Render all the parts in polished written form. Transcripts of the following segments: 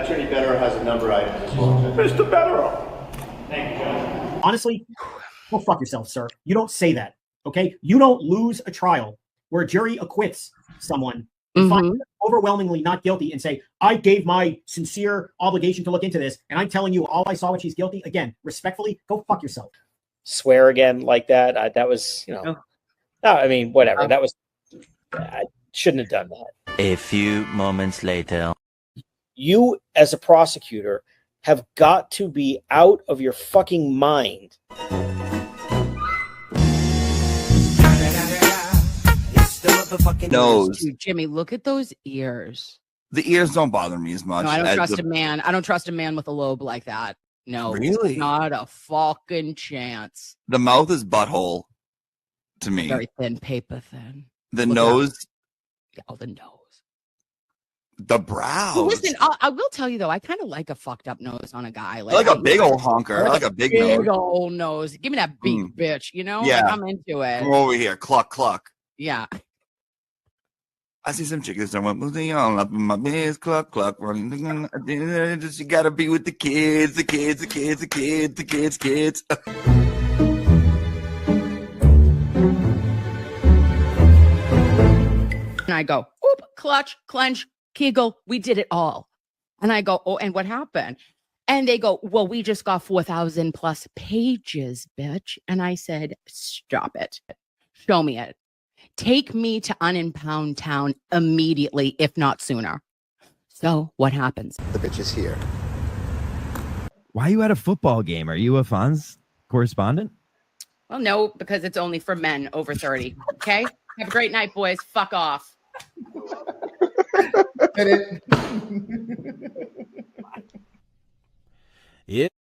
Attorney Better has a number item as well. Mr. Better. Thank you, Judge. Honestly, go fuck yourself, sir. You don't say that, okay? You don't lose a trial where a jury acquits someone and finds them overwhelmingly not guilty and say, I gave my sincere obligation to look into this, and I'm telling you all I saw when she's guilty. Again, respectfully, go fuck yourself. Swear again like that. That was, you know, no, I mean, whatever. That was, I shouldn't have done that. A few moments later. You, as a prosecutor, have got to be out of your fucking mind. Nose. Dude, Jimmy, look at those ears. The ears don't bother me as much. No, I don't trust a man. I don't trust a man with a lobe like that. No, really, not a fucking chance. The mouth is butthole to me. Very thin, paper thin. The nose. Oh, the nose. The brows. Well, listen, I will tell you though, I kind of like a fucked up nose on a guy. I like a big old honker. I like a big nose. Big old nose. Give me that big bitch. You know, yeah, like, I'm into it. Come over here, cluck cluck. Yeah. I see some chickens that went moving on up in my biz, cluck cluck. You gotta be with the kids, the kids, the kids, the kids, the kids, kids. And I go, oop, clutch, clench, kegel. We did it all. And I go, oh, and what happened? And they go, well, we just got 4,000 plus pages, bitch. And I said, stop it. Show me it. Take me to Unimpound Town immediately, if not sooner. So what happens? The bitch is here. Why are you at a football game? Are you a Fonz correspondent? Well, no, because it's only for men over 30. Okay? Have a great night, boys. Fuck off.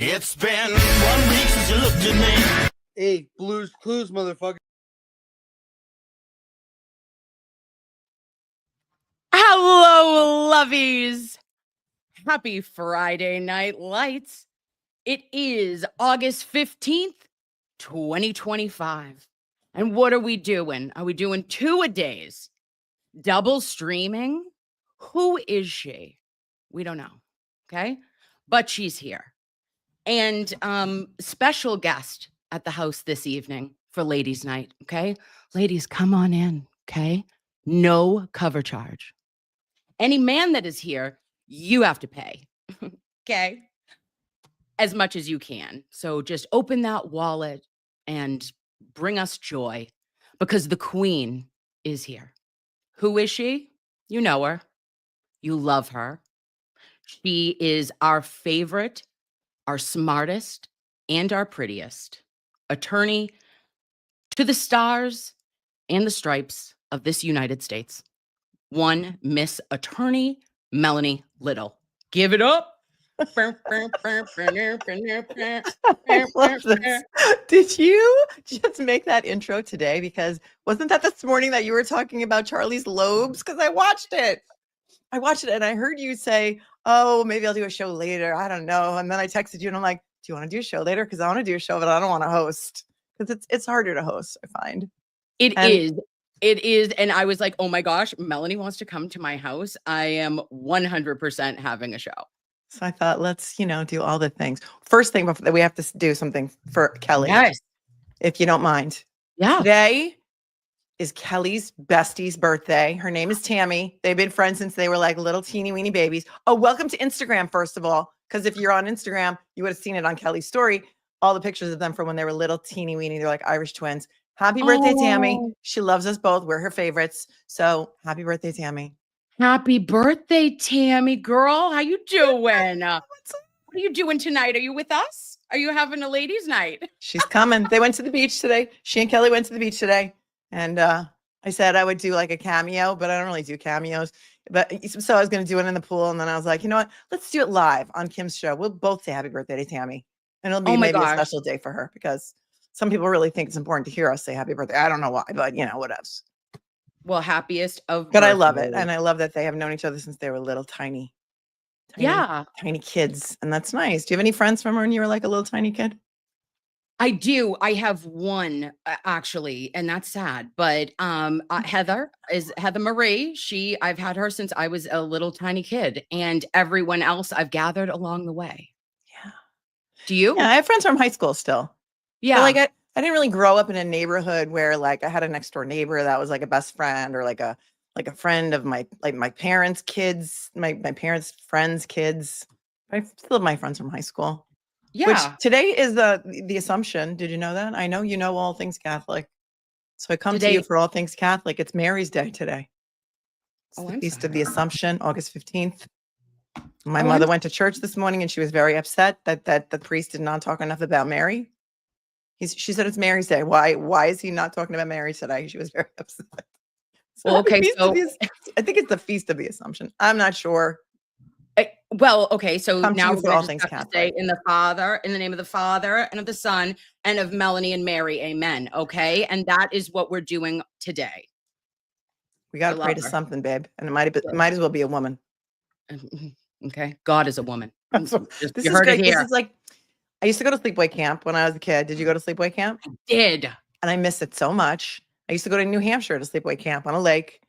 It's been 1 week since you looked at me. Hey, Blues Clues, motherfucker. Hello, loveys. Happy Friday Night Lights. It is August 15th, 2025. And what are we doing? Are we doing 2-a-days? Double streaming? Who is she? We don't know. Okay. But she's here. And special guest at the house this evening for ladies' night. Okay. Ladies, come on in. Okay. No cover charge. Any man that is here, you have to pay. Okay. As much as you can. So just open that wallet and bring us joy because the queen is here. Who is she? You know her. You love her. She is our favorite, our smartest, and our prettiest attorney to the stars and the stripes of this United States. One Miss Attorney Melanie Little. Give it up. I love this. Did you just make that intro today? Because wasn't that this morning that you were talking about Charlie's lobes? Because I watched it. And I heard you say, oh, maybe I'll do a show later. I don't know. And then I texted you and I'm like, do you want to do a show later? Because I want to do a show, but I don't want to host. Because it's harder to host, I find. It is. And I was like, oh my gosh, Melanie wants to come to my house. I am 100% having a show. So I thought, let's, do all the things. First thing, before we have to do something for Kelly. Yes. If you don't mind. Yeah. Today is Kelly's bestie's birthday. Her name is Tammy. They've been friends since they were like little teeny weeny babies. Oh, welcome to Instagram, first of all. Because if you're on Instagram, you would have seen it on Kelly's story. All the pictures of them from when they were little teeny weeny. They're like Irish twins. Happy birthday, Tammy. She loves us both. We're her favorites. So happy birthday, Tammy. Happy birthday, Tammy, girl. How you doing? What are you doing tonight? Are you with us? Are you having a ladies' night? She's coming. They went to the beach today. She and Kelly went to the beach today. And I said I would do like a cameo, but I don't really do cameos. But so I was going to do it in the pool. And then I was like, you know what? Let's do it live on Kim's show. We'll both say happy birthday to Tammy. And it'll be maybe a special day for her because some people really think it's important to hear us say happy birthday. I don't know why, but what else? Well, happiest of But I love it. And I love that they have known each other since they were little tiny kids. And that's nice. Do you have any friends from when you were like a little tiny kid? I do. I have one actually, and that's sad. But Heather is Heather Marie. I've had her since I was a little tiny kid, and everyone else I've gathered along the way. Yeah. Do you? Yeah, I have friends from high school still. Yeah. But like I didn't really grow up in a neighborhood where like I had a next door neighbor that was like a best friend or like a friend of my parents' kids, my parents' friends' kids. I still have my friends from high school. Yeah. Which today is the Assumption. Did you know that? I know you know all things Catholic. So I come to you for all things Catholic. It's Mary's Day today. It's the Feast of the Assumption, August 15th. My mother went to church this morning and she was very upset that the priest did not talk enough about Mary. She said it's Mary's Day. Why is he not talking about Mary today? She was very upset. So Well, okay, so I think it's the Feast of the Assumption. I'm not sure. Well, okay, so Come to now you we're for all gonna just things have to Catholic. say in the name of the Father and of the Son and of Melanie and Mary, amen. Okay, and that is what we're doing today. We got to pray to her. something, babe, and it might as well be a woman. Okay, God is a woman. This You is heard great. it This here. is like I used to go to sleepaway camp when I was a kid. Did you go to sleepaway camp? Did. And I miss it so much. I used to go to New Hampshire to sleepaway camp on a lake.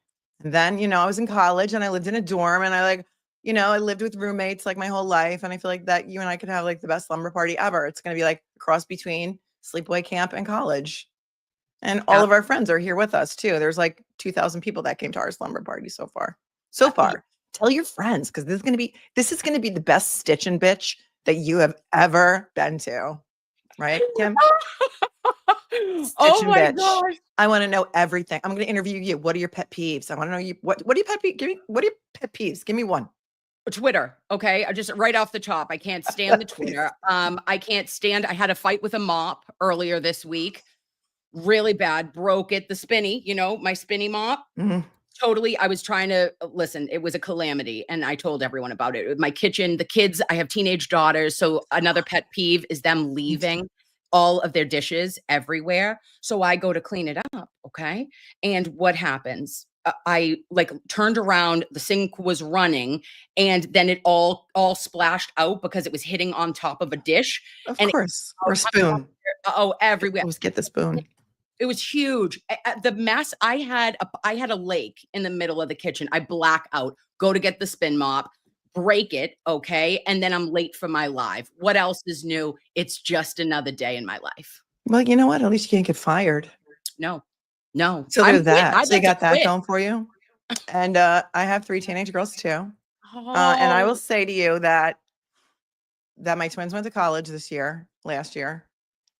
And then, I was in college and I lived in a dorm and I lived with roommates like my whole life. And I feel like that you and I could have like the best slumber party ever. It's going to be like a cross between sleepaway camp and college. And all of our friends are here with us too. There's like 2,000 people that came to our slumber party so far. Tell your friends because this is going to be the best stitch and bitch that you have ever been to. Right, Kim? Oh my gosh. I want to know everything. I'm going to interview you. What are your pet peeves? I want to know what are your pet peeves? What are your pet peeves? Give me one. Twitter. Okay. I just right off the top. I can't stand the Twitter. I had a fight with a mop earlier this week. Really bad. Broke it. The spinny, my spinny mop. Mm-hmm. Totally. I was trying to listen. It was a calamity. And I told everyone about it. My kitchen, the kids, I have teenage daughters. So another pet peeve is them leaving all of their dishes everywhere. So I go to clean it up. Okay. And what happens? I turned around, the sink was running, and then it all splashed out because it was hitting on top of a dish. Of course. Or a spoon. Everywhere. Let's get the spoon. It was huge. The mess I had a lake in the middle of the kitchen. I black out, go to get the spin mop, break it, okay? And then I'm late for my live. What else is new? It's just another day in my life. Well, you know what? At least you can't get fired. No. So there's that. So you got that going for you. And I have 3 teenage girls too. And I will say to you that my twins went to college last year.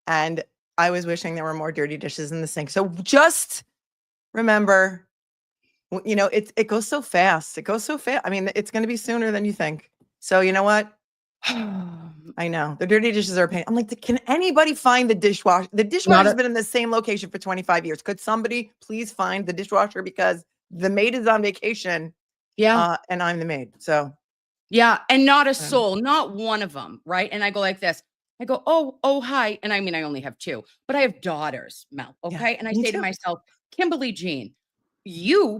And I was wishing there were more dirty dishes in the sink. So just remember, it goes so fast. It goes so fast. I mean, it's going to be sooner than you think. So you know what? I know the dirty dishes are a pain. I'm like, can anybody find the dishwasher? The dishwasher's been in the same location for 25 years. Could somebody please find the dishwasher because the maid is on vacation? Yeah. And I'm the maid. So yeah. And not a soul, not one of them. Right. And I go like this. I go, oh, hi. And I mean, I only have 2, but I have daughters, Mel. Okay. Yeah, and I say to myself, Kimberly Jean,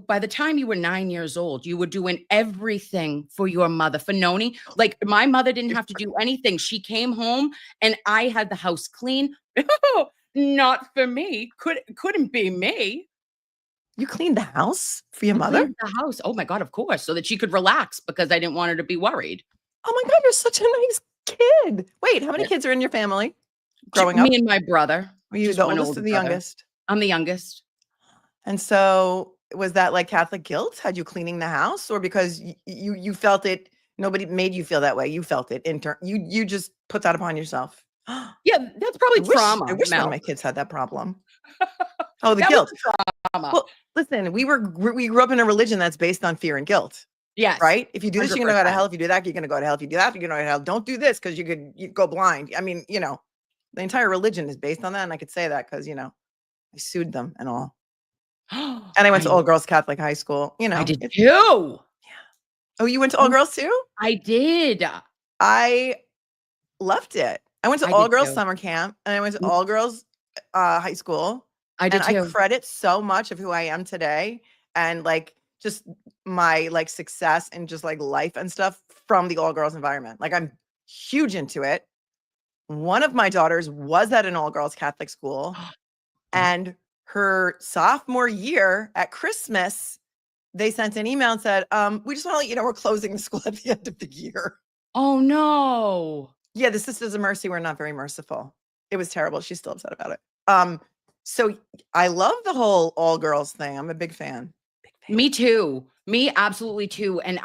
by the time you were 9 years old, you were doing everything for your mother, for Noni. Like my mother didn't have to do anything. She came home and I had the house clean. Not for me. Couldn't be me. You cleaned the house for your mother? The house. Oh my God, of course. So that she could relax because I didn't want her to be worried. Oh my God, you're such a nice kid. Wait, how many kids are in your family growing up? Me and my brother. Were you the oldest or the youngest? I'm the youngest. And so was that like Catholic guilt? Had you cleaning the house or because you felt it, nobody made you feel that way. You felt it you just put that upon yourself. Yeah, that's probably trauma. I wish one of my kids had that problem. Oh, the guilt. Trauma. Well, listen, we grew up in a religion that's based on fear and guilt. Yes. Right? If you do this, 100%. you're gonna go to hell. If you do that, you're gonna go to hell. If you do that, you're gonna go to hell. Don't do this because you go blind. I mean, the entire religion is based on that. And I could say that because, I sued them and all. And I went to all girls Catholic high school. I did too. Yeah. Oh, you went to all girls too? I did. I loved it. I went to all girls summer camp and I went to all girls high school. I did too. I credit so much of who I am today and like just my like success and just like life and stuff from the all girls environment. Like I'm huge into it. one of my daughters was at an all-girls Catholic school, and her sophomore year at Christmas, they sent an email and said, we just want to let you know we're closing the school at the end of the year. Oh no. Yeah, the Sisters of Mercy were not very merciful. It was terrible. She's still upset about it. So I love the whole all girls thing. I'm a big fan. Me too. Me absolutely too. And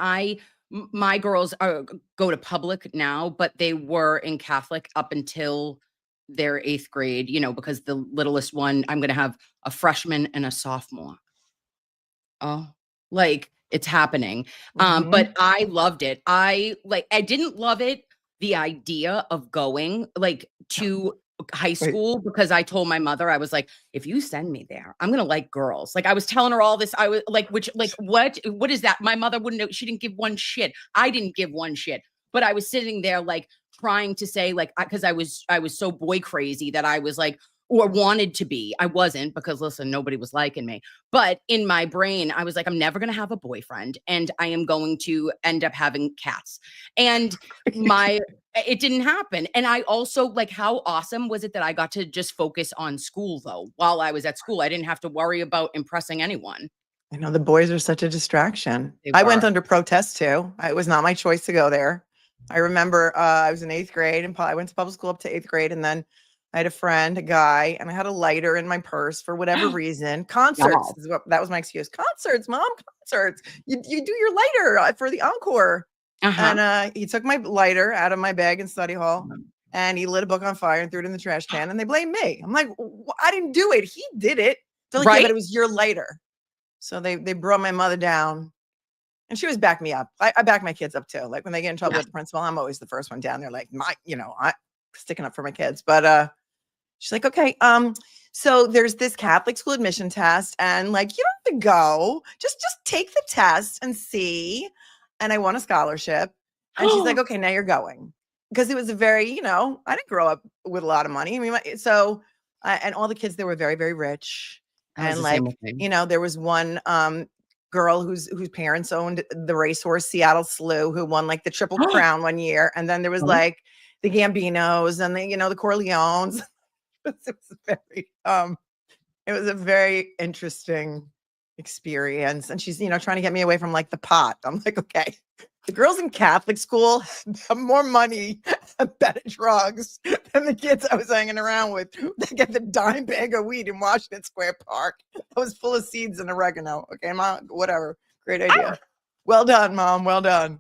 my girls go to public now, but they were in Catholic up until their 8th grade, you know, because the littlest one, I'm going to have a freshman and a sophomore. Oh, like it's happening. But I loved it. I didn't love it, the idea of going like to high school, because I told my mother, I was like, if you send me there, I'm gonna like girls. Like I was telling her all this. I was like, what is that? My mother wouldn't know. She didn't give one shit. I didn't give one shit. But I was sitting there like trying to say, like, because I was so boy crazy that I was like, or wanted to be. I wasn't, because listen, nobody was liking me. But in my brain, I was like, I'm never going to have a boyfriend, and I am going to end up having cats. And it didn't happen. And I also, like, how awesome was it that I got to just focus on school, though? While I was at school, I didn't have to worry about impressing anyone. I know the boys are such a distraction. They I went were. under protest too. It was not my choice to go there. I remember I was in 8th grade, and I went to public school up to 8th grade, and then I had a friend, a guy, and I had a lighter in my purse for whatever reason. Concerts. That was my excuse. Concerts, mom, concerts. You do your lighter for the encore. And he took my lighter out of my bag in study hall, and he lit a book on fire and threw it in the trash can, and they blamed me. I'm like, I didn't do it. He did it. They're like, yeah, but it was your lighter. So they brought my mother down, and she was back me up. I back my kids up too. Like when they get in trouble with the principal, I'm always the first one down there. Like I sticking up for my kids. But she's like, okay, so there's this Catholic school admission test, and like, you don't have to go. Just take the test and see. And I won a scholarship. And she's like, okay, now you're going. Because it was a very, I didn't grow up with a lot of money. I mean, and all the kids there were very, very rich. And like, there was one girl whose parents owned the racehorse Seattle Slew, who won like the Triple Crown one year. And then there was like the Gambinos and the Corleones. It was a very interesting experience. And she's, trying to get me away from like the pot. I'm like, okay, the girls in Catholic school have more money and better drugs than the kids I was hanging around with. They get the dime bag of weed in Washington Square Park. That was full of seeds and oregano. Okay, mom, whatever. Great idea. Well done, mom. Well done.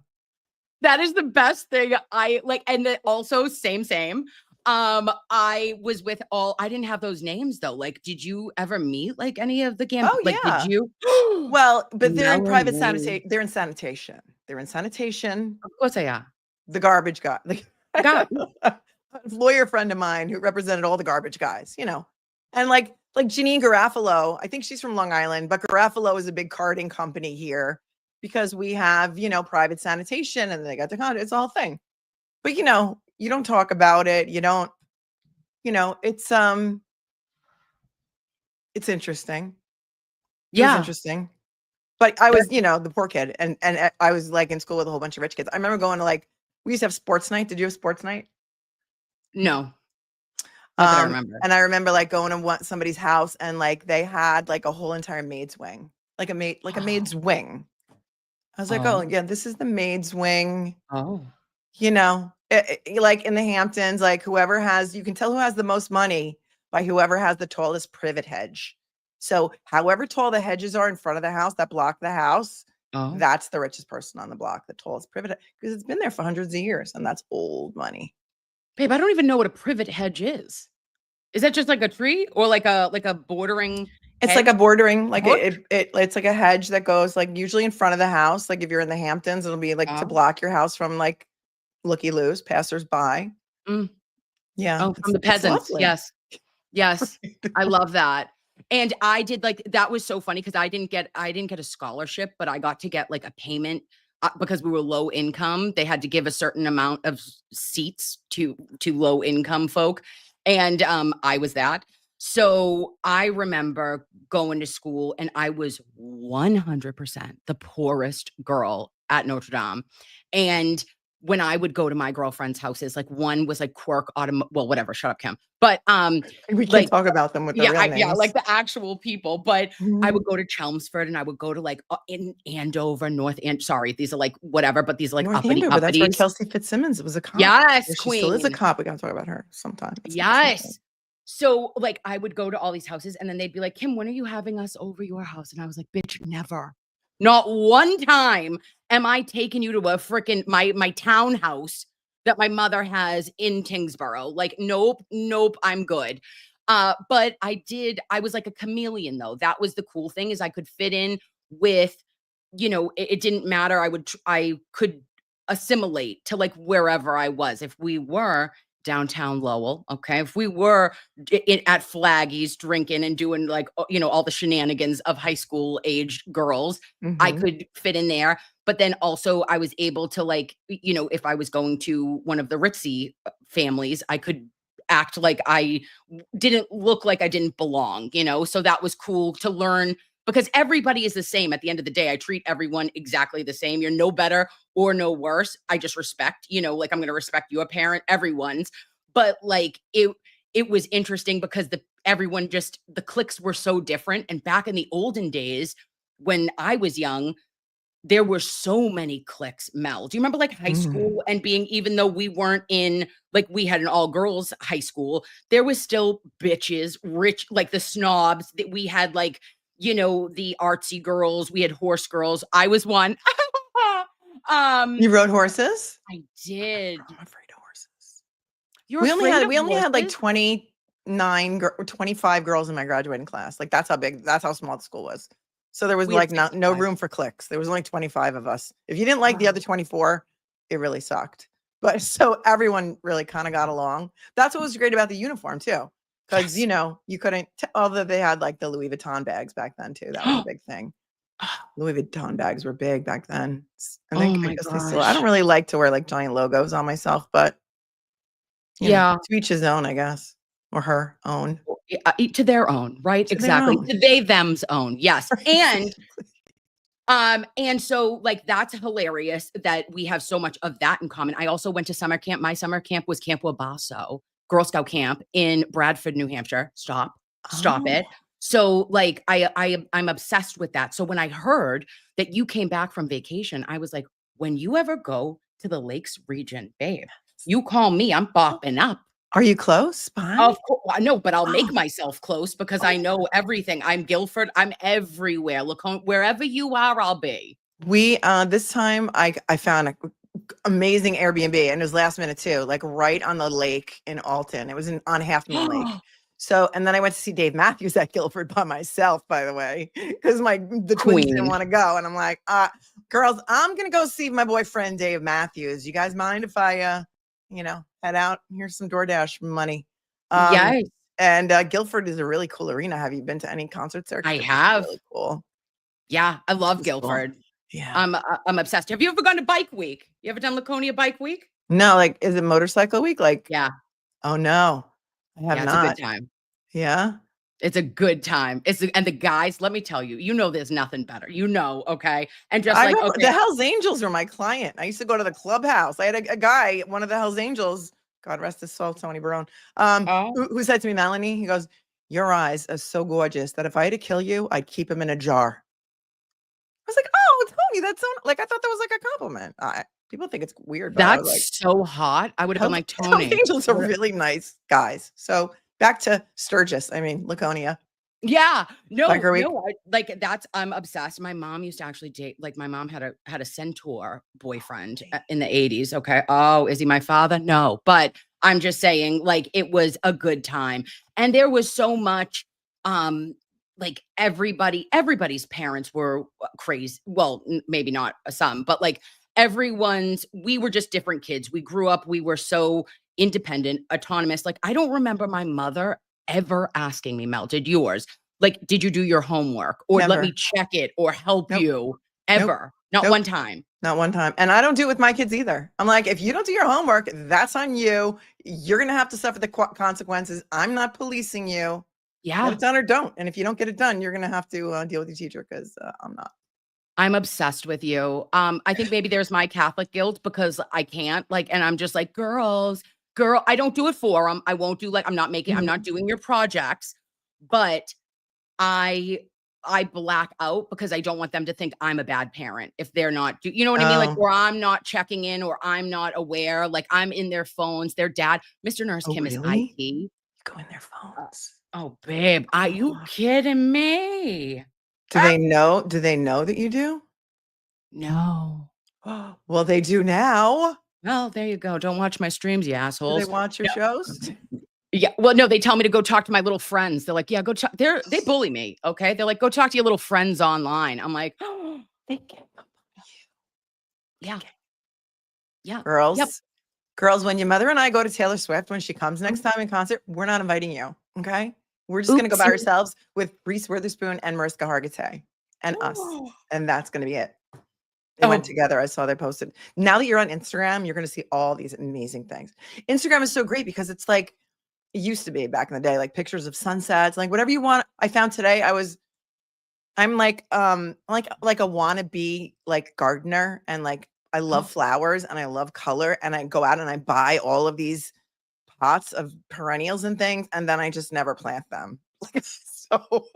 That is the best thing. I like, and then also same. I was with I didn't have those names though. Like, did you ever meet like any of the Oh, like, yeah. Did you? Well, but they're in private Melanie. sanitation. They're in sanitation. They're in sanitation. Of course they are. The garbage guy. God. A lawyer friend of mine who represented all the garbage guys, and like Janine Garofalo, I think she's from Long Island, but Garofalo is a big carting company here because we have, private sanitation, and they got the it's all a thing. But, you don't talk about it. You don't, it's interesting. Yeah. It's interesting. But I was, the poor kid, and I was like in school with a whole bunch of rich kids. I remember going to we used to have sports night. Did you have sports night? No. Not that I remember. And I remember like going to somebody's house, and like they had like a whole entire maid's wing, like a maid's wing. I was like, oh yeah, this is the maid's wing. Oh. Like in the Hamptons, like you can tell who has the most money by whoever has the tallest privet hedge. So however tall the hedges are in front of the house that block the house, that's the richest person on the block, the tallest privet, because it's been there for hundreds of years, and that's old money. Babe, I don't even know what a privet hedge is. Is that just like a tree or like a bordering? It's like a bordering, like it's like a hedge that goes like usually in front of the house. Like if you're in the Hamptons, it'll be like to block your house from like looky-loos, passersby. Yeah. Oh, from the peasants. Yes. Yes. I love that. And I did that was so funny because I didn't get a scholarship, but I got to get like a payment because we were low income. They had to give a certain amount of seats to low income folk. And I was that. So I remember going to school, and I was 100% the poorest girl at Notre Dame. And when I would go to my girlfriend's houses, like one was like Quirk well, whatever, shut up, Kim. But We can't like talk about them with their real names. yeah, like the actual people. But I would Mhm. go to Chelmsford and I would go to like in Andover, sorry, these are like whatever, but these are like North uppity Andover, that's where uppities. Kelsey Fitzsimmons was a cop. Yes, Well, she still is a queen. cop. We gotta talk about her sometime. That's Yes. So like I would go to all these houses and then they'd be like, Kim, when are you having us over your house? And I was like, bitch, never. Not one time am I taking you to a freaking my townhouse that my mother has in Tingsboro. Like, nope, I'm good. But I was like a chameleon though. That was the cool thing is I could fit in with, it didn't matter. I could assimilate to like wherever I was. If we were downtown Lowell, okay, if we were at Flaggy's drinking and doing like, all the shenanigans of high school aged girls, I Mhm. could fit in there. But then also I was able to like, if I was going to one of the ritzy families, I could act like I didn't look like I didn't belong, so that was cool to learn because everybody is the same at the end of the day. I treat everyone exactly the same. You're no better or no worse. I just respect, like I'm going to respect you, a parent, everyone's. But like it was interesting because the cliques were so different. And back in the olden days when I was young, there were so many cliques, Mel. Do you remember like high school and even though we weren't in, like we had an all girls high school, there was still bitches, rich, like the snobs that we had, like, the artsy girls, we had horse girls. I was one. You rode horses? I did. I'm afraid of horses. You're We only had like horses? 25 girls in my graduating class. Like that's how small the school was. So there was We had like no 65. room for cliques. There was only 25 of us. If you didn't like the other 24, it really sucked. But so everyone really kind of got along. That's what was great about the uniform too. Because Yes. you couldn't although they had like the Louis Vuitton bags back then too. That was a big thing. Louis Vuitton bags were big back then. And Oh I my guess they still I don't gosh. really like to wear like giant logos on myself, but Yeah. to each his own, I guess, or her own. To their own, right? To their Exactly. own. To they them's own. Yes. Right. And so like that's hilarious that we have so much of that in common. I also went to summer camp. My summer camp was Camp Wabasso, Girl Scout camp in Bradford, New Hampshire. Stop Oh, it. So like I'm obsessed with that. So when I heard that you came back from vacation, I was like, when you ever go to the Lakes region, babe, you call me. I'm bopping up. are you close by? Of course, no, but I'll make Oh, myself close because I oh. know everything. I'm Guilford. I'm everywhere. Look, wherever you are, I'll be. We this time I found a amazing Airbnb and it was last minute too, like right on the lake in Alton. It was on Half Moon Lake. So, and then I went to see Dave Matthews at Guilford by myself, by the way, because the twins didn't Queen. want to go. And I'm like, girls, I'm gonna go see my boyfriend Dave Matthews. You guys mind if I head out? Here's some DoorDash money. Yes, And Guilford is a really cool arena. Have you been to any concerts there? 'Cause I it was have. really cool. Yeah, I love It's cool. Guilford. Yeah. I'm obsessed. Have you ever gone to Bike Week? You ever done Laconia Bike Week? No, like, is it motorcycle week? Like, Yeah, oh no, I have yeah, it's a good not. time. Yeah. It's a good time. And the guys, let me tell you, there's nothing better. Okay, and just I like remember okay, the Hells Angels were my client. I used to go to the clubhouse. I had a guy, one of the Hells Angels, God rest his soul, Tony Barone, oh, who said to me, Melanie, he goes, your eyes are so gorgeous that if I had to kill you, I'd keep them in a jar. I was like, oh, Tony, that's so like I thought that was like a compliment. People think it's weird, but I was like, that's so hot. I would have been like Hells Tony. Angels are really nice guys. So back to Sturgis. I mean, Laconia. Yeah, Biker week. I'm obsessed. My mom used to actually date, like my mom had a centaur boyfriend in the 80s. Okay. Oh, is he my father? No, but I'm just saying, like, it was a good time. And there was so much, like everybody's parents were crazy. Well, maybe not some, but like we were just different kids. We grew up, we were so independent, autonomous. Like, I don't remember my mother ever asking me, Mel, did yours? Like, did you do your homework or let me Never. check it or help Nope. you Nope. ever? Not Nope. one time. Not one time. And I don't do it with my kids either. I'm like, if you don't do your homework, that's on you. You're going to have to suffer the consequences. I'm not policing you. Get Yeah. it done or don't. And if you don't get it done, you're going to have to deal with your teacher because I'm not. I'm obsessed with you. I think maybe there's my Catholic guilt because I can't and I'm just like, I don't do it for them. I won't do I'm not doing your projects, but I black out because I don't want them to think I'm a bad parent if they're not, you know what I mean? Oh. Or I'm not checking in or I'm not aware, I'm in their phones, their dad, Mr. Nurse Kim is Really? IT. Go in their phones. Oh, babe, are you kidding me? Do they know? Do they know that you do? No. Well, they do now. Well, there you go. Don't watch my streams, you Do assholes. they watch your shows? Yeah. Well, no, they tell me to go talk to my little friends. They're like, yeah, go talk. They bully me. Okay. They're like, go talk to your little friends online. I'm like, oh, They get yeah. Yeah. girls. Yep. Girls, when your mother and I go to Taylor Swift, when she comes next time in concert, we're not inviting you. Okay. We're just going to go by Oopsie. ourselves with Reese Witherspoon and Mariska Hargitay and us. And that's going to be it. They went together. I saw they posted. Now that you're on Instagram, you're going to see all these amazing things. Instagram is so great because it's like it used to be back in the day, like pictures of sunsets, like whatever you want. I found today, I'm like a wannabe like gardener, and like I love flowers and I love color, and I go out and I buy all of these pots of perennials and things, and then I just never plant them. So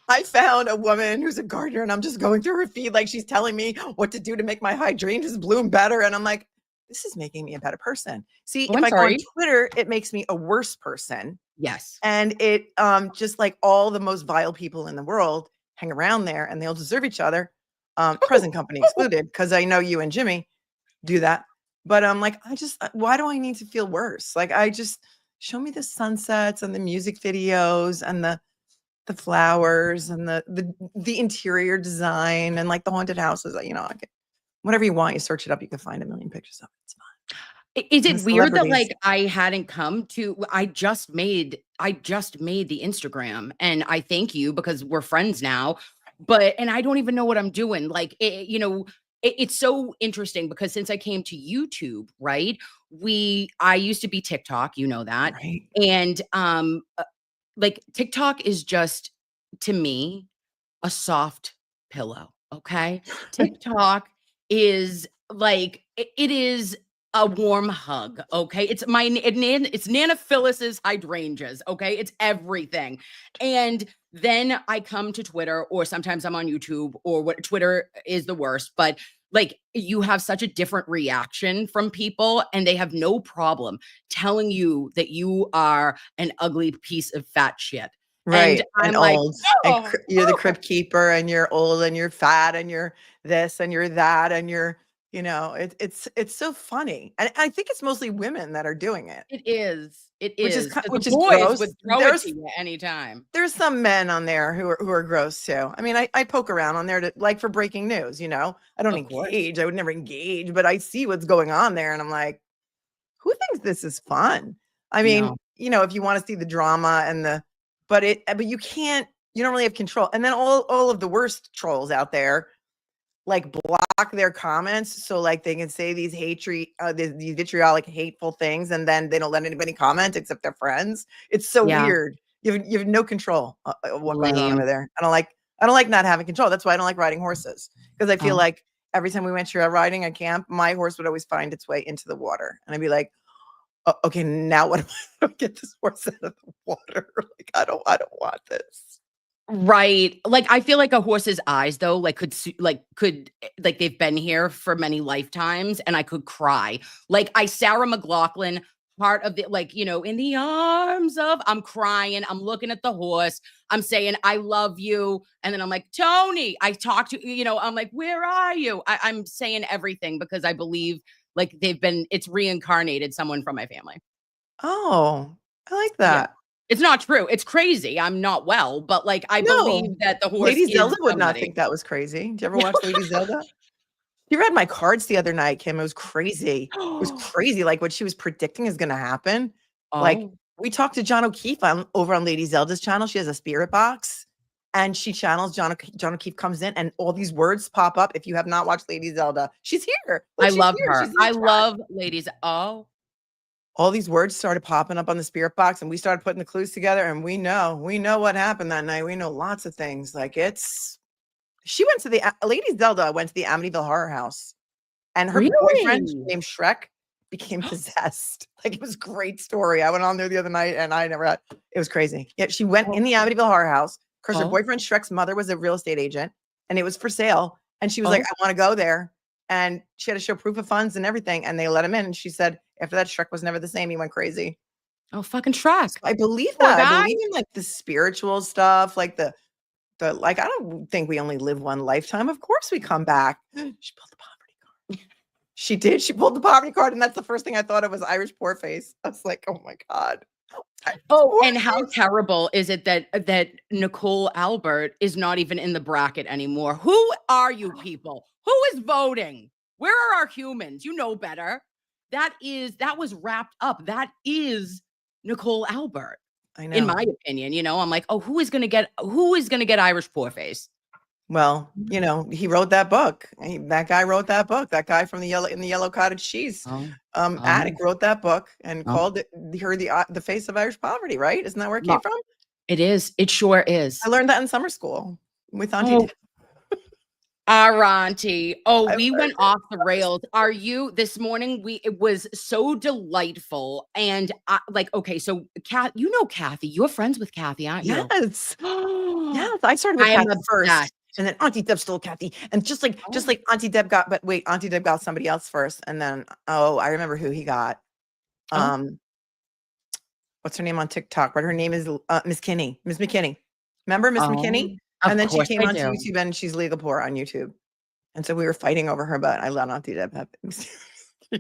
I found a woman who's a gardener, and I'm just going through her feed like she's telling me what to do to make my hydrangeas bloom better, and I'm like, this is making me a better person. See, if I go on Twitter, it makes me a worse person. Yes. And it just like all the most vile people in the world hang around there, and they all deserve each other. Present company excluded, because I know you and Jimmy do that. But I'm like, why do I need to feel worse? Like, I just show me the sunsets and the music videos and the flowers and the interior design and like the haunted houses. Whatever you want, you search it up, you can find a million pictures of it. It's fine. Is it weird that I hadn't come to? I just made the Instagram, and I thank you because we're friends now. And I don't even know what I'm doing. It's so interesting because since I came to YouTube, right? I used to be TikTok, you know that, right? And TikTok is just, to me, a soft pillow. Okay, TikTok is it is a warm hug. Okay, it's Nana Phyllis's hydrangeas. Okay, it's everything. And then I come to Twitter, or sometimes I'm on YouTube, or what Twitter is the worst, but you have such a different reaction from people, and they have no problem telling you that you are an ugly piece of fat shit. Right. And I'm old. like, and you're the crypt keeper, and you're old, and you're fat, and you're this, and you're that, and you're, it's so funny. And I think it's mostly women that are doing it. It is. Which is boys gross. would throw it to you anytime. There's some men on there who are gross too. I mean, I poke around on there to for breaking news, I don't engage. I would never engage, but I see what's going on there, and I'm like, who thinks this is fun? I mean, if you want to see the drama but you can't, you don't really have control. And then all of the worst trolls out there block their comments, so they can say these these vitriolic, hateful things, and then they don't let anybody comment except their friends. It's so weird. You have no control of what goes on over there. I don't like not having control. That's why I don't like riding horses, because I feel like every time we went trail riding at camp, my horse would always find its way into the water, and I'd be like, okay, now what? Do I get this horse out of the water? I don't want this. Right. I feel like a horse's eyes though, they've been here for many lifetimes, and I could cry. I Sarah McLachlan, part of the, in the arms of, I'm crying. I'm looking at the horse. I'm saying, I love you. And then I'm like, Tony, I talk to, I'm like, where are you? I'm saying everything because I believe it's reincarnated someone from my family. Oh, I like that. Yeah. It's not true. It's crazy. I'm not well, but I believe that the horse. Lady Zelda would not think that was crazy. Did you ever watch Lady Zelda? You read my cards the other night, Kim. It was crazy. It was crazy. What she was predicting is going to happen. We talked to John O'Keefe over on Lady Zelda's channel. She has a spirit box, and she channels John O'Keefe comes in, and all these words pop up. If you have not watched Lady Zelda, she's here. I love her. I love Ladies. All these words started popping up on the spirit box, and we started putting the clues together, and we know what happened that night. We know lots of things. It's She went to the Lady Zelda went to the Amityville Horror House, and her Really? boyfriend named Shrek became possessed. Like, it was a great story. I went on there the other night, and I never had. It was crazy. Yeah, she went in the Amityville Horror House because her boyfriend Shrek's mother was a real estate agent, and it was for sale. And she was like, "I want to go there," and she had to show proof of funds and everything, and they let him in. And she said, after that, Shrek was never the same. He went crazy. Oh, fucking Shrek. So I believe Poor that. I guy. believe in like the spiritual stuff, like the like. I don't think we only live one lifetime. Of course, we come back. She pulled the poverty card. She did. She pulled the poverty card, and that's the first thing I thought of was Irish poor face. I was like, oh my god. Oh, and how terrible is it that Nicole Albert is not even in the bracket anymore? Who are you people? Who is voting? Where are our humans? You know better. That was wrapped up. That is Nicole Albert. I know. In my opinion, I'm like, oh, who is gonna get Irish poor face? Well, he wrote that book. That guy wrote that book. That guy from the yellow cottage cheese attic wrote that book and called her the face of Irish poverty. Right? Isn't that where it came from? It is. It sure is. I learned that in summer school with Auntie. Oh. Our auntie. Oh, we went off the rails. Are you this morning? It was so delightful. And okay, so Kathy, you're friends with Kathy, aren't you? Yes. Yes. I started with Kathy first. And then Auntie Deb stole Kathy. And just like Auntie Deb got, but wait, Auntie Deb got somebody else first. And then, I remember who he got. What's her name on TikTok? But her name is Miss Kinney. Miss McKinney. Remember Miss McKinney? And then she came onto YouTube and she's legal poor on YouTube. And so we were fighting over her, but I let Auntie Deb have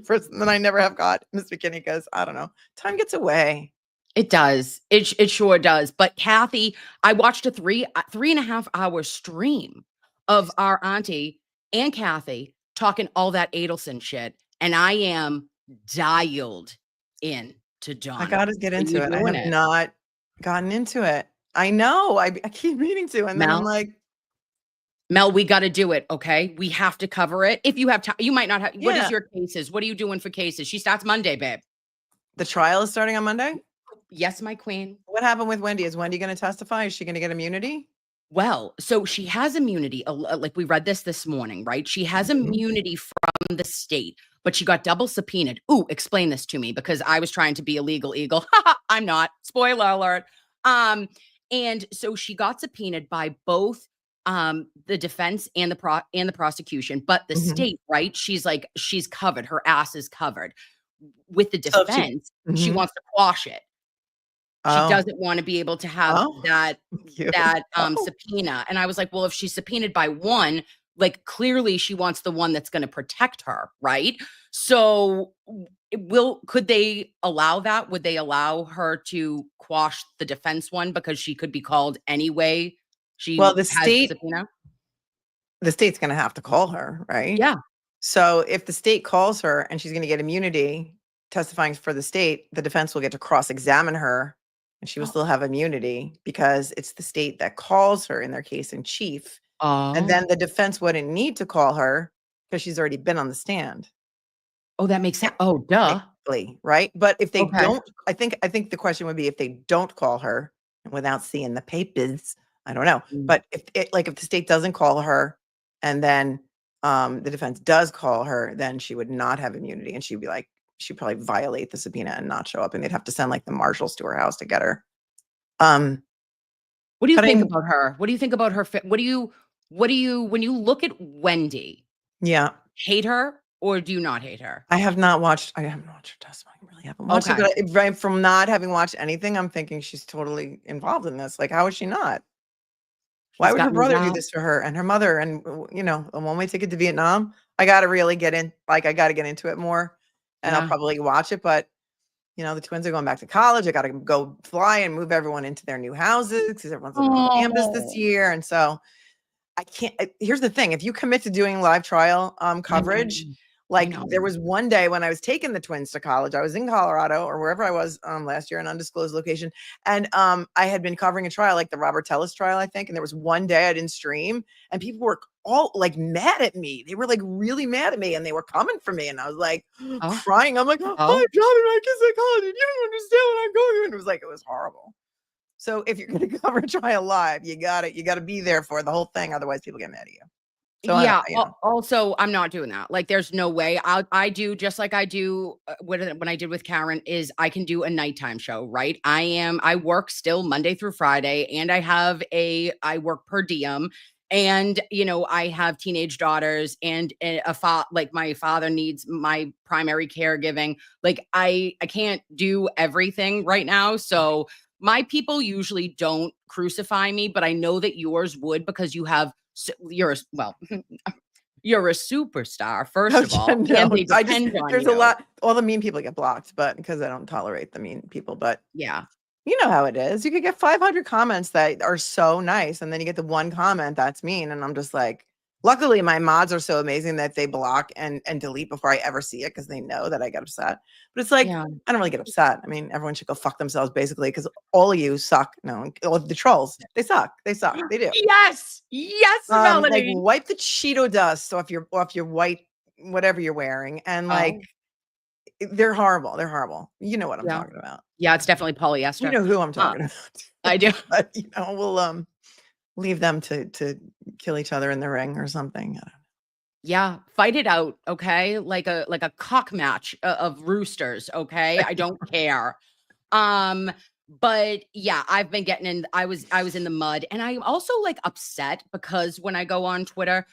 first. And then I never have got Miss McKinney because I don't know. Time gets away. It does. It sure does. But Kathy, I watched a 3.5 hour stream of our auntie and Kathy talking all that Adelson shit. And I am dialed in to Donna. I got to get into it. I have not gotten into it. I know. I keep meaning to. And then I'm like, Mel, we got to do it. Okay. We have to cover it. If you have time, you might not have. Yeah. What is your cases? What are you doing for cases? She starts Monday, babe. The trial is starting on Monday? Yes, my queen. What happened with Wendy? Is Wendy going to testify? Is she going to get immunity? Well, so she has immunity. Like we read this morning, right? She has immunity from the state, but she got double subpoenaed. Ooh, explain this to me because I was trying to be a legal eagle. I'm not. Spoiler alert. And so she got subpoenaed by both the defense and the prosecution, but the state, right? She's covered. Her ass is covered. With the defense, she wants to quash it. She doesn't want to be able to have that subpoena. And I was like, well, if she's subpoenaed by one, like clearly she wants the one that's going to protect her, right? So could they allow that? Would they allow her to quash the defense one because she could be called anyway? The state's going to have to call her, right? Yeah. So if the state calls her and she's going to get immunity testifying for the state, the defense will get to cross-examine her and she will still have immunity because it's the state that calls her in their case in chief. And then the defense wouldn't need to call her because she's already been on the stand. Oh, that makes sense. Oh, duh. Right. But if they don't, I think the question would be if they don't call her and without seeing the papers, I don't know. But if the state doesn't call her and then the defense does call her, then she would not have immunity and she'd probably violate the subpoena and not show up and they'd have to send like the marshals to her house to get her. What do you think about her? What do you think about her? What do you, when you look at Wendy, hate her or do you not hate her? I haven't watched her testimony. I really haven't watched it, but from not having watched anything, I'm thinking she's totally involved in this. Like, how is she not? Why would her brother do this to her and her mother? And, a one-way ticket to Vietnam. I got to really get in. Like, I got to get into it more and I'll probably watch it. But, the twins are going back to college. I got to go fly and move everyone into their new houses because everyone's on campus this year. And so I can't. Here's the thing. If you commit to doing live trial coverage, there was one day when I was taking the twins to college. I was in Colorado or wherever I was last year, an undisclosed location. And I had been covering a trial, like the Robert Tellis trial, I think. And there was one day I didn't stream and people were all like mad at me. They were like really mad at me and they were coming for me. And I was like crying. I'm like, I'm dropping my kids in college. And you don't understand what I'm going through. And it was horrible. So if you're going to cover a trial live, you got to be there for the whole thing. Otherwise, people get mad at you. So yeah. you know. Also, I'm not doing that. Like, there's no way. I do just like I do when I did with Karen. Is I can do a nighttime show, right? I work still Monday through Friday, and I work per diem. And, you know, I have teenage daughters and like my father needs my primary caregiving. Like I can't do everything right now. So my people usually don't crucify me, but I know that yours would, because you're a superstar, first of all. No, And they depend on there's you. a lot. All the mean people get blocked, but because I don't tolerate the mean people. But Yeah. you know how it is. You could get 500 comments that are so nice, and then you get the one comment that's mean. And I'm just like, luckily my mods are so amazing that they block and delete before I ever see it, because they know that I get upset. But it's like, Yeah. I don't really get upset. I mean, everyone should go fuck themselves, basically, because all of you suck. No, all the trolls, they suck. They suck. They do. Yes. Yes, Like, Melanie. wipe the Cheeto dust off your white, whatever you're wearing, and like, they're horrible. They're horrible. You know what I'm talking about. Yeah, it's definitely polyester. You know who I'm talking about. I do. But you know, we'll leave them to kill each other in the ring or something. I don't know. Yeah, fight it out, okay? Like a cock match of roosters, okay? I don't care. But yeah, I've been getting in. I was in the mud, and I'm also like upset because when I go on Twitter,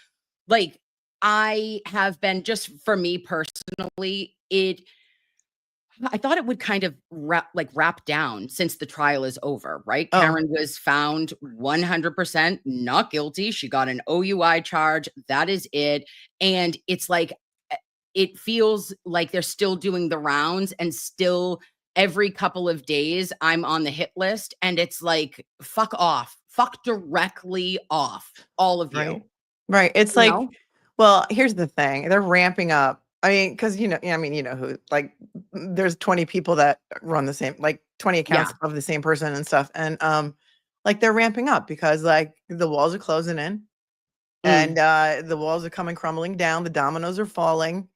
like I have been, just for me personally, I thought it would kind of wrap down since the trial is over, right? Oh. Karen was found 100% not guilty. She got an OUI charge. That is it. And it's like, it feels like they're still doing the rounds, and still every couple of days I'm on the hit list, and it's like, fuck off, fuck directly off, all of you. Right. It's You like, know? well, here's the thing. They're ramping up. I mean, because you know who, like, there's 20 people that run the same, like 20 accounts of the same person and stuff. And like, they're ramping up because like the walls are closing in, and the walls are coming crumbling down. The dominoes are falling.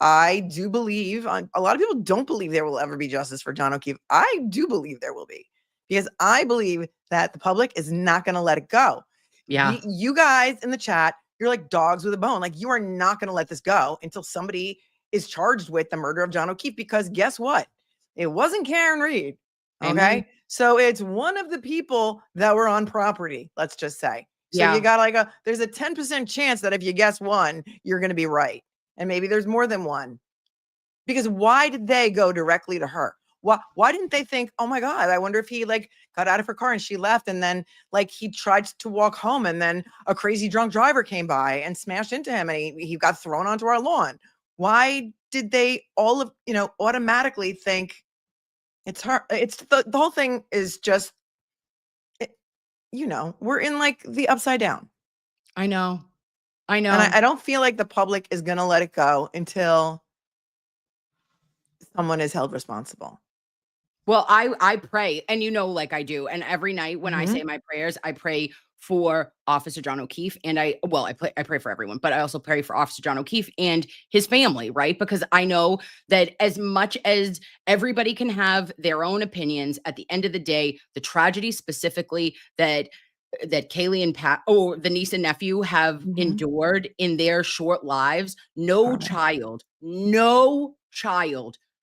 I do believe, a lot of people don't believe there will ever be justice for John O'Keefe. I do believe there will be, because I believe that the public is not going to let it go. Yeah. You guys in the chat, you're like dogs with a bone. Like, you are not going to let this go until somebody is charged with the murder of John O'Keefe, because guess what? It wasn't Karen Reed. Okay. Amen. So it's one of the people that were on property, let's just say. So you got like there's a 10% chance that if you guess one, you're going to be right. And maybe there's more than one. Because why did they go directly to her? Why didn't they think, oh my God, I wonder if he like got out of her car and she left, and then like he tried to walk home, and then a crazy drunk driver came by and smashed into him, and he got thrown onto our lawn. Why did they automatically think it's her? It's the whole thing is just, we're in like the upside down. I know. And I don't feel like the public is going to let it go until someone is held responsible. Well, I pray, and like I do, and every night when I say my prayers, I pray for Officer John O'Keefe, and I pray for everyone, but I also pray for Officer John O'Keefe and his family, right? Because I know that as much as everybody can have their own opinions, at the end of the day, the tragedy specifically that Kaylee and Pat, or the niece and nephew, have endured in their short lives, no child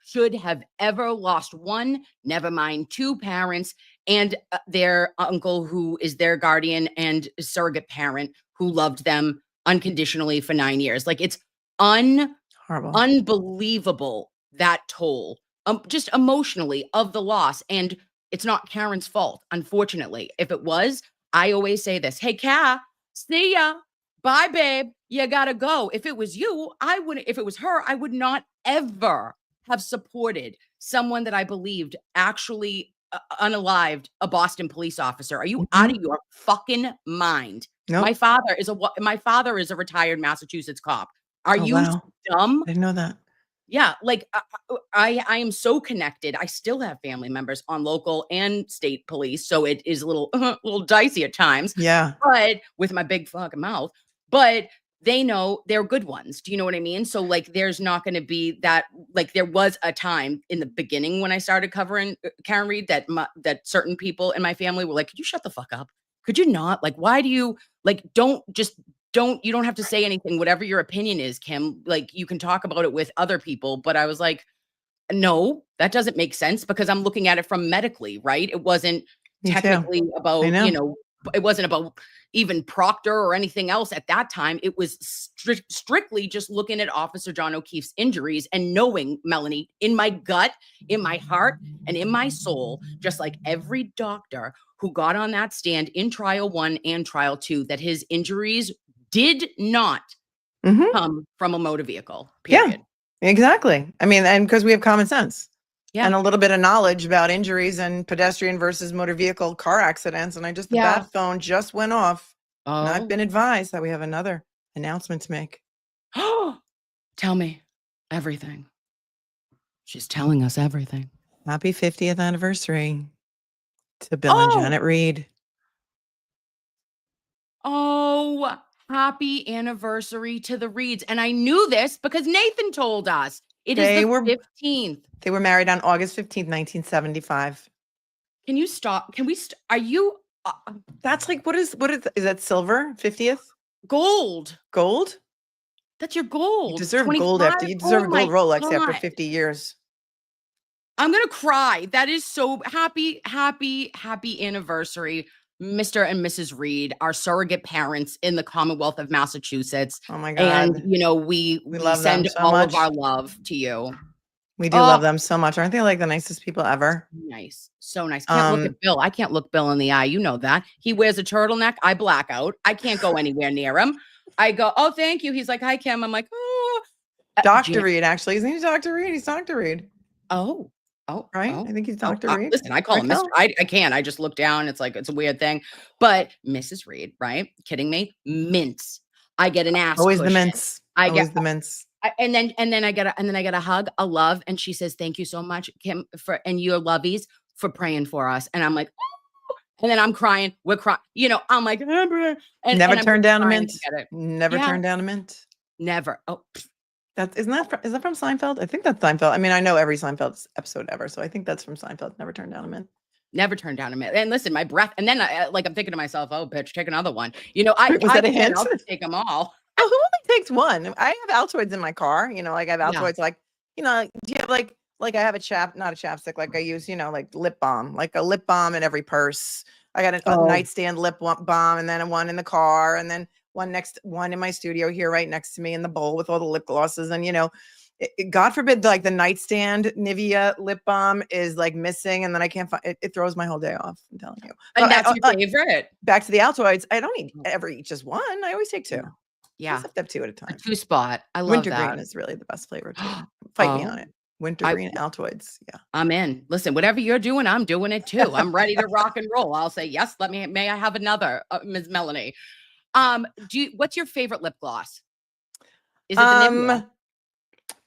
should have ever lost one, never mind two parents, and their uncle, who is their guardian and surrogate parent, who loved them unconditionally for 9 years. Like, it's unbelievable, that toll, just emotionally, of the loss. And it's not Karen's fault, unfortunately. If it was, I always say this: hey, Ka, see ya. Bye, babe. You gotta go. If it was you, if it was her, I would not ever have supported someone that I believed actually unalived a Boston police officer. Are you out of your fucking mind? Nope. My father is a retired Massachusetts cop. Are you dumb? I didn't know that. Yeah, like I am so connected. I still have family members on local and state police, so it is a little dicey at times. Yeah, but with my big fucking mouth. But they know they're good ones. Do you know what I mean? So like, there's not going to be that, like there was a time in the beginning when I started covering Karen Reed that that certain people in my family were like, could you shut the fuck up? Could you not? Like, why do you like, you don't have to say anything, whatever your opinion is, Kim, like you can talk about it with other people. But I was like, no, that doesn't make sense because I'm looking at it from medically, right? It wasn't technically about, it wasn't about even Proctor or anything else at that time. It was strictly just looking at Officer John O'Keefe's injuries and knowing, Melanie, in my gut, in my heart, and in my soul, just like every doctor who got on that stand in trial 1 and trial 2, that his injuries did not come from a motor vehicle, period. Yeah, exactly. I mean, and because we have common sense. Yeah. And a little bit of knowledge about injuries and pedestrian versus motor vehicle car accidents. And the bat phone just went off. And I've been advised that we have another announcement to make. Tell me everything. She's telling us everything. Happy 50th anniversary to Bill and Janet Reed. Oh, happy anniversary to the Reeds. And I knew this because Nathan told us. It is the 15th. They were married on August 15th, 1975. Can you stop? Can we? Are you? That's like, is that silver? 50th? Gold. Gold? That's your gold. You deserve 25? gold after you deserve a gold Rolex God. after 50 years. I'm going to cry. That is so happy anniversary. Mr. and Mrs. Reed, our surrogate parents in the Commonwealth of Massachusetts. Oh my God. And, we send all of our love to you. We do love them so much. Aren't they like the nicest people ever? Nice. So nice. Can't look at Bill. I can't look Bill in the eye. You know that. He wears a turtleneck. I black out. I can't go anywhere near him. I go, oh, thank you. He's like, hi, Kim. I'm like, oh. Dr. Reed, actually. Isn't he Dr. Reed? He's Dr. Reed. Oh, right. I think he's Dr. Reed. Listen, I call him Mr. I can't. I just look down. It's like, it's a weird thing. But Mrs. Reed, right? Kidding me? Mints. I get an ass. Always cushion. the mints. Always the mints. And then I get a hug, a love, and she says, "Thank you so much, Kim, and your loveys for praying for us." And I'm like, oh! And then I'm crying. We're crying. I'm like, never turn down a mint. Never turn down a mint. Never. Oh. Is that from Seinfeld? I think that's Seinfeld. I mean, I know every Seinfeld episode ever, so I think that's from Seinfeld. Never turn down a mint. Never turn down a mint. And listen, my breath. And then I'm thinking to myself, oh, bitch, take another one. Was that a hint? I'll just take them all. Oh, who only takes one? I have Altoids in my car. I have Altoids. Do you have like I have not a chapstick. Like I use, like lip balm, like a lip balm in every purse. I got a nightstand lip balm, and then one in the car, and then one in my studio here right next to me in the bowl with all the lip glosses. And God forbid, like the nightstand Nivea lip balm is like missing, and then I can't find it. It throws my whole day off. I'm telling you. And that's your favorite. Back to the Altoids. I don't ever eat just one. I always take two. Yeah, I just have to have two at a time. A 2-spot. I love Wintergreen is really the best flavor too. Fight me on it. Wintergreen Altoids. Yeah, I'm in. Listen, whatever you're doing, I'm doing it too. I'm ready to rock and roll. I'll say yes. May I have another, Ms. Melanie? What's your favorite lip gloss? Is it the Nivea?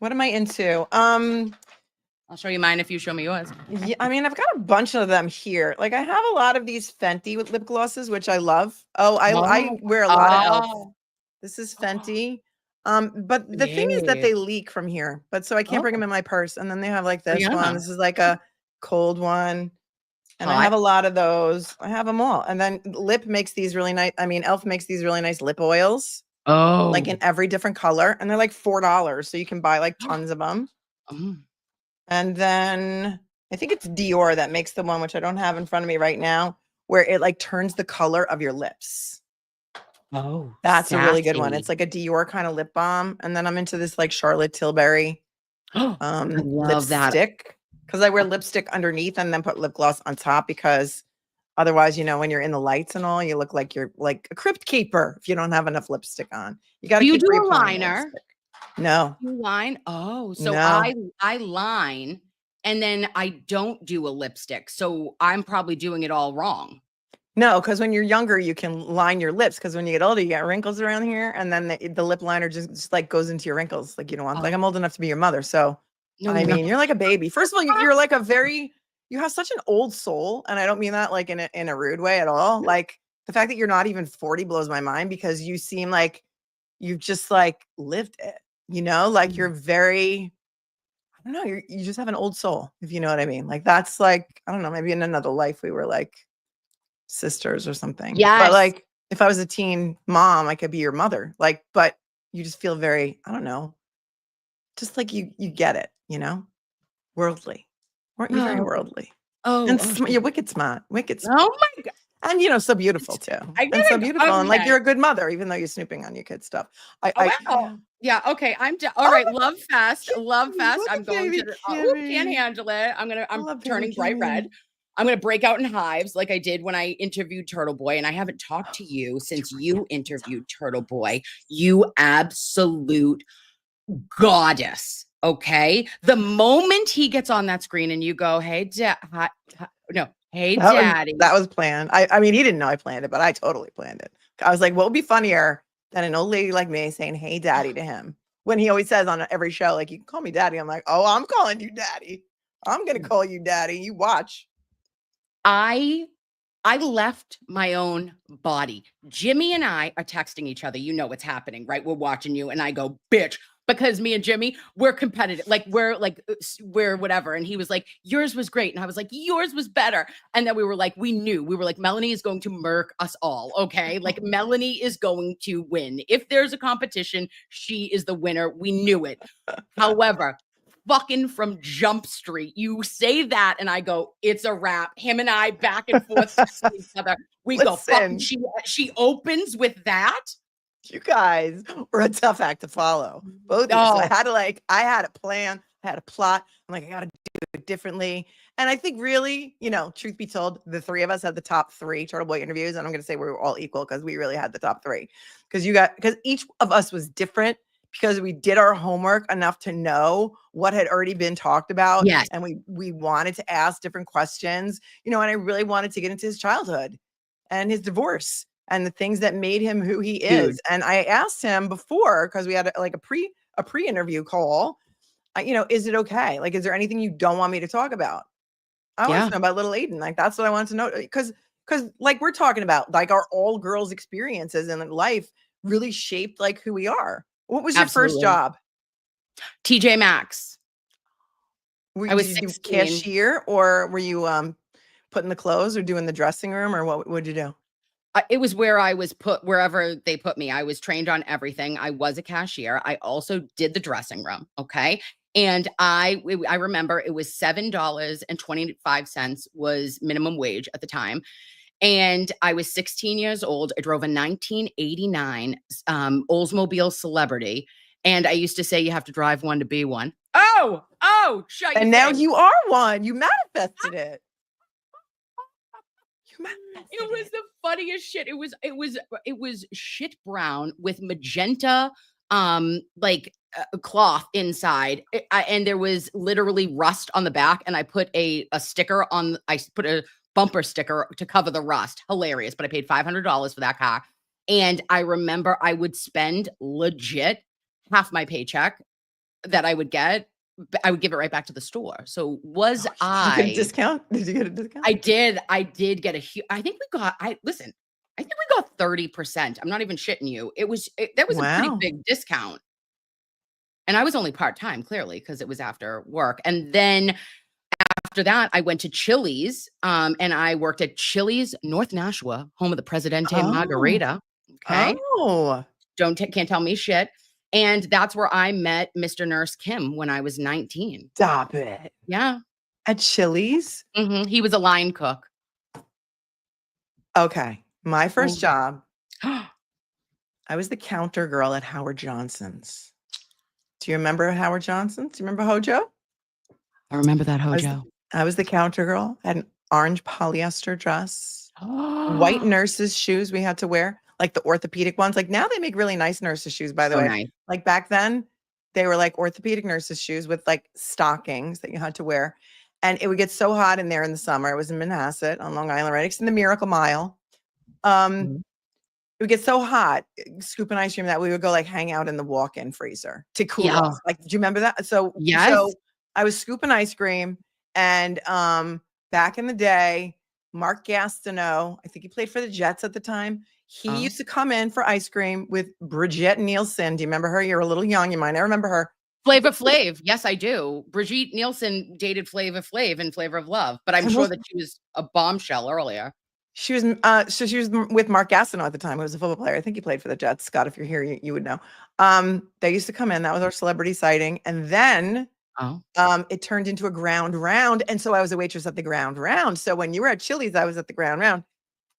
What am I into? I'll show you mine if you show me yours. Yeah, I mean, I've got a bunch of them here. Like I have a lot of these Fenty with lip glosses, which I love. I wear a lot of Elf. This is Fenty. But the thing is that they leak from here. But so I can't bring them in my purse. And then they have like this one. This is like a cold one. And I have a lot of those. I have them all. And then Elf makes these really nice lip oils. Oh. Like in every different color. And they're like $4. So you can buy like tons of them. And then I think it's Dior that makes the one, which I don't have in front of me right now, where it like turns the color of your lips. Oh, that's a really good one. It's like a Dior kind of lip balm. And then I'm into this like Charlotte Tilbury lipstick, because I wear lipstick underneath and then put lip gloss on top, because otherwise, when you're in the lights and all, you look like you're like a crypt keeper if you don't have enough lipstick on. You got to keep do a liner. No. You line? Oh, so No. I line and then I don't do a lipstick. So I'm probably doing it all wrong. No, because when you're younger, you can line your lips. Because when you get older, you get wrinkles around here, and then the lip liner just like goes into your wrinkles. Like you don't want. Like I'm old enough to be your mother, so I mean, you're like a baby. First of all, you're like you have such an old soul, and I don't mean that like in a rude way at all. Like the fact that you're not even 40 blows my mind, because you seem like you've just like lived it, like you're very, I don't know, you just have an old soul, if you know what I mean. Like that's like, I don't know, maybe in another life we were like sisters or something. But Yes. like if I was a teen mom, I could be your mother. Like, but you just feel very, I don't know, just like you get it, worldly. Weren't you very Oh, worldly? oh, And oh, you're wicked smart, wicked smart. oh my God. And so beautiful too. I And so gotta beautiful. And like okay. you're a good mother, even though you're snooping on your kids' stuff. Oh, wow. Yeah. Okay. All Oh right. my Love fest. Kimmy, Love fest. look I'm at going to baby can't Kimmy. handle it. I I'm love baby turning bright red. Kimmy. I'm going to break out in hives like I did when I interviewed Turtle Boy. And I haven't talked to you since you interviewed Turtle Boy. You absolute goddess. Okay. The moment he gets on that screen and you go, hey, hey, daddy. That was planned. I mean, he didn't know I planned it, but I totally planned it. I was like, what would be funnier than an old lady like me saying, hey, daddy to him? When he always says on every show, like, you can call me daddy. I'm like, oh, I'm calling you daddy. I'm going to call you daddy. You watch. I left my own body. Jimmy and I are texting each other. You know what's happening, right? We're watching you. And I go, bitch, because me and Jimmy, we're competitive. Like we're whatever. And he was like, yours was great. And I was like, yours was better. And then we were like, we were like, Melanie is going to murk us all. Okay. Like Melanie is going to win. If there's a competition, she is the winner. We knew it. However, fucking from Jump Street, you say that and I go, it's a wrap. Him and I back and forth to each other. We go, fucking, she opens with that. You guys were a tough act to follow. Both of you. So I had a plan, I had a plot. I'm like, I gotta do it differently. And I think really, truth be told, the three of us had the top 3 Turtle Boy interviews. And I'm gonna say we were all equal because we really had the top 3. Because each of us was different, because we did our homework enough to know what had already been talked about. Yes. And we wanted to ask different questions, and I really wanted to get into his childhood and his divorce and the things that made him who he is. And I asked him before, because we had a pre-interview call, is it okay? Like, is there anything you don't want me to talk about? I want to know about little Aiden. Like, that's what I want to know. Because like we're talking about, like our all girls experiences in life really shaped like who we are. What was your first job? TJ Maxx. I was 16. Cashier, or were you putting the clothes or doing the dressing room, or what would you do? It was where I was put, wherever they put me. I was trained on everything. I was a cashier. I also did the dressing room. Okay. And I remember it was $7.25 was minimum wage at the time. And I was 16 years old. I drove a 1989 Oldsmobile Celebrity. And I used to say, you have to drive one to be one. Oh, shut your And now face. you are one. You manifested it. It was the funniest shit. It was shit brown with magenta cloth inside. And there was literally rust on the back, and I put a sticker on. I put a bumper sticker to cover the rust. Hilarious, but I paid $500 for that car. And I remember I would spend legit half my paycheck that I would get. I would give it right back to the store. So Did you get a discount? Did you get a discount? I did get I think we got 30%. I'm not even shitting you. That was a pretty big discount. And I was only part-time, clearly, because it was after work. And then after that, I went to Chili's, and I worked at Chili's North Nashua, home of the Presidente Margarita. Okay. Oh. Can't tell me shit. And that's where I met Mr. Nurse Kim when I was 19. Stop it. Yeah. At Chili's? Mm-hmm. He was a line cook. Okay. My first job, I was the counter girl at Howard Johnson's. Do you remember Howard Johnson's? Do you remember Hojo? I remember that Hojo. I was the counter girl. I had an orange polyester dress, white nurses' shoes we had to wear, like the orthopedic ones. Like now they make really nice nurses' shoes, by the way. Nice. Like back then, they were like orthopedic nurses' shoes with like stockings that you had to wear. And it would get so hot in there in the summer. It was in Manhasset on Long Island, right? It's in the Miracle Mile. It would get so hot, scooping ice cream, that we would go like hang out in the walk-in freezer to cool off. Like, do you remember that? So, so I was scooping ice cream, and back in the day, Mark Gastineau, I think he played for the Jets at the time. He used to come in for ice cream with Bridget Nielsen. Do you remember her? You're a little young. You might not remember her. Flavor Flav. Yes, I do. Brigitte Nielsen dated Flavor Flav in Flavor of Love, but I'm sure that she was a bombshell earlier. She was so she was with Mark Gastineau at the time, who was a football player. I think he played for the Jets. Scott, if you're here, you would know. They used to come in. That was our celebrity sighting. And then it turned into a ground round. And so I was a waitress at the ground round. So when you were at Chili's, I was at the ground round.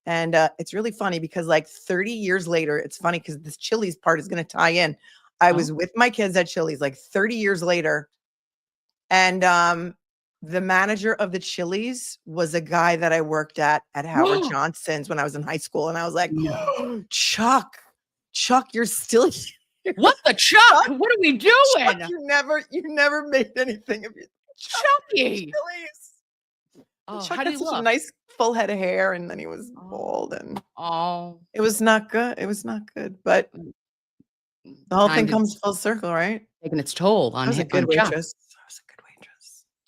And it's really funny because like 30 years later, it's funny because this Chili's part is going to tie in. I was with my kids at Chili's like 30 years later. And the manager of the Chili's was a guy that I worked at Howard Johnson's when I was in high school. And I was like, Chuck, you're still here. What the Chuck? What are we doing? Chuck, you never made anything of it. Chucky. Chuck how do had you such look? a nice full head of hair, and then he was bald, and it was not good. It was not good, but the whole thing comes full circle, right? Taking its toll on I was a good on Chuck. waitress.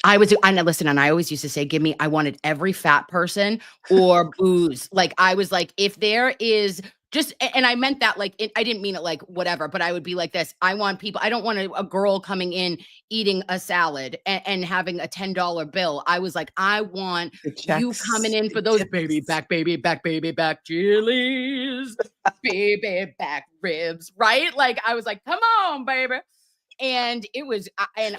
I listen, and I always used to say, I wanted every fat person or booze. Like I was like, if there is and I meant that like, I didn't mean it like whatever, but I would be like this. I want people, I don't want a girl coming in, eating a salad and having a $10 bill. I was like, I want you coming in for those baby back, Chili's, baby back ribs, right? Like I was like, come on, baby. And it was, I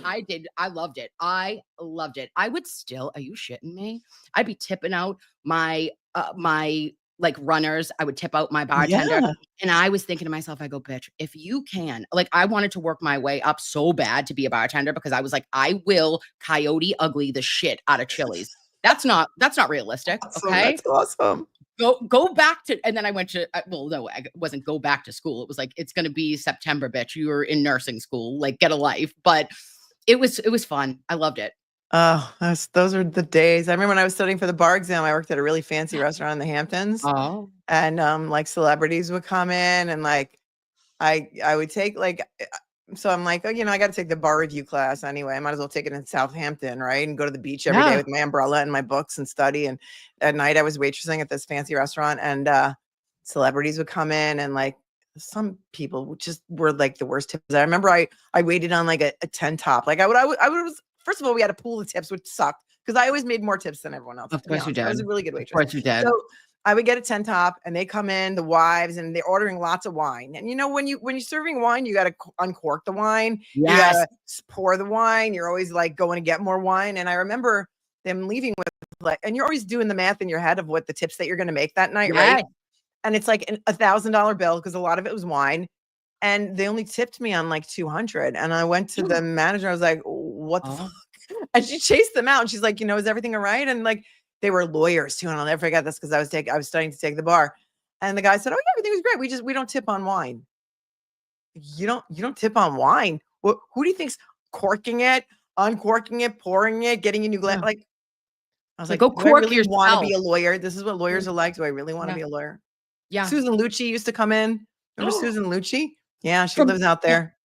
loved it. I loved it. I would still, are you shitting me? I'd be tipping out my like runners. I would tip out my bartender. Yeah. And I was thinking to myself, I go, bitch, if you can, like, I wanted to work my way up so bad to be a bartender because I was like, I will coyote ugly the shit out of Chili's. That's not realistic. Awesome. Okay. That's awesome. Go back to, and then I went to, well, no, it wasn't go back to school. It was like, it's going to be September, bitch. You were in nursing school, like get a life. But it was fun. I loved it. Oh, those are the days. I remember when I was studying for the bar exam, I worked at a really fancy restaurant in the Hamptons. Oh. And like celebrities would come in, and like I would take like, so I'm like, oh, I got to take the bar review class anyway. I might as well take it in Southampton, right? And go to the beach every day with my umbrella and my books and study. And at night I was waitressing at this fancy restaurant, and celebrities would come in, and like some people just were like the worst tips. I remember I waited on like a 10 top. Like I was, first of all, we had to pool the tips, which sucked because I always made more tips than everyone else. Of course you did. I was a really good waitress. Of course you did. So I would get a 10 top, and they come in, the wives, and they're ordering lots of wine. And when you're serving wine, you got to uncork the wine. Yes. You got to pour the wine. You're always like going to get more wine. And I remember them leaving with like, and you're always doing the math in your head of what the tips that you're going to make that night, right? And it's like $1,000 bill because a lot of it was wine. And they only tipped me on like 200. And I went to the manager. I was like, what the fuck? And she chased them out. And she's like, is everything all right? And like, they were lawyers too. And I'll never forget this because I was studying to take the bar. And the guy said, oh yeah, everything was great. We don't tip on wine. You don't tip on wine. Who do you think's corking it, uncorking it, pouring it, getting a new glass? Like, I was like, go cork do I really yourself. want to be a lawyer? This is what lawyers are like. Do I really want to be a lawyer? Yeah. Susan Lucci used to come in. Remember Susan Lucci? Yeah, she lives out there.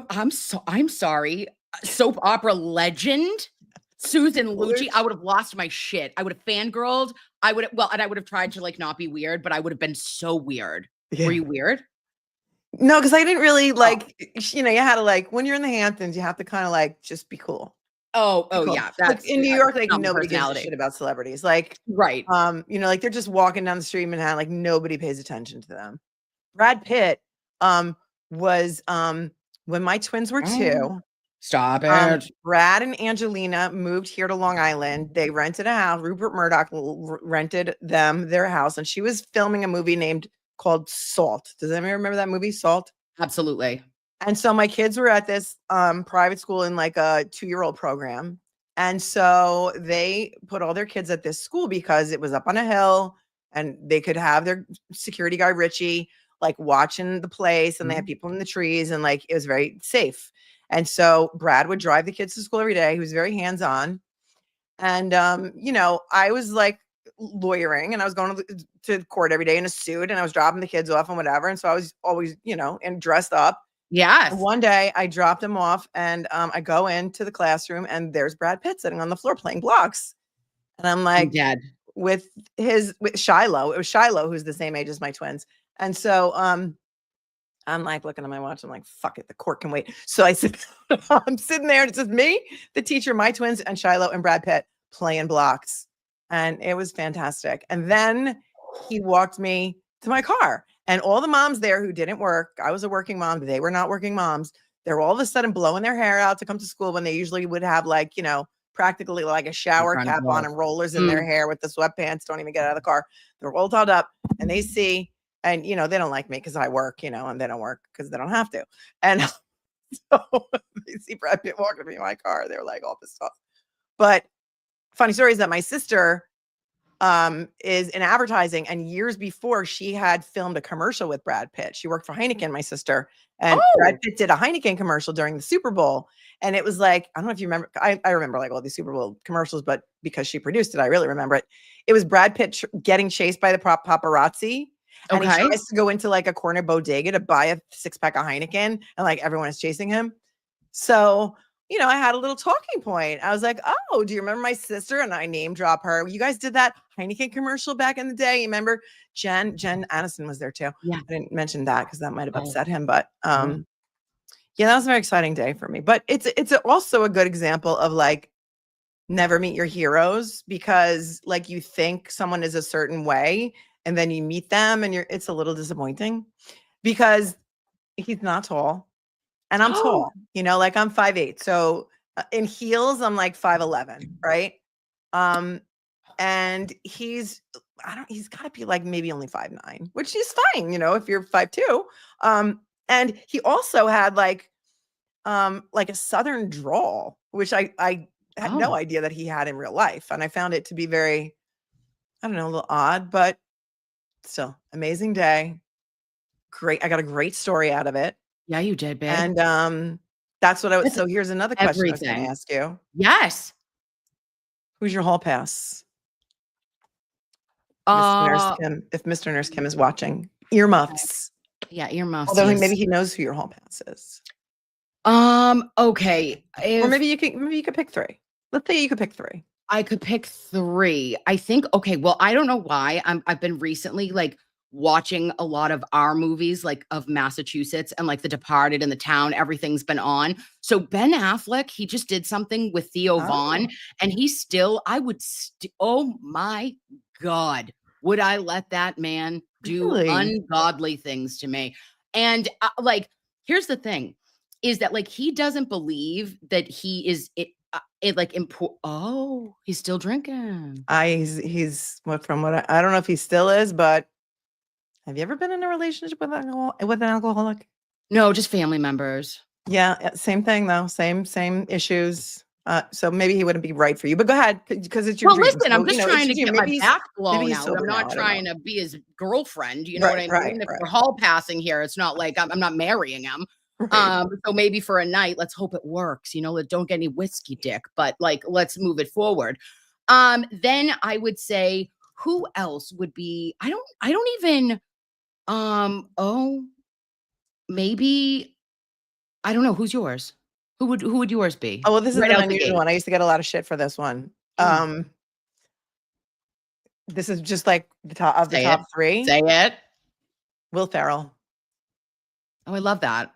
I'm sorry, soap opera legend Susan Lucci. I would have lost my shit. I would have fangirled. And I would have tried to like not be weird, but I would have been so weird. Yeah. Were you weird? No, because I didn't really like, you had to like, when you're in the Hamptons, you have to kind of like just be cool. Oh, Cool. yeah. Like That's in New York, like not my nobody gives a personality. shit about celebrities. Like, Right. like they're just walking down the street in Manhattan, like nobody pays attention to them. Brad Pitt was when my twins were 2. Stop it. Brad and Angelina moved here to Long Island. They rented a house. Rupert Murdoch rented them their house, and she was filming a movie called Salt. Does anybody remember that movie, Salt? Absolutely. And so my kids were at this private school in like a 2-year-old program. And so they put all their kids at this school because it was up on a hill and they could have their security guy, Richie, like watching the place, and they had people in the trees, and like it was very safe. And so Brad would drive the kids to school every day. He was very hands-on. And, I was like lawyering, and I was going to court every day in a suit, and I was dropping the kids off and whatever. And so I was always, and dressed up. Yes. And one day I dropped him off, and I go into the classroom, and there's Brad Pitt sitting on the floor playing blocks. And I'm like, dead. with Shiloh. It was Shiloh who's the same age as my twins. And so I'm like looking at my watch. I'm like, fuck it, the court can wait. So I said, I'm sitting there and it's just me, the teacher, my twins, and Shiloh and Brad Pitt playing blocks. And it was fantastic. And then he walked me to my car. And all the moms there who didn't work, I was a working mom, they were not working moms. They were all of a sudden blowing their hair out to come to school when they usually would have like, you know, practically like a shower cap on and rollers in their hair with the sweatpants, don't even get out of the car. They're all dolled up and they see, and you know, they don't like me because I work, you know, and they don't work because they don't have to. And so they see Brad Pitt walking me in my car. They're like all pissed off. But funny story is that my sister is in advertising, and years before she had filmed a commercial with Brad Pitt. She worked for Heineken, my sister, and Brad Pitt did a Heineken commercial during the Super Bowl. And it was like, I don't know if you remember, I remember like all these Super Bowl commercials, but because she produced it, I really remember it. It was Brad Pitt getting chased by the paparazzi. And he tries to go into like a corner bodega to buy a 6-pack of Heineken, and like everyone is chasing him. So, you know, I had a little talking point. I was like, oh, do you remember my sister? And I name drop her. You guys did that Heineken commercial back in the day. You remember Jen Aniston was there too. Yeah. I didn't mention that because that might have upset him. But yeah, that was a very exciting day for me. But it's also a good example of like never meet your heroes, because like you think someone is a certain way and then you meet them and it's a little disappointing because he's not tall. And I'm tall, you know, like I'm 5'8". So in heels, I'm like 5'11", right? And he's got to be like maybe only 5'9", which is fine, you know, if you're 5'2". And he also had like a Southern drawl, which I had no idea that he had in real life. And I found it to be very, I don't know, a little odd, but still amazing day. Great. I got a great story out of it. Yeah, you did, babe. And that's what I was. So here's another question I was going to ask you. Yes. Who's your hall pass? Mr. Nurse Kim, if Mr. Nurse Kim is watching, earmuffs. Yeah, earmuffs. Although maybe he knows who your hall pass is. Okay. Or maybe you could pick 3. Let's say you could pick 3. I could pick 3. I think. Okay. Well, I don't know why. I've been recently like watching a lot of our movies, like of Massachusetts and like The Departed and The Town. Everything's been on. So Ben Affleck, he just did something with Theo Vaughn, and he's still. Oh my God, would I let that man do ungodly things to me? And like, here's the thing: is that like he doesn't believe that he is he's still drinking. He's from what I don't know if he still is, but have you ever been in a relationship with an alcoholic? No, just family members. Yeah, same thing though. Same issues. So maybe he wouldn't be right for you. But go ahead, because it's your dream. Listen, I'm just you know, trying to get my back blown out. I'm I'm not trying to be his girlfriend. You know what I mean? If we're hall passing here, it's not like I'm not marrying him. So maybe for a night, let's hope it works. You know, don't get any whiskey dick, but like let's move it forward. Then I would say, who else would be? I don't even. Maybe I don't know. Who's yours? Who would yours be? Oh, well, this is an unusual one. I used to get a lot of shit for this one. This is just like the top 3. Say it. Will Ferrell. Oh, I love that.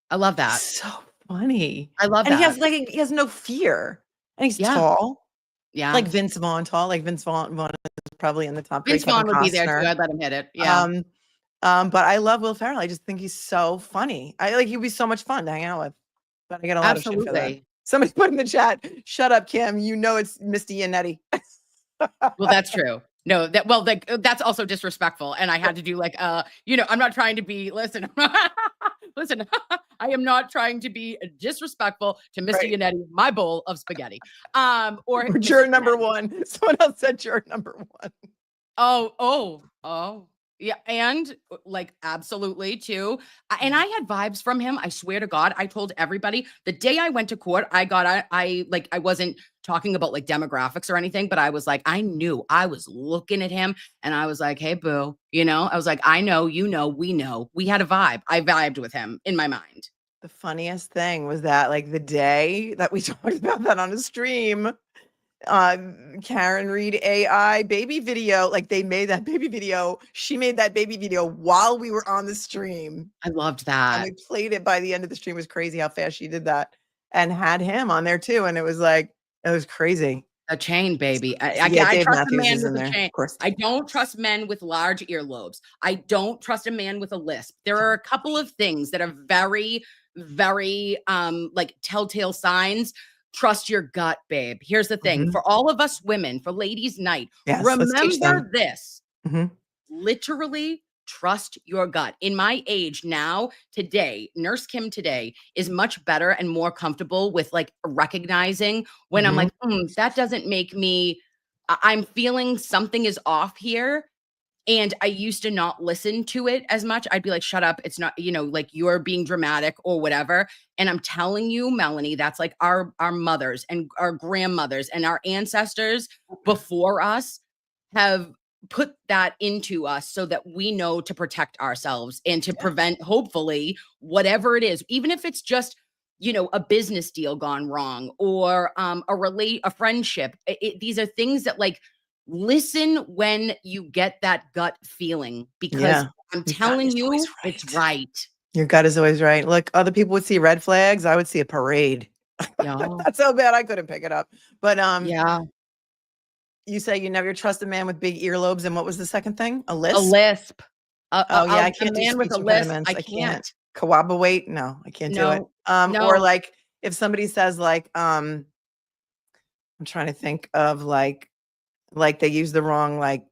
I love that. So funny. I love that. And he has no fear. And he's tall. Yeah. Like Vince Vaughn tall. Like Vince Vaughn is probably in the top 3. Vince Vaughn would be there too. I'd let him hit it. Yeah. But I love Will Ferrell. I just think he's so funny. He'd be so much fun to hang out with. But I get a lot of shit for that. Somebody put in the chat, shut up, Kim. You know it's Misty Yannetti. Well, that's true. No, that's also disrespectful. And I had to do like, I'm not trying to be, listen, I am not trying to be disrespectful to Misty Yannetti, my bowl of spaghetti. Or juror number 1. Someone else said juror number 1. Oh. Yeah, and like absolutely too. And I had vibes from him. I swear to God, I told everybody the day I went to court. I wasn't talking about like demographics or anything, but I was like, I knew. I was looking at him, and I was like, hey, boo, you know. I was like, I know, you know, we know. We had a vibe. I vibed with him in my mind. The funniest thing was that like the day that we talked about that on a stream, Karen Reed AI baby video. Like they made that baby video. She made that baby video while we were on the stream. I loved And that. we played it by the end of the stream. It was crazy how fast she did that and had him on there too. And it was like, it was crazy. A chain, baby. Yeah, I Dave trust a Matthews man is in with a there, chain. of course. I don't trust men with large earlobes. I don't trust a man with a lisp. There are a couple of things that are very, very like telltale signs. Trust your gut, babe. Here's the thing. For all of us women, for ladies' night, Yes, let's teach them. remember this. Mhm. Literally trust your gut. In my age now, today, Nurse Kim today is much better and more comfortable with like recognizing when I'm like, that doesn't make me, I'm feeling something is off here. And I used to not listen to it as much. I'd be like, shut up. It's not, you know, like you're being dramatic or whatever. And I'm telling you, Melanie, that's like our mothers and our grandmothers and our ancestors before us have put that into us so that we know to protect ourselves and to prevent, hopefully, whatever it is, even if it's just, you know, a business deal gone wrong or a friendship. These are things that like, listen when you get that gut feeling, because I'm telling you, it's right. Your gut is always right. Look, other people would see red flags. I would see a parade. That's so bad. I couldn't pick it up. But yeah. You say you never trust a man with big earlobes. And what was the second thing? A lisp? A lisp. I can't A do man with a speech lisp. impediments. I can't. Kawaba weight? No, I can't do it. No. Or like if somebody says like, I'm trying to think of like they use the wrong like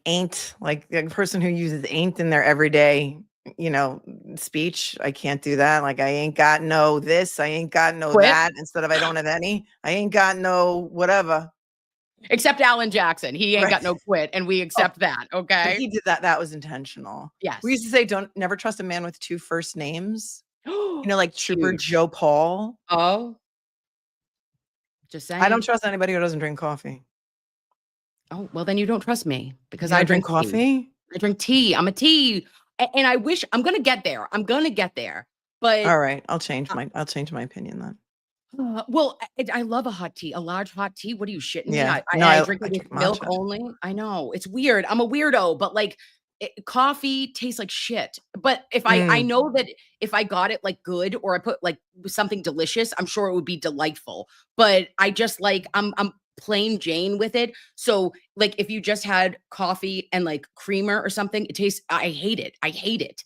ain't, like a person who uses ain't in their everyday, you know, speech. I can't do that. Like I ain't got no this, I ain't got no Quit. that, instead of I don't have any, I ain't got no whatever. Except Alan Jackson. He ain't got no quit, and we accept that. But Okay. he did that. That was intentional. Yes. We used to say, never trust a man with 2 first names. You know, like Trooper Huge. Joe Paul. Oh. Just saying. I don't trust anybody who doesn't drink coffee. Oh, well, then you don't trust me because You I don't drink coffee. tea. I drink tea. I'm a tea. And I wish I'm going to get there. I'm going to get there. But All right. I'll change my opinion then. well, I love a hot tea, a large hot tea. What are you shitting Yeah. me? No, I I drink it drink with milk matcha. only. I know it's weird. I'm a weirdo, but like coffee tastes like shit. But if I know that if I got it like good or I put like something delicious, I'm sure it would be delightful. But I just like I'm plain Jane with it. So like if you just had coffee and like creamer or something, it tastes. I hate it. I hate it.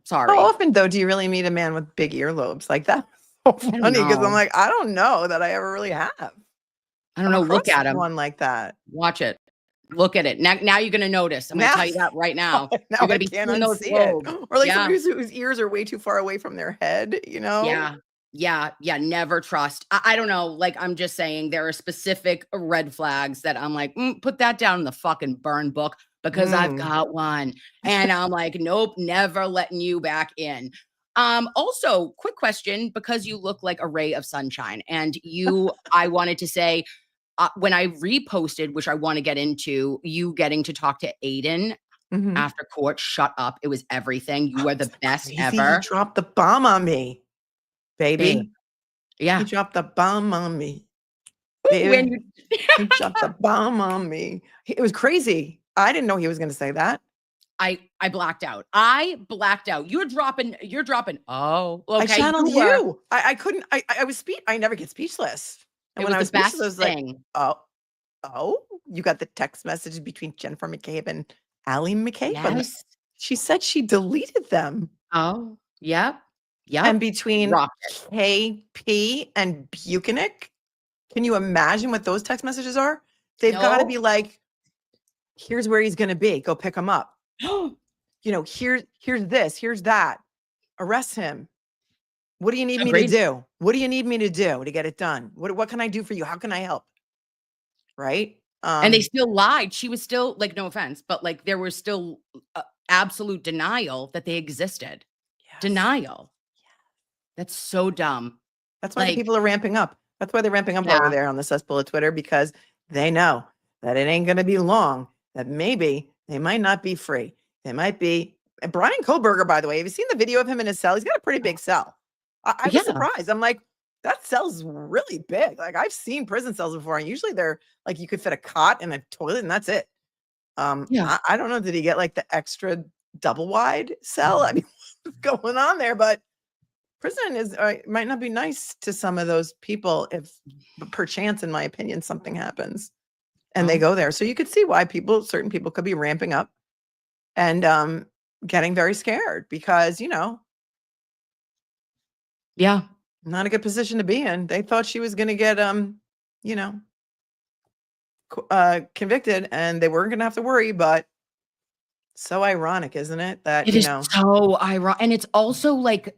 Sorry. How often though do you really meet a man with big earlobes like that? So funny because I'm like, I don't know that I ever really have. I don't know. Look at him. One like that. Watch it. Look at it. Now you're gonna notice. I'm gonna tell you that right now. Now You're gonna I be can't seeing those unsee it. lobes. Or like Yeah. somebody whose ears are way too far away from their head, you know? Yeah. Never trust. I don't know. Like I'm just saying, there are specific red flags that I'm like, put that down in the fucking burn book because I've got one. And I'm like, nope, never letting you back in. Also, quick question, because you look like a ray of sunshine, and I wanted to say, when I reposted, which I want to get into, you getting to talk to Aiden after court, shut up. It was everything. You are the best ever. He dropped the bomb on me, baby. Yeah. He dropped the bomb on me. Baby. He dropped the bomb on me. It was crazy. I didn't know he was going to say that. I blacked out. I blacked out. You're dropping. Oh, okay. I channeled you. I couldn't. I was I never get speechless. And It when I was was the best speechless, I was thing. like, oh, you got the text message between Jennifer McCabe and Allie McCabe. Yes. She said she deleted them. Oh, yep. And between KP and Buchanan, can you imagine what those text messages are? They've got to be like, here's where he's going to be. Go pick him up. You know, here's this, here's that. Arrest him. What do you need me to do? What do you need me to do to get it done? What can I do for you? How can I help? Right? And they still lied. She was still like, no offense, but like there was still absolute denial that they existed. Yes. Denial. Yeah. That's so dumb. That's why the people are ramping up. That's why they're ramping up over there on the cesspool of Twitter, because they know that it ain't going to be long, that maybe they might not be free. They might be. And Brian Kohlberger, by the way, have you seen the video of him in his cell? He's got a pretty big cell. I was surprised. I'm like, that cell's really big. Like I've seen prison cells before, and usually they're like you could fit a cot and a toilet, and that's it. Yeah. I don't know. Did he get like the extra double wide cell? I mean, what's going on there? But prison is might not be nice to some of those people if, perchance, in my opinion, something happens and they go there. So you could see why certain people could be ramping up and getting very scared because, Yeah. not a good position to be in. They thought she was going to get, convicted and they weren't going to have to worry. But so ironic, isn't it? That, It is so ironic. And it's also like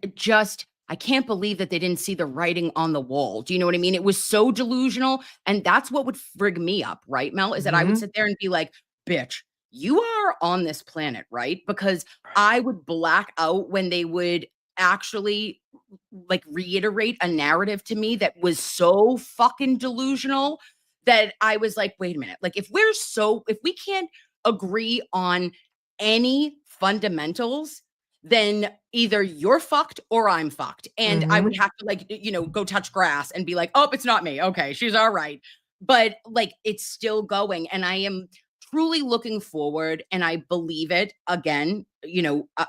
I can't believe that they didn't see the writing on the wall. Do you know what I mean? It was so delusional. And that's what would frig me up, right, Mel? Is that I would sit there and be like, bitch, you are on this planet, right? Because I would black out when they would actually like reiterate a narrative to me that was so fucking delusional that I was like, wait a minute. Like if we can't agree on any fundamentals, then either you're fucked or I'm fucked. And I would have to go touch grass and be like, oh, it's not me. Okay, she's all right. But like, it's still going. And I am truly looking forward. And I believe it again,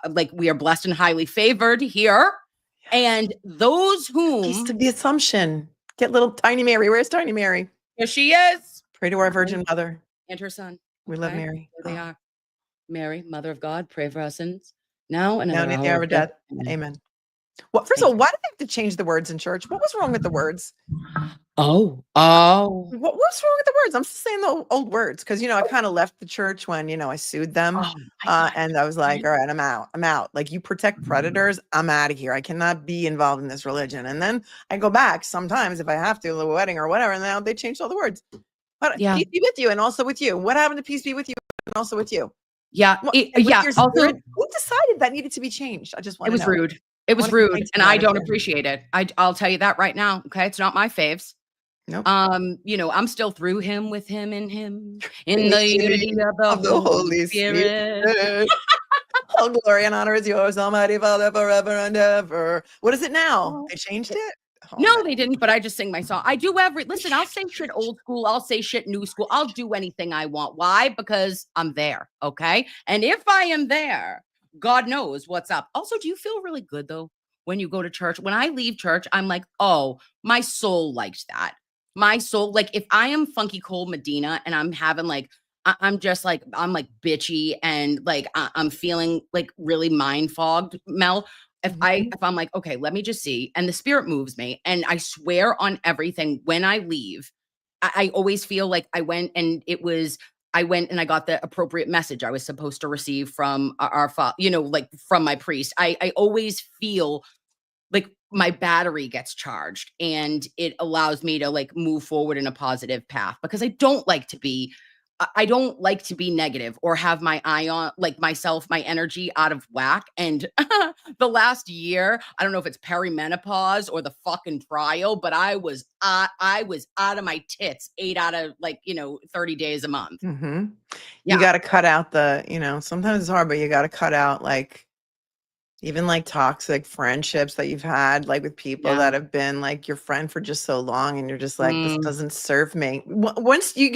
like we are blessed and highly favored here. And those whom Piece to the assumption, get little tiny Mary. Where's tiny Mary? Here she is. Pray to our Virgin Mother. And her son. We love Mary. There they are. Mary, Mother of God, pray for us sins now and Now at and the at the hour hour of death. Amen. Well, first of all, why did they have to change the words in church? What was wrong with the words? Oh. What's wrong with the words? I'm still saying the old words because I kind of left the church when I sued them, and I was like, all right, I'm out. Like you protect predators, I'm out of here. I cannot be involved in this religion. And then I go back sometimes if I have to, a wedding or whatever. And now they changed all the words. But peace be with you, and also with you. What happened to peace be with you, and also with you? Yeah, Also, who decided that needed to be changed? I just want to know. It was rude. It was rude, and I don't appreciate it. I'll tell you that right now. Okay, it's not my faves. Nope. I'm still through him, with him, in him, in the unity of the Holy Spirit. All glory and honor is yours, Almighty Father, forever and ever. What is it now? They changed it? Oh, no, they didn't, but I just sing my song. I do listen, I'll say shit old school. I'll say shit new school. I'll do anything I want. Why? Because I'm there. Okay. And if I am there, God knows what's up. Also, do you feel really good though when you go to church? When I leave church, I'm like, oh, my soul liked that. My soul, like if I am Funky Cold Medina and I'm having like, I'm bitchy and like I'm feeling like really mind fogged, Mel. If I'm like, okay, let me just see. And the spirit moves me. And I swear on everything, when I leave, I always feel like I went and I got the appropriate message I was supposed to receive from our from my priest. I always feel like my battery gets charged and it allows me to like move forward in a positive path because I don't like to be negative or have my my energy out of whack. And the last year, I don't know if it's perimenopause or the fucking trial, but I was out of my tits 8 out of 30 days a month. Yeah. You got to cut out sometimes it's hard, but you got to cut out even toxic friendships that you've had with people that have been your friend for just so long, and you're just this doesn't serve me. Once you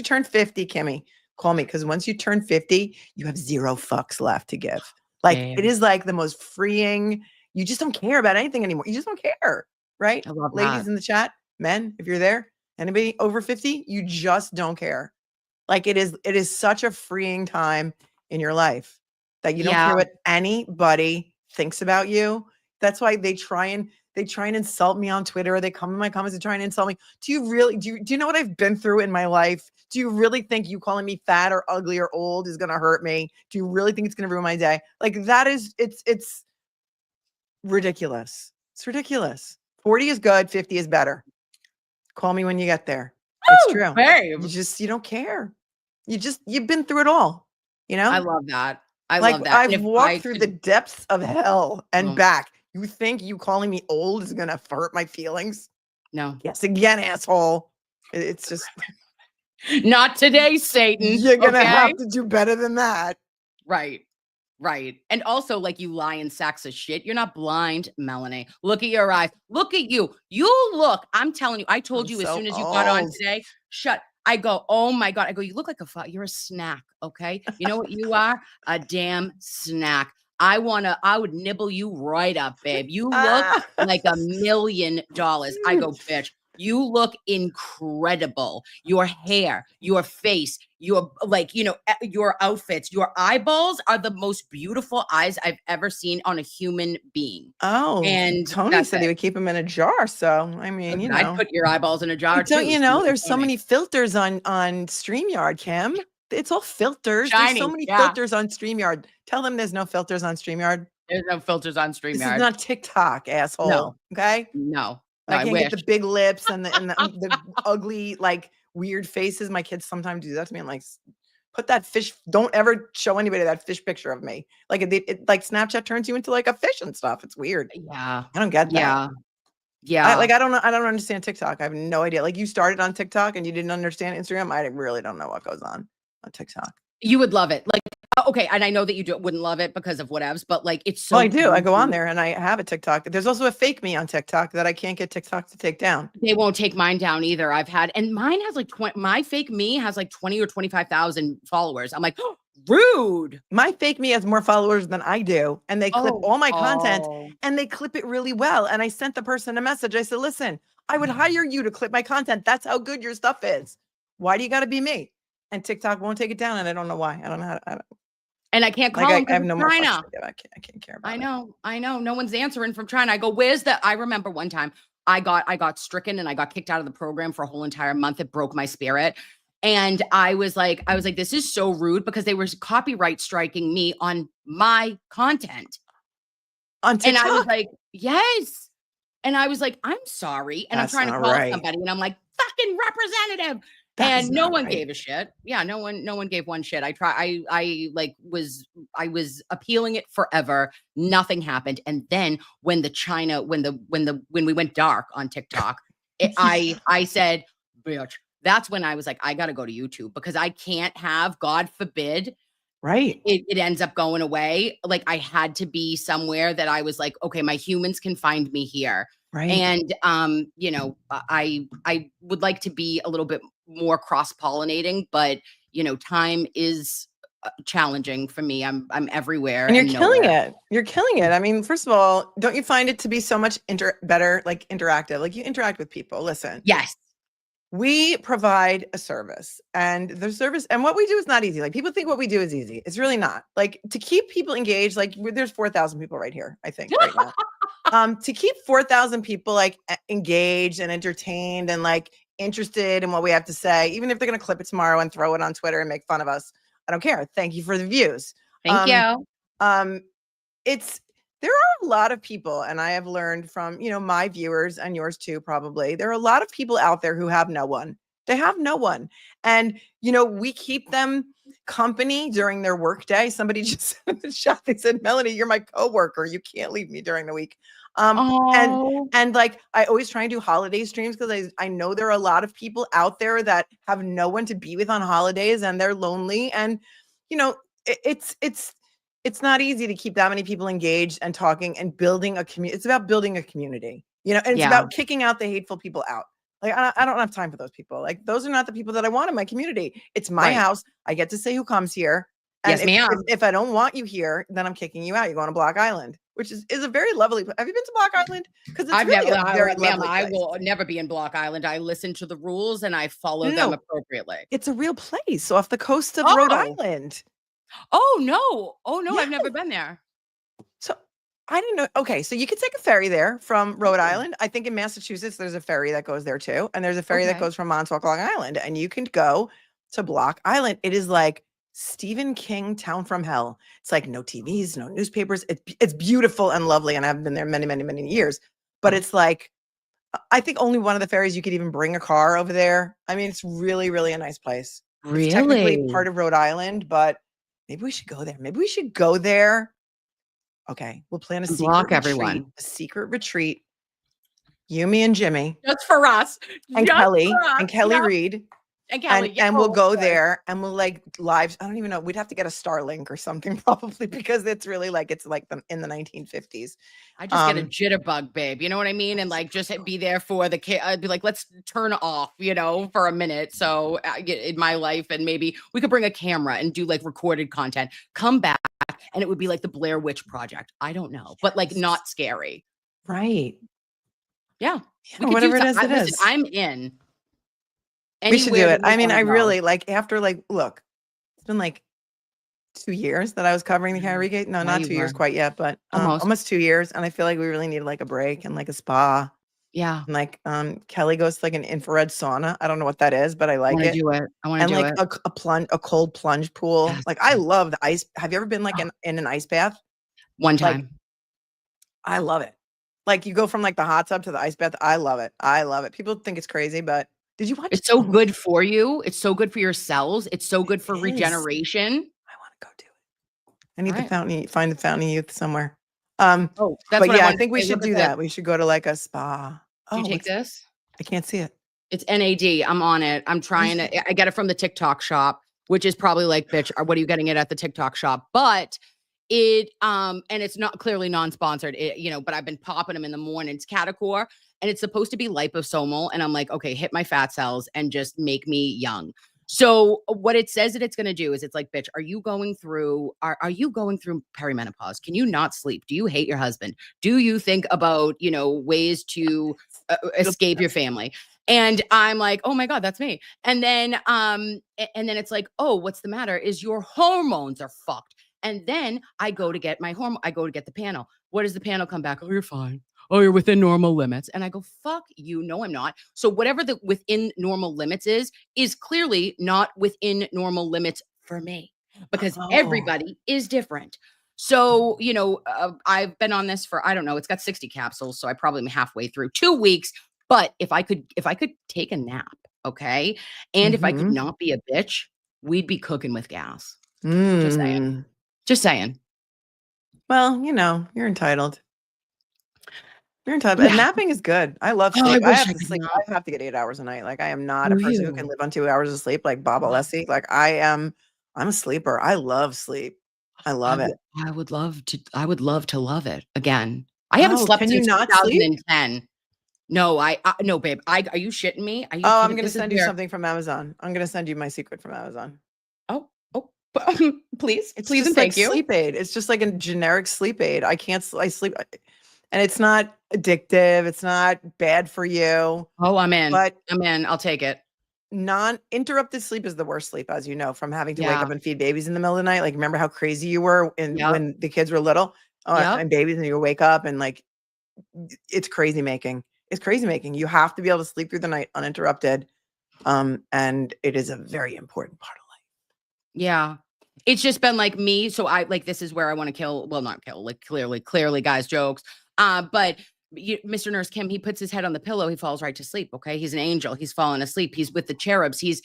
turn 50, Kimmy, call me, because once you turn 50, you have 0 fucks left to give. It is the most freeing. You just don't care about anything anymore. You just don't care, right? I love Ladies that. in the chat, men, if you're there, anybody over 50, you just don't care. It is such a freeing time in your life that you don't care what anybody thinks about you. That's why they try and insult me on Twitter, or they come in my comments and try and insult me. Do you know what I've been through in my life? Do you really think you calling me fat or ugly or old is going to hurt me? Do you really think it's going to ruin my day? That is, it's ridiculous. It's ridiculous. 40 is good. 50 is better. Call me when you get there. It's true. Babe. You don't care. You've been through it all. I love that. I love that. I've walked through the depths of hell and back. You think you calling me old is going to hurt my feelings? No. Yes, again, asshole. It's just not today, Satan. You're going to have to do better than that. Right. Right. And also, like, you lie in sacks of shit. You're not blind, Melanie. Look at your eyes. Look at you. You look. I'm telling you, I told I'm you as so soon as you got on old. today, I go, oh my God. I go, you look like you're a snack. Okay. You know what you are? A damn snack. I would nibble you right up, babe. You look Ah. like $1 million. I go, bitch. You look incredible. Your hair, your face, your your outfits, your eyeballs are the most beautiful eyes I've ever seen on a human being. Oh, And Tony that's said he it. would keep them in a jar. So, I mean, you I'd know. put your eyeballs in a jar But don't too. you so know look at there's so Tony. many filters on StreamYard, Kim? It's all filters. There's so Shiny, many yeah. filters on StreamYard. Tell them there's no filters on StreamYard. There's no filters on This is StreamYard. not TikTok, asshole. No. Okay? No. I I can't wish. get the big lips and the ugly, like, weird faces. My kids sometimes do that to me. I'm like, put that fish. Don't ever show anybody that fish picture of me. Like, like Snapchat turns you into like a fish and stuff. It's weird. Yeah. I don't get that. Yeah. Yeah. I don't know. I don't understand TikTok. I have no idea. Like, you started on TikTok and you didn't understand Instagram. I really don't know what goes on TikTok. You would love it. Like, okay. And I know that you wouldn't love it because of whatevs, but like, it's so. Well, I do. I go on there and I have a TikTok. There's also a fake me on TikTok that I can't get TikTok to take down. They won't take mine down either. And mine has like my fake me has like 20 or 25,000 followers. I'm like, oh, rude. My fake me has more followers than I do. And they clip all my content and they clip it really well. And I sent the person a message. I said, listen, I would hire you to clip my content. That's how good your stuff is. Why do you got to be me? And TikTok won't take it down. And I don't know why. I don't know how to. And I can't call them. I have no more. China. I can't care about it. I know. No one's answering from China. I go, where's that? I remember one time I got stricken and I got kicked out of the program for a whole entire month. It broke my spirit. And I was like, this is so rude because they were copyright striking me on my content. On TikTok? And I was like, yes. And I was like, I'm sorry. And That's I'm trying to not call right. somebody and I'm like, fucking representative. That is and no not one right. gave a shit. Yeah, no one gave one shit. I was appealing it forever. Nothing happened. And then when we went dark on TikTok, I said, bitch, that's when I was like, I gotta go to YouTube because I can't have, God forbid, right. It ends up going away. Like, I had to be somewhere that I was like, okay, my humans can find me here. Right. And I would like to be a little bit more cross-pollinating, but time is challenging for me. I'm everywhere. And you're killing it. You're killing it. I mean, first of all, don't you find it to be so much better, like interactive? Like, you interact with people. Listen. Yes. We provide a service, and the service and what we do is not easy. Like, people think what we do is easy. It's really not. Like, to keep people engaged, like, there's 4,000 people right here, I think, right now. To keep 4,000 people like engaged and entertained and like interested in what we have to say, even if they're going to clip it tomorrow and throw it on Twitter and make fun of us, I don't care. Thank you for the views. Thank you. There are a lot of people, and I have learned from, my viewers and yours too, probably. There are a lot of people out there who have no one. They have no one. And, we keep them company during their work day. Somebody just said in the chat, they said, Melanie, you're my coworker. You can't leave me during the week. And like, I always try and do holiday streams because I know there are a lot of people out there that have no one to be with on holidays and they're lonely. And, it's not easy to keep that many people engaged and talking and building a community. It's about building a community, and it's about kicking out the hateful people out. Like, I don't have time for those people. Like, those are not the people that I want in my community. It's my house. I get to say who comes here. And yes, ma'am. If I don't want you here, then I'm kicking you out. You're going to Block Island, which is a very lovely place. Have you been to Block Island? Because it's really a very lovely place. I will never be in Block Island. I listen to the rules and I follow them appropriately. It's a real place off the coast of Rhode Island. Oh no. I've never been there. So I didn't know. Okay, so you could take a ferry there from Rhode Island. I think in Massachusetts there's a ferry that goes there too, and there's a ferry that goes from Montauk, Long Island, and you can go to Block Island. It is like Stephen King Town from Hell. It's like no TVs, no newspapers. It's beautiful and lovely, and I've been there many, many, many years. But it's like, I think only one of the ferries you could even bring a car over there. I mean, it's really, really a nice place. Really? It's technically part of Rhode Island, but maybe we should go there. Maybe we should go there. Okay, we'll plan a secret retreat. You, me, and Jimmy. Just for us. And Kelly. And Kelly Reed. And Kelly, and we'll go good. there and we'll like live. I don't even know. We'd have to get a Starlink or something probably because it's really like in the 1950s. I just get a jitterbug, babe. You know what I mean? And like just be there for the kid. I'd be like, let's turn off, for a minute. So in my life, and maybe we could bring a camera and do like recorded content. Come back, and it would be like the Blair Witch Project. I don't know, but like not scary. Right. Yeah. Whatever it is, it listen, is. I'm in. We should do Anywhere it. that you I mean, wanna I go. really like after look, it's been like 2 years that I was covering the Kyrie Gate. No, Yeah, not you 2 years were. quite yet, but almost 2 years. And I feel like we really need like a break and like a spa. Yeah. And like Kelly goes to like an infrared sauna. I don't know what that is, but I like it. Do it. I want to And do like it. a cold plunge pool. Yes. Like I love the ice. Have you ever been like in an ice bath? One Like, time. I love it. Like you go from like the hot tub to the ice bath. I love it. I love it. People think it's crazy, but did you watch? It's so good for you. It's so good for your cells. It's so good for It is. regeneration. I want to go do it. I need All right. find the Fountain of Youth somewhere. Oh, that's But what yeah, I I wanted think to we say. should Look at do this. that. We should go to like a spa. Do you Oh, take this? I can't see it. It's NAD. I'm on it. I'm trying to. I get it from the TikTok shop, which is probably like, bitch, what are you getting it at the TikTok shop? But it and it's not clearly non-sponsored. But I've been popping them in the morning. It's Catacor, and it's supposed to be liposomal. And I'm like, okay, hit my fat cells and just make me young. So what it says that it's going to do is it's like, bitch, are you going through perimenopause? Can you not sleep? Do you hate your husband? Do you think about, ways to escape your family? And I'm like, oh my God, that's me. And then it's like, oh, what's the matter? Is your hormones are fucked. And then I go to get the panel. What does the panel come back? Oh, you're fine. Oh, you're within normal limits. And I go, fuck you. No, I'm not. So whatever the within normal limits is clearly not within normal limits for me because everybody is different. So, I've been on this for, I don't know, it's got 60 capsules. So I probably am halfway through 2 weeks. But if I could take a nap, okay. And if I could not be a bitch, we'd be cooking with gas. Just saying. Just saying. Well, you're entitled. You're entitled. And napping is good. I love sleep. I have to sleep. I have to get 8 hours a night. Like I am not a person who can live on 2 hours of sleep like Bob Alessi. Like I'm a sleeper. I love sleep. I love it. I would love to love it again. I haven't slept can since you not sleep? 2010. No, no, babe. Are you shitting me? I'm going to send you something from Amazon. I'm going to send you my secret from Amazon. Oh, please, It's please, just and like thank you. sleep aid. It's just like a generic sleep aid. I sleep, and it's not addictive. It's not bad for you. Oh, I'm in. But I'm in. I'll take it. Non-interrupted sleep is the worst sleep, as you know, from having to wake up and feed babies in the middle of the night. Like, remember how crazy you were when the kids were little and babies, and you wake up and like, it's crazy making. It's crazy making. You have to be able to sleep through the night uninterrupted. And it is a very important part of life. Yeah. It's just been like me. So this is where I want to kill. Well, not kill, like clearly guys jokes. But Mr. Nurse Kim, he puts his head on the pillow. He falls right to sleep. Okay. He's an angel. He's fallen asleep. He's with the cherubs. He's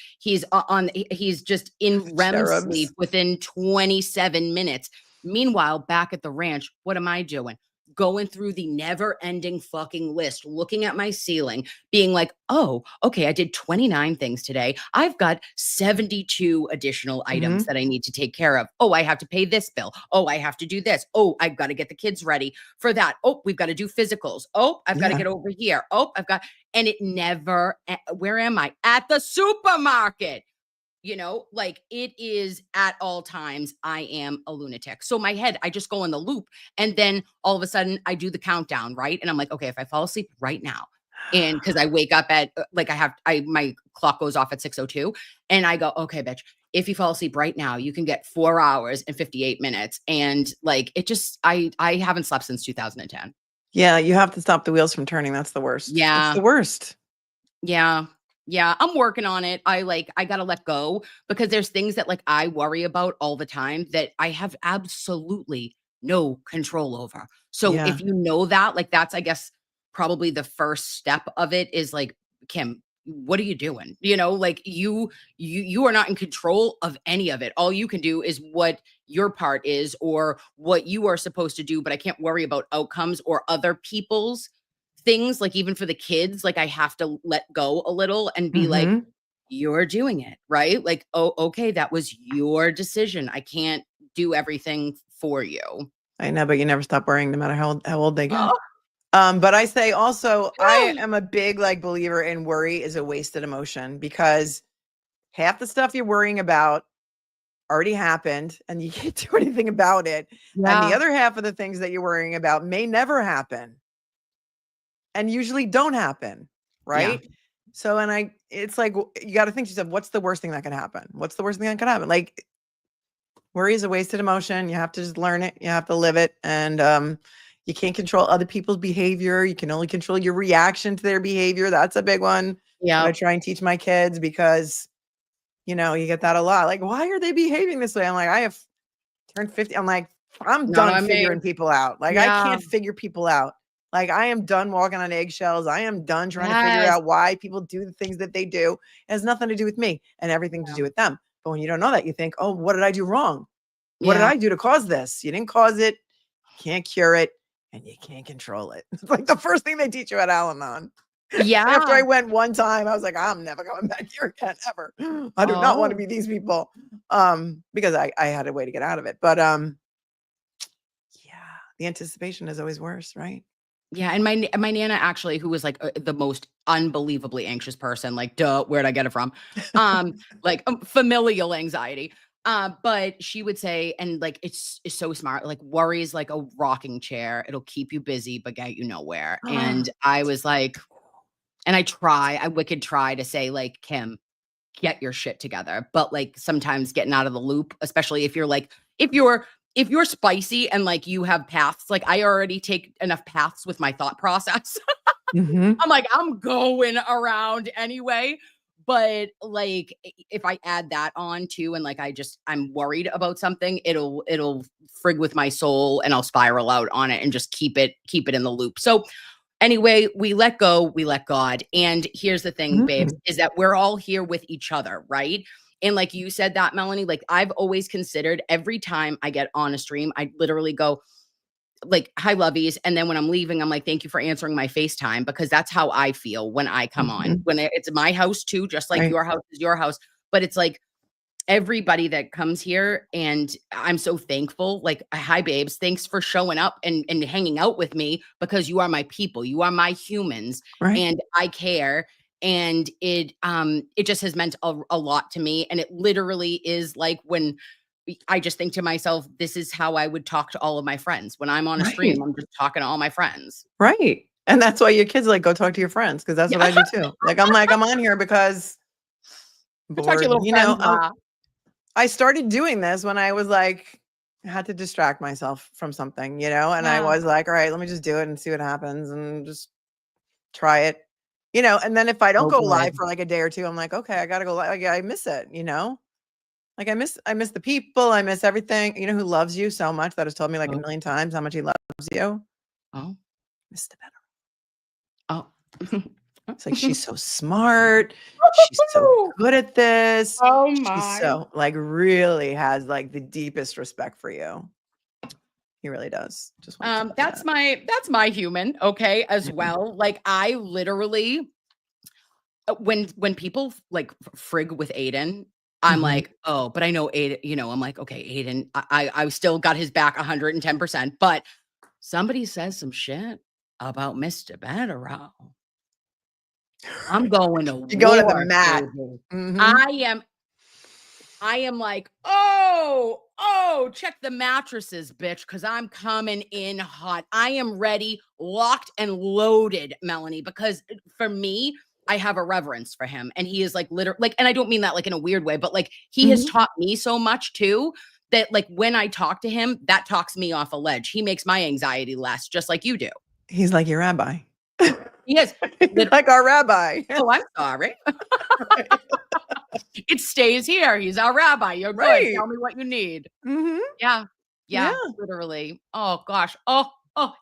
just in REM sleep within 27 minutes. Meanwhile, back at the ranch, what am I doing? Going through the never ending fucking list, looking at my ceiling, being like, oh, okay, I did 29 things today. I've got 72 additional items that I need to take care of. Oh, I have to pay this bill. Oh, I have to do this. Oh, I've got to get the kids ready for that. Oh, we've got to do physicals. Oh, I've got to get over here. Oh, and it never, where am I? At the supermarket. Like it is at all times, I am a lunatic. So my head, I just go in the loop. And then all of a sudden I do the countdown, right? And I'm like, okay, if I fall asleep right now, and because I wake up at my clock goes off at 6:02, and I go, okay, bitch, if you fall asleep right now, you can get 4 hours and 58 minutes. And like, it just, I haven't slept since 2010. Yeah. You have to stop the wheels from turning. That's the worst. Yeah. It's the worst. Yeah. Yeah, I'm working on it. I got to let go because there's things that like I worry about all the time that I have absolutely no control over. So if you know that, like that's, I guess, probably the first step of it is like, Kim, what are you doing? Like you are not in control of any of it. All you can do is what your part is or what you are supposed to do, but I can't worry about outcomes or other people's things. Like even for the kids, like I have to let go a little and be like, you're doing it, right? Like, oh, okay, that was your decision. I can't do everything for you. I know, but you never stop worrying no matter how old they get. Oh. But I say also, I am a big like believer in worry is a wasted emotion, because half the stuff you're worrying about already happened and you can't do anything about it. And the other half of the things that you're worrying about may never happen and usually don't happen. Right. Yeah. So, and it's like, you got to think to yourself, what's the worst thing that can happen? What's the worst thing that can happen? Like, worry is a wasted emotion. You have to just learn it. You have to live it. And, you can't control other people's behavior. You can only control your reaction to their behavior. That's a big one. Yeah. I try and teach my kids, because, you know, you get that a lot. Like, why are they behaving this way? I'm like, I have turned 50. I'm like, I'm done figuring people out. Like, I can't figure people out. Like, I am done walking on eggshells. I am done trying to figure out why people do the things that they do. It has nothing to do with me and everything to do with them. But when you don't know that, you think, oh, what did I do wrong? What did I do to cause this? You didn't cause it. You can't cure it. And you can't control it. It's like the first thing they teach you at Al-Anon. Yeah. After I went one time, I was like, I'm never going back here again, ever. I do not want to be these people. Because I had a way to get out of it. But yeah, the anticipation is always worse, right? Yeah. And my Nana actually, who was like the most unbelievably anxious person, like, duh, where'd I get it from? Familial anxiety. But she would say, and like, it's so smart, like, worry is like a rocking chair. It'll keep you busy, but get you nowhere. And I was like, and I wicked try to say, like, Kim, get your shit together. But like, sometimes getting out of the loop, especially if you're like, if you're spicy and like you have paths, like I already take enough paths with my thought process. I'm like, I'm going around anyway. But like, if I add that on too, and like, I'm worried about something, it'll frig with my soul and I'll spiral out on it and just keep it in the loop. So anyway, we let go, we let God. And here's the thing, babes, is that we're all here with each other, right? And like you said that, Melanie, like I've always considered every time I get on a stream, I literally go, like, hi, loveys. And then when I'm leaving, I'm like, thank you for answering my FaceTime, because that's how I feel when I come on. When it's my house too, just like your house is your house. But it's like everybody that comes here, and I'm so thankful. Like, hi, babes. Thanks for showing up and hanging out with me, because you are my people. You are my humans. And I care. And it just has meant a lot to me. And it literally is like when I just think to myself, this is how I would talk to all of my friends. When I'm on a stream, I'm just talking to all my friends. Right. And that's why your kids like, go talk to your friends. Cause that's what I do too. Like, I'm on here because bored, you know, I started doing this when I was like, I had to distract myself from something, you know? And I was like, all right, let me just do it and see what happens and just try it, you know? And then if I don't go live for like a day or two, I'm like, okay, I gotta go live. Like, I miss it, you know? Like I miss the people. I miss everything. You know who loves you so much, that has told me like a million times how much he loves you? Oh, Mr. Better. Oh, it's like, she's so smart. She's so good at this. Oh my. She's so like really has like the deepest respect for you. He really does. Just that's my human, okay, as well. Like I literally, when people like frig with Aiden, I'm like, oh, but I know Aiden, you know, I'm like, okay, Aiden, I still got his back 110%, but somebody says some shit about Mr. Better. I'm going to You're going to the mat. I am like, oh, check the mattresses, bitch, because I'm coming in hot. I am ready, locked and loaded, Melanie, because for me, I have a reverence for him. And he is like literally like, and I don't mean that like in a weird way, but like he has taught me so much too, that like when I talk to him, that talks me off a ledge. He makes my anxiety less, just like you do. He's like your rabbi. He is like our rabbi. Oh, I'm sorry. It stays here. He's our rabbi. You're good. Tell me what you need. Yeah, literally. Oh gosh. Oh,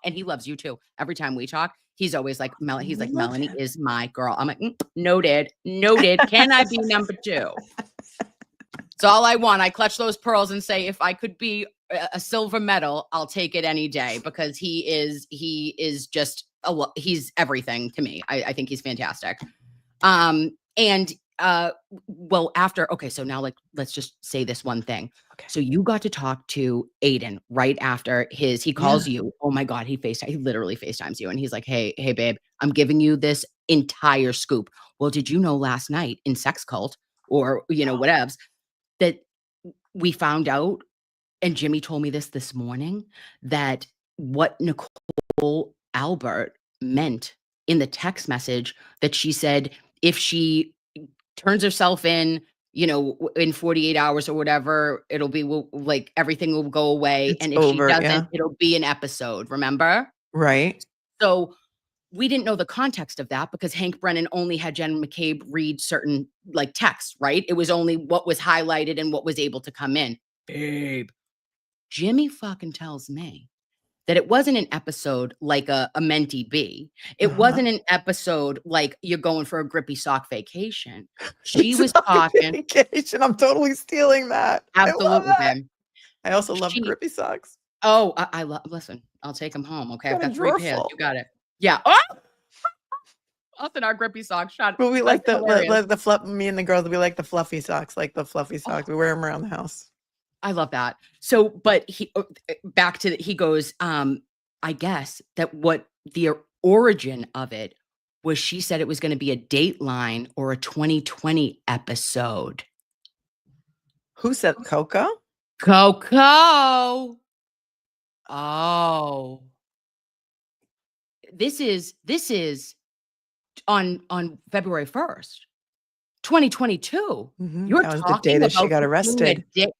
and he loves you too. Every time we talk, he's always like, he's like, Melanie is my girl. I'm like, noted. Can I be number 2? It's all I want. I clutch those pearls and say, if I could be a silver medal, I'll take it any day, because he is just he's everything to me. I think he's fantastic. And well, after, okay, so now like, let's just say this one thing. Okay. So you got to talk to Aiden right after he calls you. Oh my God, he literally FaceTimes you. And he's like, hey, babe, I'm giving you this entire scoop. Well, did you know last night in Sex Cult or, whatevs, that we found out, and Jimmy told me this morning, that what Nicole Albert meant in the text message that she said, if she turns herself in, in 48 hours or whatever, it'll be like everything will go away. It's And if over, she doesn't, yeah. it'll be an episode, remember? Right. So we didn't know the context of that because Hank Brennan only had Jen McCabe read certain like texts, right? It was only what was highlighted and what was able to come in. Babe, Jimmy fucking tells me that it wasn't an episode like a Menti B. It wasn't an episode like you're going for a grippy sock vacation. She was talking. Vacation. I'm totally stealing that. Absolutely, man. I also love grippy socks. Oh, I love. Listen, I'll take them home. Okay, I've got 3 pairs. full. You got it. Yeah. Oh, us in our grippy socks. Shot. But we like the fluff. Me and the girls, we like the fluffy socks. Like the fluffy socks. We wear them around the house. I love that. So, but he back to he goes, I guess that what the origin of it was, she said it was going to be a Dateline or a 2020 episode. Who said Coco? Coco. Oh. This is on February 1st, 2022. You're That was the talking day that she about got doing a arrested. Bitch.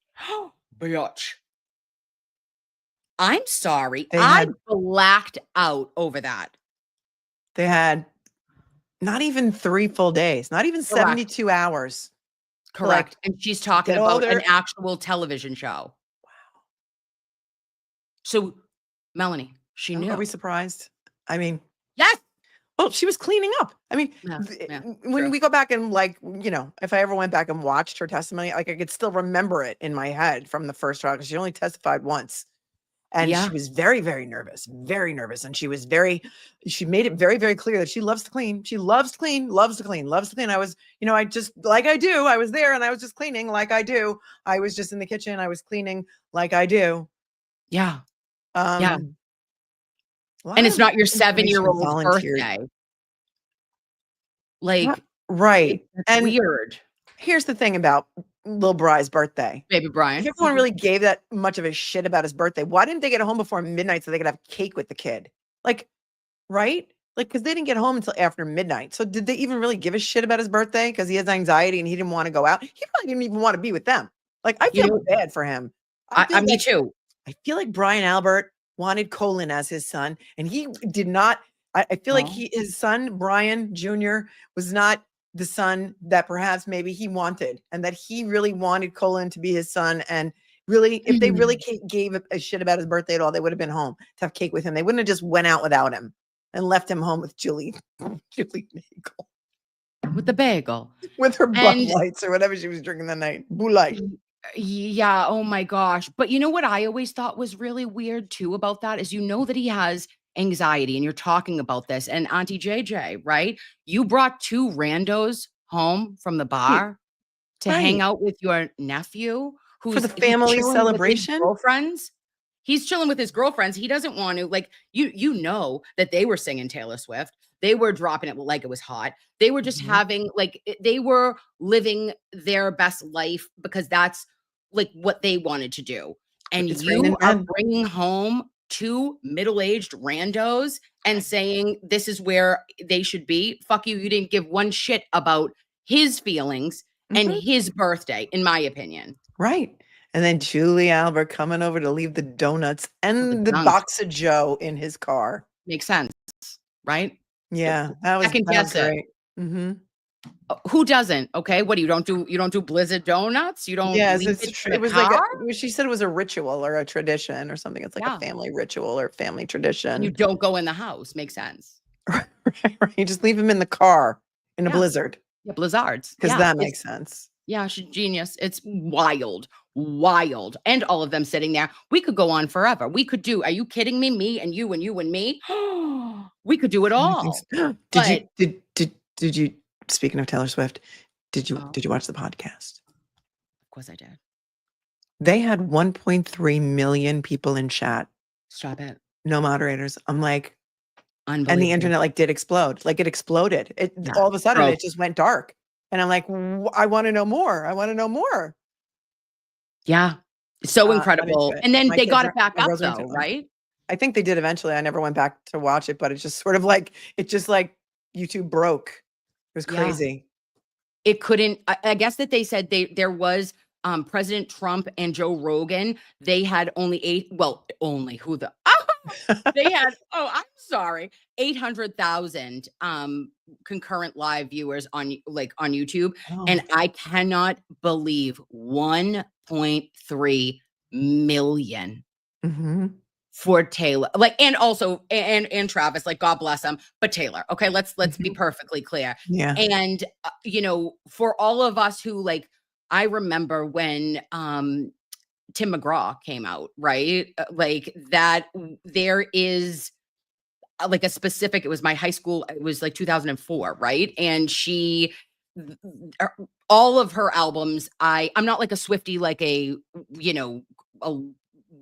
I'm sorry. They I had- blacked out over that. They had not even 3 full days, not even 72 hours. Correct. And she's talking did all about an their- actual television show. Wow. So, Melanie, she knew. Are we surprised? I mean, yes. Well, she was cleaning up. I mean, when we go back and if I ever went back and watched her testimony, like I could still remember it in my head from the first trial because she only testified once. And she was very, very nervous, and she made it very, very clear that she loves to clean. She loves to clean, loves to clean, loves to clean. I was, I just, like I do, I was there and I was just cleaning like I do. I was just in the kitchen. I was cleaning like I do. Yeah. Yeah. And it's not your 7-year-old's birthday. Like, right. And weird. Here's the thing about Lil Bry's birthday. Baby Brian. If everyone really gave that much of a shit about his birthday, why didn't they get home before midnight so they could have cake with the kid? Like, right? Like, because they didn't get home until after midnight. So did they even really give a shit about his birthday? Because he has anxiety and he didn't want to go out. He probably didn't even want to be with them. Like, I feel bad for him. Me too. I feel like Brian Albert wanted Colin as his son, and he did not. I feel like his son, Brian Jr., was not the son that perhaps maybe he wanted, and that he really wanted Colin to be his son. And really, if they really gave a shit about his birthday at all, they would have been home to have cake with him. They wouldn't have just went out without him and left him home with Julie Bagel. With the bagel. With her Bud Lights or whatever she was drinking that night. Bud Light. Yeah. Oh my gosh. But you know what I always thought was really weird too about that is, that he has anxiety, and you're talking about this, and Auntie JJ, right? You brought 2 randos home from the bar to hang out with your nephew who's for the family celebration. Girlfriends. He's chilling with his girlfriends. He doesn't want to, like, that they were singing Taylor Swift. They were dropping it like it was hot. They were just having, like, they were living their best life because that's like what they wanted to do. And you are bringing home 2 middle-aged randos and saying this is where they should be. Fuck you. You didn't give one shit about his feelings and his birthday, in my opinion. Right. And then Julie Albert coming over to leave the donuts and the box of Joe in his car. Makes sense, right? Yeah, that was great. Who doesn't? Okay, what do you don't do Blizzard donuts? You don't. Yes, it was like she said it was a ritual or a tradition or something. It's like a family ritual or family tradition. You don't go in the house. Makes sense. Right. You just leave him in the car in a blizzard. Yeah, blizzards. Because that makes sense. Yeah, she's genius. It's wild. And all of them sitting there. We could go on forever. We could do. Are you kidding me? Me and you and you and me. We could do it all. Did you? Speaking of Taylor Swift, Did you Oh. did you watch the podcast? Of course I did. They had 1.3 million people in chat. Stop it. No moderators. I'm like, and the Unbelievable. internet like did explode. Like it exploded. It Yeah. all of a sudden Bro. it just went dark. And I'm like, I want to know more. I want to know more. Yeah. So I'm incredible. into it. And then My they kids got are- it back my up girls are into though, it. right? I think they did eventually. I never went back to watch it, but it's just sort of like YouTube broke. It was Yeah. crazy. It couldn't. I guess that they said there was President Trump and Joe Rogan. They had only they had, I'm sorry, 800,000 concurrent live viewers on YouTube. And I cannot believe 1.3 million Mhm. for Taylor. And also and Travis, God bless them, but Taylor. Okay, let's be perfectly clear. Yeah. And for all of us who I remember when Tim McGraw came out, right? That there is a specific, it was my high school, it was 2004, right? And all of her albums, I'm not a Swiftie, a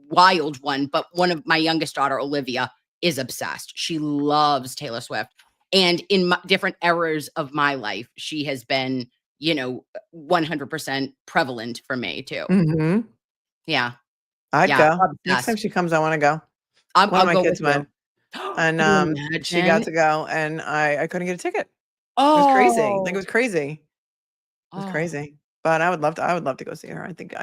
wild one, but one of my youngest daughter, Olivia, is obsessed. She loves Taylor Swift. And in different eras of my life, she has been, 100% prevalent for me too. Mhm. Yeah. I'd Yeah, go. Next obsessed. time she comes, I want to go. I'll One of my go kids with you. went, and Can you she got imagine? to go, and I couldn't get a ticket. It Oh, was crazy. It was crazy. It was oh, crazy. But I would love to go see her. I think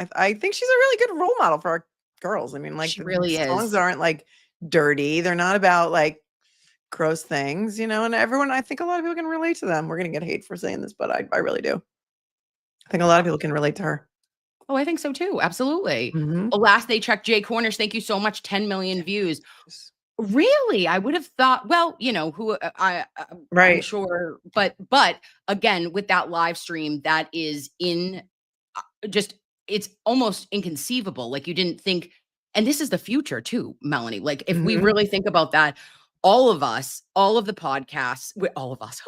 she's a really good role model for our girls. I mean, she the really songs is. aren't dirty. They're not about gross things, and everyone, I think a lot of people can relate to them. We're gonna get hate for saying this, but I really do. I think a lot of people can relate to her. Oh, I think so too. Absolutely. Mhm. Last they checked, Jay Cornish, thank you so much. 10 million views. Really? I would have thought, well, who I'm Right. sure, but again, with that live stream, that is just, it's almost inconceivable. You didn't think, and this is the future too, Melanie. If we Mhm. really think about that, all of us, all of the podcasts, all of us,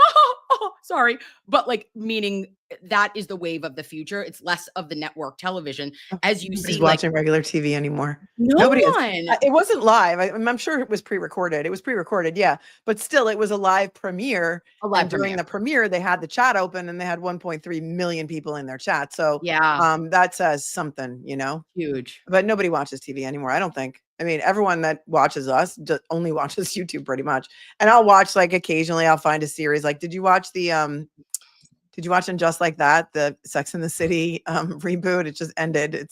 sorry, but meaning that is the wave of the future. It's less of the network television, as you Nobody's see, watching regular TV anymore. no Nobody is. one. It wasn't live. I'm sure it was pre-recorded. It was pre-recorded, yeah. But still, it was a live premiere. A live And during the premiere, they had the chat open, and they had 1.3 million people in their chat. So Yeah, that says something, huge. But nobody watches TV anymore, I don't think. I mean, everyone that watches us just only watches YouTube pretty much. And I'll watch occasionally I'll find a series. Did you watch did you watch And Just Like That, the Sex and the City reboot? It just ended. It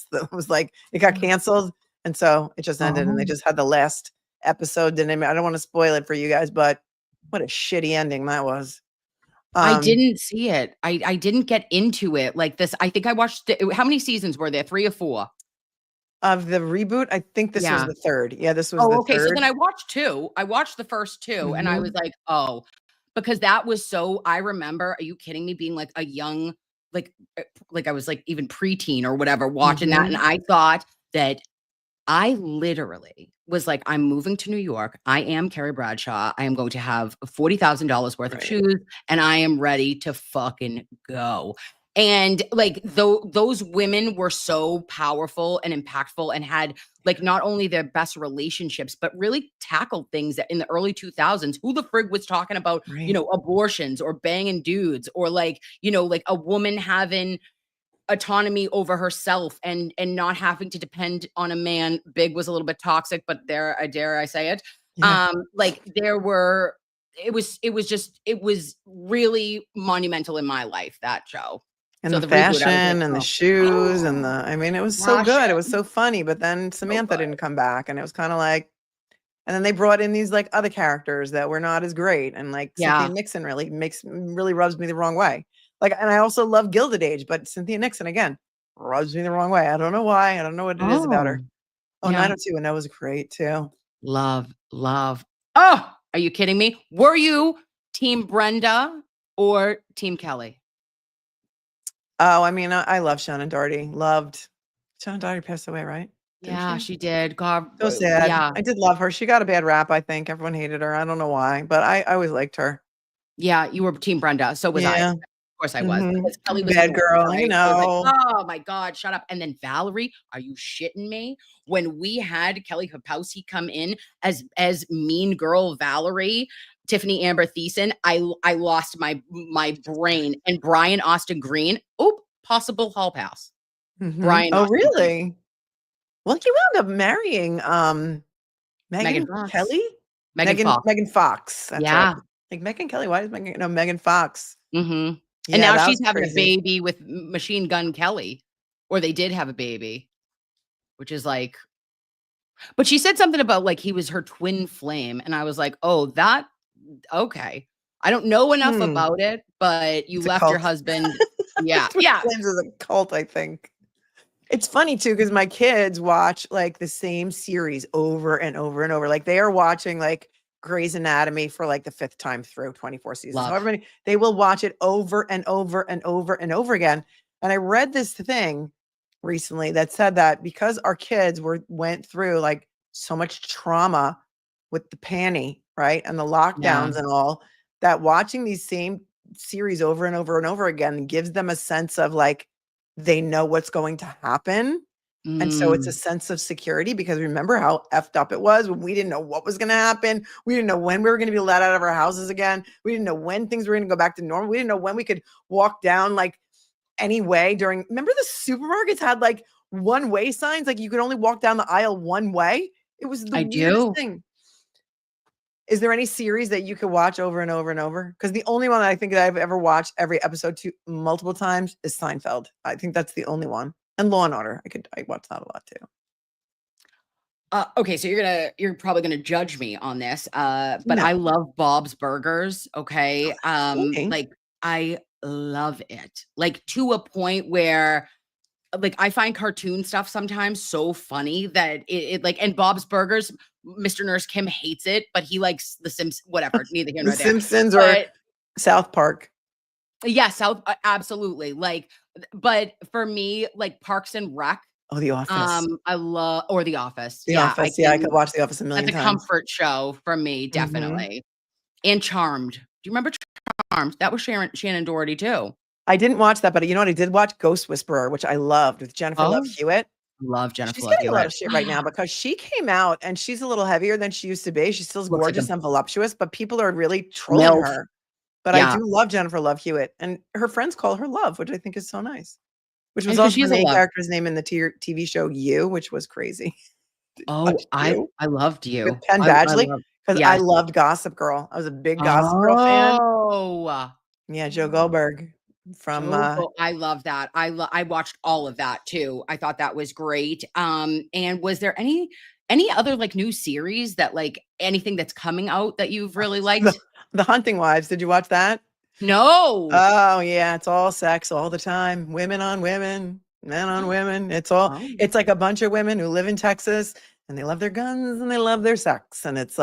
got canceled. And so it just ended, and they just had the last episode. I don't want to spoil it for you guys, but what a shitty ending that was. I didn't see it. I didn't get into it like this. I think I watched how many seasons were there? 3 or 4? Of the reboot. I think this was Yeah. the third. Yeah, this was Oh, the okay. So third. then I watched 2. I watched the first 2 and I was Mhm. like, oh, because that was so, I remember, are you kidding me? Being a young, I was even preteen or whatever, watching that. And Mhm. I thought that I literally was I'm moving to New York. I am Carrie Bradshaw. I am going to have $40,000 worth of Right. shoes, and I am ready to fucking go. And those women were so powerful and impactful, and had not only their best relationships, but really tackled things that in the early 2000s, who the frig was talking about, Right. abortions or banging dudes, or a woman having autonomy over herself and not having to depend on a man. Big was a little bit toxic, but dare I say it. Yeah. It was really monumental in my life, that show. And So the the reboot, I was fashion and the oh. shoes and I mean, it was so good. It was so funny. But then Samantha good. didn't come back, and it was kind of and then they brought in these other characters that were not as great. And Yeah. Cynthia Nixon really rubs me the wrong way. And I also love Gilded Age, but Cynthia Nixon again rubs me the wrong way. I don't know why. I don't know what it is about her. Oh, Yeah. 90210 was great too. Love. Oh, are you kidding me? Were you Team Brenda or Team Kelly? Oh, I mean, I love Shannon Doherty. Loved Shannon Doherty passed away, right? Didn't Yeah, she? she did. God, So sad. yeah. I did love her. She got a bad rap, I think. Everyone hated her. I don't know why, but I always liked her. Yeah, you were Team Brenda. So was Yeah. course I was, because Kelly was Bad annoying, girl, right? you I was like, know. oh my God, shut up. And then Valerie, are you shitting me? When we had Kelly Kapowski come in as mean girl Valerie, Tiffany Amber Thiessen, I lost my brain. And Brian Austin Green, possible hall pass. Brian Oh, Austin Green. really? Well, you wound up marrying Megan Fox. Kelly? Megan Fox. Megan Fox. That's Yeah. right. Like Megan Kelly. Why is Megan? No, Megan Fox. And Yeah, now that she's was having a crazy. baby with Machine Gun Kelly, or they did have a baby, which is like, but she said something about like he was her twin flame. And I was like, oh, that, okay. I don't know enough about it, but you It's a left your cult. husband. Yeah. Twin Yeah. Flames is a cult, I think. It's funny too, because my kids watch like the same series over and over and over. Like they are watching like Grey's Anatomy for like the 5th time through 24 seasons. Love. However many, they will watch it over and over and over and over again. And I read this thing recently that said that because our kids went through like so much trauma with the panty, right? And the lockdowns and all, that watching these same series over and over and over again gives them a sense of like they know what's going to happen. And so it's a sense of security, because remember how effed up it was when we didn't know what was going to happen. We didn't know when we were going to be let out of our houses again. We didn't know when things were going to go back to normal. We didn't know when we could walk down like any way during, remember the supermarkets had like one-way signs, like you could only walk down the aisle one way. It was the weirdest thing. Is there any series that you could watch over and over and over? Because the only one I think that I've ever watched every episode multiple times is Seinfeld. I think that's the only one. And Law and Order. I watch that a lot too. Okay, so you're probably gonna judge me on this. But I love Bob's Burgers. Okay. Like I love it. Like to a point where like I find cartoon stuff sometimes so funny that it like, and Bob's Burgers, Mr. Nurse Kim hates it, but he likes The Simpsons, whatever, neither here The nor there. Simpsons or South Park. Yeah, absolutely. Like, but for me, like Parks and Rec. Oh, The Office. I love, or The Office. The Office. I could watch The Office a million times. That's a comfort show for me, definitely. And Charmed. Do you remember Charmed? That was Shannon Doherty too. I didn't watch that, but you know what? I did watch Ghost Whisperer, which I loved, with Jennifer Love Hewitt. Love Jennifer She's Love getting a lot Hewitt. of shit right now because she came out and she's a little heavier than she used to be. She still gorgeous and voluptuous, but people are really trolling her. But I do love Jennifer Love Hewitt, and her friends call her Love, which I think is so nice. Which was also the main character's name in the TV show You, which was crazy. Oh, I loved You. With Penn Badgley, because I loved Gossip Girl. I was a big Gossip Girl fan. Oh, yeah, Joe Goldberg from. I love that. I watched all of that too. I thought that was great. And was there any other like new series that like anything that's coming out that you've really liked? The Hunting Wives. Did you watch that? No. Oh yeah, it's all sex all the time. Women on women, men on women. It's all. It's like a bunch of women who live in Texas and they love their guns and they love their sex. And it's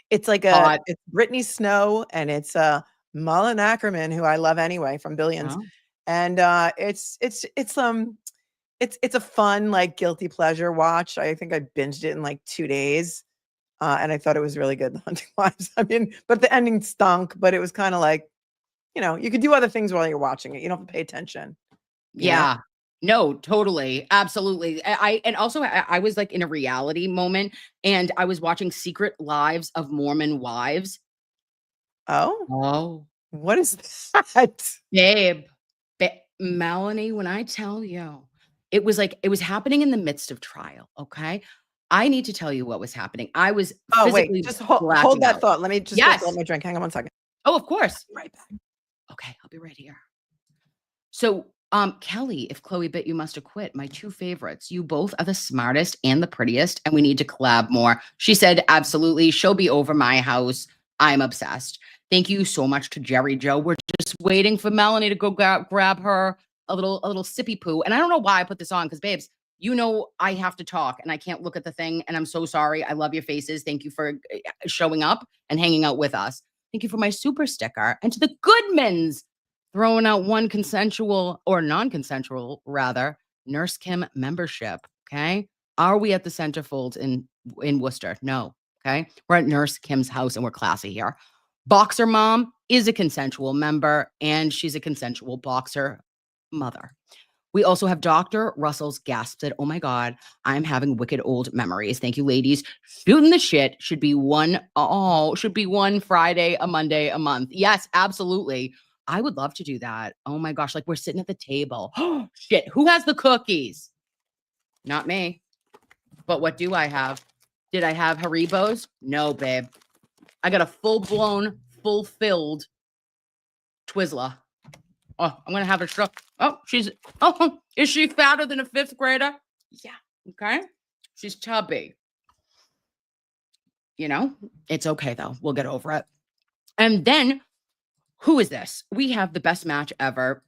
it's Brittany Snow and it's Mullen Ackerman, who I love anyway from Billions. And it's a fun like guilty pleasure watch. I think I binged it in like 2 days. And I thought it was really good, The Hunting Wives. I mean, but the ending stunk, but it was kind of like, you know, you could do other things while you're watching it. You don't have to pay attention. Yeah. No, totally. Absolutely. And also I was like in a reality moment and I was watching Secret Lives of Mormon Wives. Oh. What is that? Babe, Melanie, when I tell you, it was happening in the midst of trial. Okay. I need to tell you what was happening. I was physically just hold that thought. Let me just get my drink. Hang on one second. Oh, of course. I'll be right back. Okay, I'll be right here. So, Kelly, If Chloe Bit You Must Have Quit, my 2 favorites. You both are the smartest and the prettiest, and we need to collab more. She said, absolutely. She'll be over my house. I'm obsessed. Thank you so much to Jerry Joe. We're just waiting for Melanie to go grab her a little sippy poo. And I don't know why I put this on because, babes, you know I have to talk and I can't look at the thing. And I'm so sorry. I love your faces. Thank you for showing up and hanging out with us. Thank you for my super sticker. And to the Goodmans, throwing out one consensual or non-consensual, rather, Nurse Kim membership. Okay. Are we at the Centerfold in Worcester? No. Okay. We're at Nurse Kim's house and we're classy here. Boxer mom is a consensual member, and she's a consensual boxer mother. We also have Dr. Russell's gasp said, oh my God, I'm having wicked old memories. Thank you, ladies. Shooting the shit should be one Friday, a Monday, a month. Yes, absolutely. I would love to do that. Oh my gosh, like we're sitting at the table. Oh, shit. Who has the cookies? Not me. But what do I have? Did I have Haribos? No, babe. I got a full-blown, full-filled Twizzler. Oh, I'm going to have a show. Oh, is she fatter than a 5th grader? Yeah. Okay. She's chubby. You know, it's okay though. We'll get over it. And then who is this? We have the best match ever.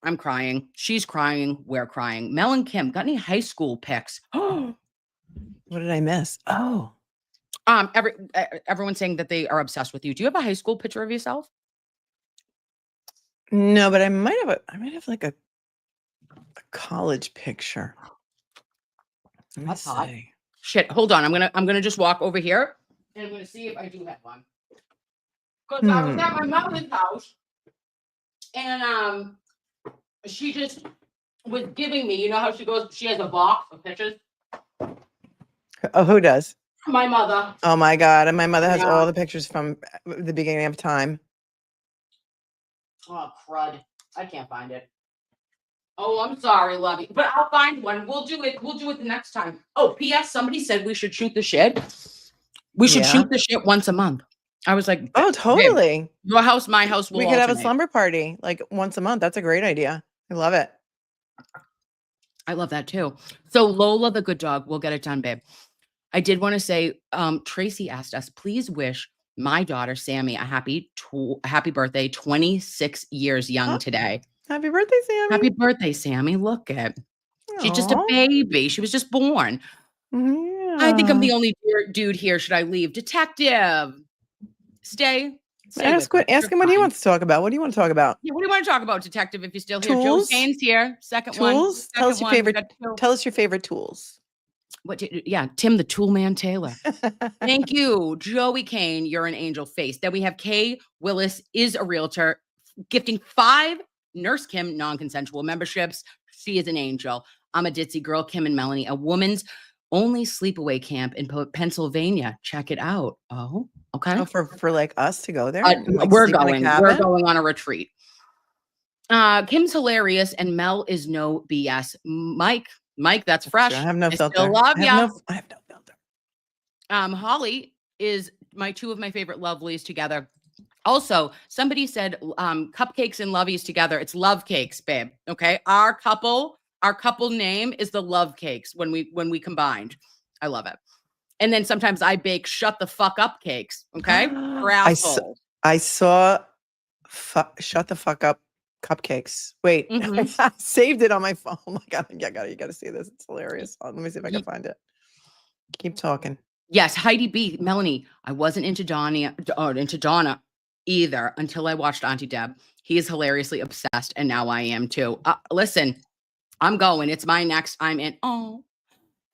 I'm crying. She's crying. We're crying. Mel and Kim, got any high school pics? Oh, What did I miss? Oh, everyone's saying that they are obsessed with you. Do you have a high school picture of yourself? no, but I might have like a college picture. Let me That's hot. see. Shit, hold on. I'm gonna just walk over here and I'm gonna see if I do have one. Because I was at my mother's house and she just was giving me, you know how she has a box of pictures. Oh, who does? My mother. Oh my God. And my mother has Yeah. all the pictures from the beginning of time. Oh crud. I can't find it. Oh, I'm sorry, Lovey. But I'll find one. We'll do it the next time. Oh, P.S. Somebody said we should shoot the shit. We should shoot the shit once a month. I was like, Oh, totally. babe, your house, my house will We could have a alternate. slumber party like once a month. That's a great idea. I love it. I love that too. So Lola, the good dog, we'll get it done, babe. I did want to say, Tracy asked us, please wish my daughter, Sammy, a happy birthday, 26 years young today. Happy birthday, Sammy. Happy birthday, Sammy. Look at, she's just a Aw. baby. She was just born. Yeah. I think I'm the only dude here. Should I leave? Detective, stay Ask with me. him You're what he fine. wants to talk about. What do you want to talk about? Yeah, what do you want to talk about, Detective? If you're still here, Tools? Joe Kane's here. Second Tools? one. Second one. Tell us your favorite tools. Tim the Tool Man Taylor. Thank you, Joey Kane. You're an angel face. Then we have Kay Willis is a realtor, gifting 5 Nurse Kim non-consensual memberships. She is an angel. I'm a ditzy girl, Kim and Melanie, a woman's only sleepaway camp in Pennsylvania. Check it out. Oh, okay. Oh, for like us to go there. We're going on a retreat. Kim's hilarious and Mel is no BS. Mike, that's fresh. I have no filter. Still love ya. I have no filter. Holly is two of my favorite lovelies together. Also, somebody said cupcakes and loveys together. It's love cakes, babe. Okay. Our couple name is the love cakes when we combined. I love it. And then sometimes I bake shut the fuck up cakes. Okay. I saw shut the fuck up cupcakes. Wait, I saved it on my phone. Oh my God. You gotta see this. It's hilarious. Let me see if I can find it. Keep talking. Yes, Heidi B. Melanie. I wasn't into Donna either until I watched Auntie Deb. He is hilariously obsessed, and now I am too. Listen, I'm going. It's my next. I'm in. Oh,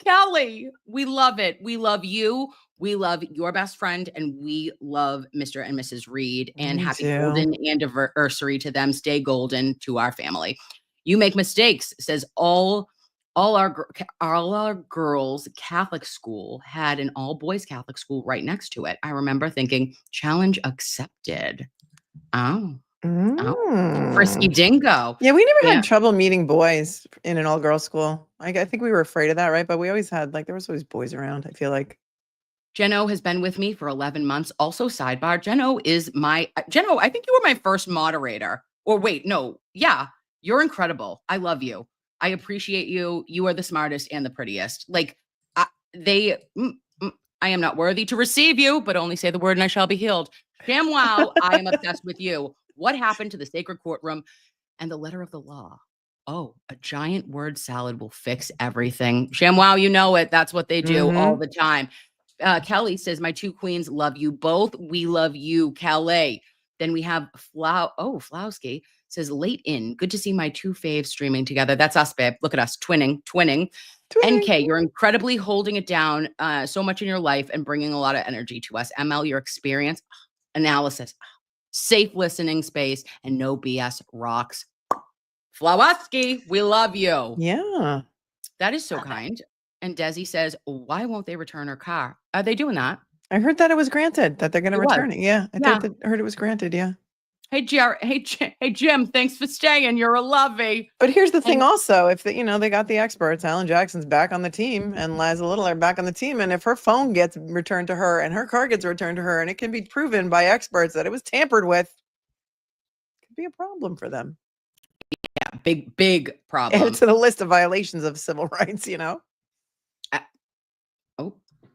Kelly, we love it. We love you. We love your best friend, and we love Mr. and Mrs. Reed. And happy golden anniversary to them. Stay golden to our family. You make mistakes, says all our girls Catholic school had an all boys Catholic school right next to it. I remember thinking, challenge accepted. Oh, frisky dingo. Yeah, we never had trouble meeting boys in an all girls school. I think we were afraid of that, right? But we always had there was always boys around. I feel like. Jeno has been with me for 11 months. Also, sidebar, Jeno, I think you were my first moderator. Or wait, no. Yeah, you're incredible. I love you. I appreciate you. You are the smartest and the prettiest. I am not worthy to receive you, but only say the word and I shall be healed. ShamWow, I am obsessed with you. What happened to the sacred courtroom and the letter of the law? Oh, a giant word salad will fix everything. ShamWow, you know it. That's what they do all the time. Kelly says, my 2 queens love you both. We love you, Kelly. Then we have Flowski says, late in. Good to see my 2 faves streaming together. That's us, babe. Look at us, twinning. NK, you're incredibly holding it down so much in your life and bringing a lot of energy to us. ML, your experience. analysis, safe listening space, and no BS rocks. Flawaski, we love you. Yeah. That is so kind. And Desi says, why won't they return her car? Are they doing that? I heard that it was granted, that they're going to It was. return it. Yeah. I heard it was granted. Yeah. Hey, hey, Jim, thanks for staying. You're a lovey. But here's the thing also, if they got the experts, Alan Jackson's back on the team and Liza Little are back on the team. And if her phone gets returned to her and her car gets returned to her and it can be proven by experts that it was tampered with, it could be a problem for them. Yeah, big problem. Add it to the list of violations of civil rights,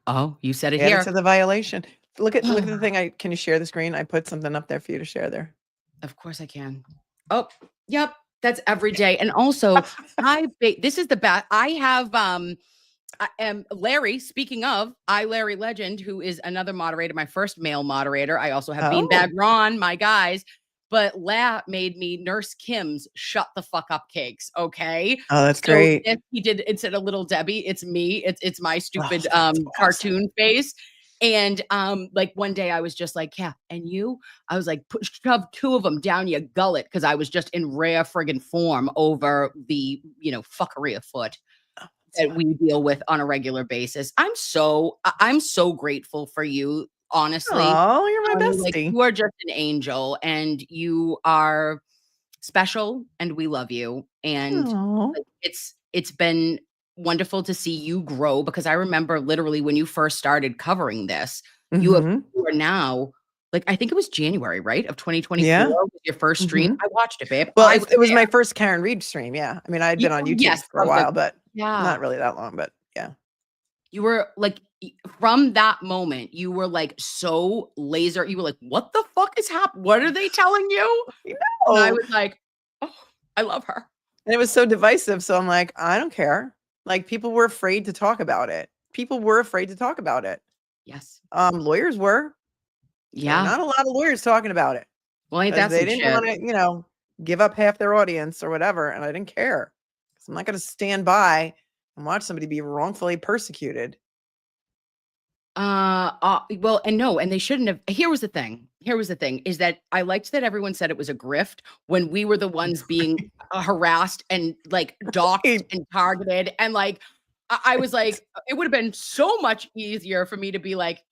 Oh, you said it Add here. it to the violation. Look at the thing. Can you share the screen? I put something up there for you to share there. Of course I can. Oh, yep. That's every day. And also, this is the best. I have I am Larry. Speaking of, Larry Legend, who is another moderator, my first male moderator. I also have Beanbag Ron, my guys. But La made me Nurse Kim's shut the fuck up cakes. Okay. Oh, that's great. He did, instead of Little Debbie, it's me. It's my stupid cartoon face. And like one day I was just like, yeah, and you, I was like, shove two of them down your gullet, because I was just in rare friggin' form over the, fuckery afoot that we deal with on a regular basis. I'm so grateful for you, honestly. Oh, you're my bestie. Like, you are just an angel, and you are special, and we love you. And like, it's been wonderful to see you grow, because I remember literally when you first started covering this, you are now, like, I think it was January, right, of 2024 was your first stream. I watched it, babe. Well, it was my first Karen Reed stream. Yeah. I mean, I'd been on YouTube for a while, but not really that long, but yeah. You were like, from that moment, you were like so laser. You were like, what the fuck is happening? What are they telling you? And I was like, oh, I love her. And it was so divisive. So I'm like, I don't care. Like, people were afraid to talk about it. Yes. Lawyers were. Yeah. Not a lot of lawyers talking about it. Well, ain't that they didn't want to, give up half their audience or whatever. And I didn't care. So I'm not going to stand by and watch somebody be wrongfully persecuted. Well, and no, and they shouldn't have. Here was the thing is that I liked that everyone said it was a grift when we were the ones being harassed and like doxxed and targeted. And like, I was like, it would have been so much easier for me to be like,